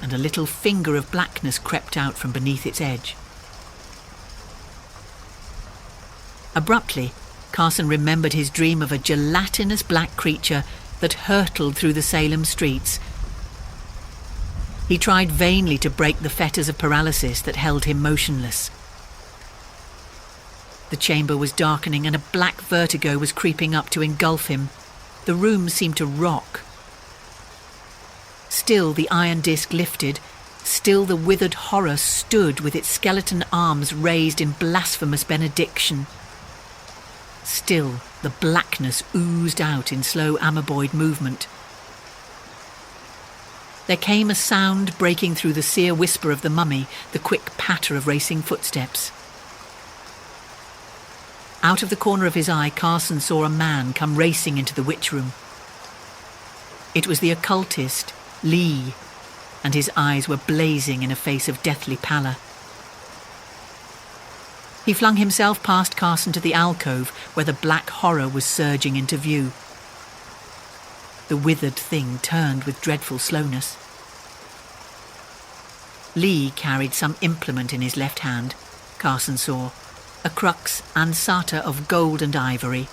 and a little finger of blackness crept out from beneath its edge. Abruptly, Carson remembered his dream of a gelatinous black creature that hurtled through the Salem streets. He tried vainly to break the fetters of paralysis that held him motionless. The chamber was darkening and a black vertigo was creeping up to engulf him. The room seemed to rock. Still the iron disc lifted. Still the withered horror stood with its skeleton arms raised in blasphemous benediction. Still the blackness oozed out in slow amoeboid movement. There came a sound breaking through the sere whisper of the mummy, the quick patter of racing footsteps. Out of the corner of his eye, Carson saw a man come racing into the witch room. It was the occultist, Lee, and his eyes were blazing in a face of deathly pallor. He flung himself past Carson to the alcove where the black horror was surging into view. The withered thing turned with dreadful slowness. Lee carried some implement in his left hand, Carson saw, a crux ansata of gold and ivory.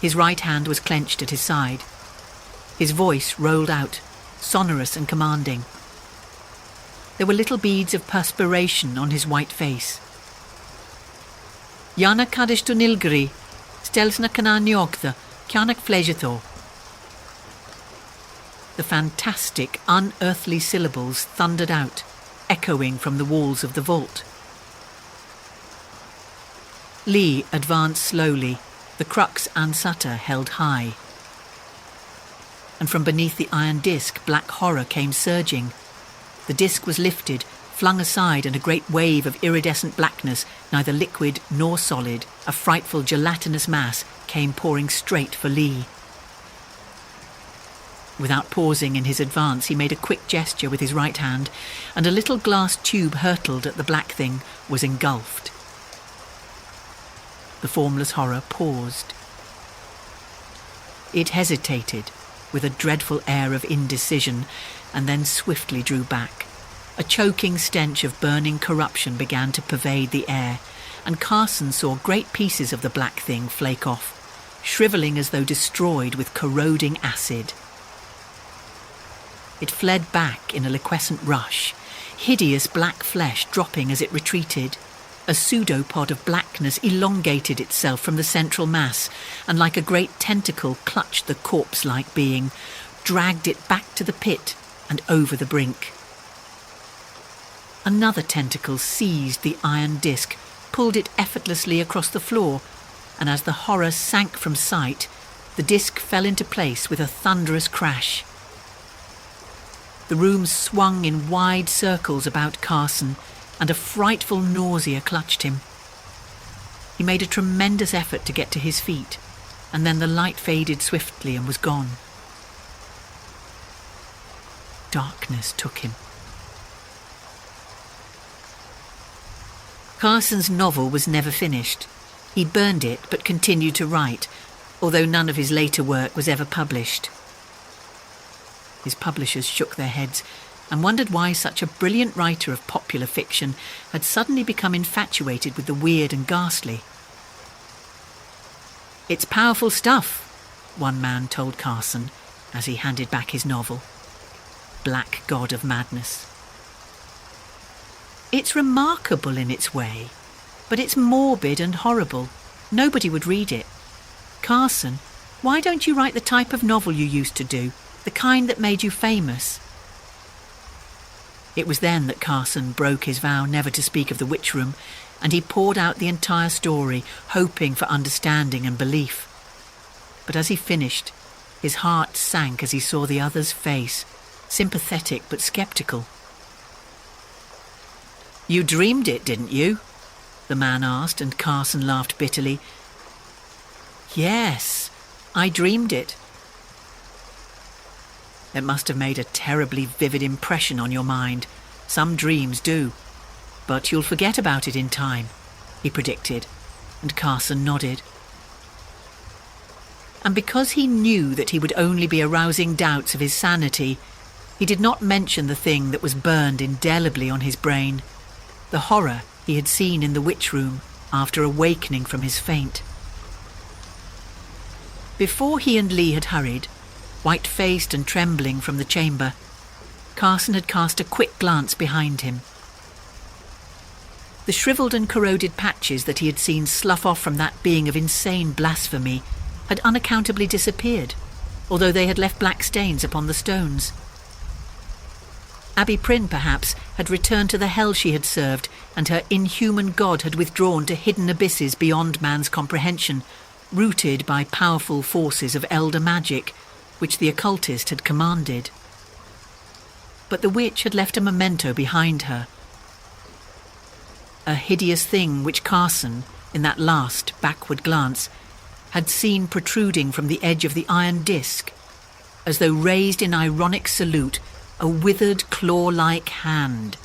His right hand was clenched at his side. His voice rolled out, sonorous and commanding. There were little beads of perspiration on his white face. Jana kadish tu nilgri, stelsna kana njogtha, kjanak flejetho. The fantastic, unearthly syllables thundered out, echoing from the walls of the vault. Lee advanced slowly, the crux ansata held high. And from beneath the iron disc, black horror came surging. The disc was lifted, flung aside, and a great wave of iridescent blackness, neither liquid nor solid, a frightful gelatinous mass, came pouring straight for Lee. Without pausing in his advance, he made a quick gesture with his right hand, and a little glass tube hurtled at the black thing, was engulfed. The formless horror paused. It hesitated, with a dreadful air of indecision, and then swiftly drew back. A choking stench of burning corruption began to pervade the air, and Carson saw great pieces of the black thing flake off, shrivelling as though destroyed with corroding acid. It fled back in a liquescent rush, hideous black flesh dropping as it retreated. A pseudopod of blackness elongated itself from the central mass, and like a great tentacle clutched the corpse-like being, dragged it back to the pit and over the brink. Another tentacle seized the iron disc, pulled it effortlessly across the floor, and as the horror sank from sight, the disc fell into place with a thunderous crash. The room swung in wide circles about Carson, and a frightful nausea clutched him. He made a tremendous effort to get to his feet, and then the light faded swiftly and was gone. Darkness took him. Carson's novel was never finished. He'd burned it but continued to write, although none of his later work was ever published. His publishers shook their heads and wondered why such a brilliant writer of popular fiction had suddenly become infatuated with the weird and ghastly. "It's powerful stuff," one man told Carson as he handed back his novel. Black God of Madness. "It's remarkable in its way, but it's morbid and horrible. Nobody would read it. Carson, why don't you write the type of novel you used to do, the kind that made you famous?" It was then that Carson broke his vow never to speak of the witch room, and he poured out the entire story, hoping for understanding and belief. But as he finished, his heart sank as he saw the other's face, sympathetic but sceptical. "You dreamed it, didn't you?" the man asked, and Carson laughed bitterly. "Yes, I dreamed it." "It must have made a terribly vivid impression on your mind. Some dreams do. But you'll forget about it in time," he predicted, and Carson nodded. And because he knew that he would only be arousing doubts of his sanity, he did not mention the thing that was burned indelibly on his brain, the horror he had seen in the witch room after awakening from his faint. Before he and Lee had hurried, white-faced and trembling from the chamber, Carson had cast a quick glance behind him. The shriveled and corroded patches that he had seen slough off from that being of insane blasphemy had unaccountably disappeared, although they had left black stains upon the stones. Abby Prynne, perhaps, had returned to the hell she had served, and her inhuman god had withdrawn to hidden abysses beyond man's comprehension, rooted by powerful forces of elder magic, which the occultist had commanded. But the witch had left a memento behind her. A hideous thing which Carson, in that last backward glance, had seen protruding from the edge of the iron disc, as though raised in ironic salute, a withered claw-like hand,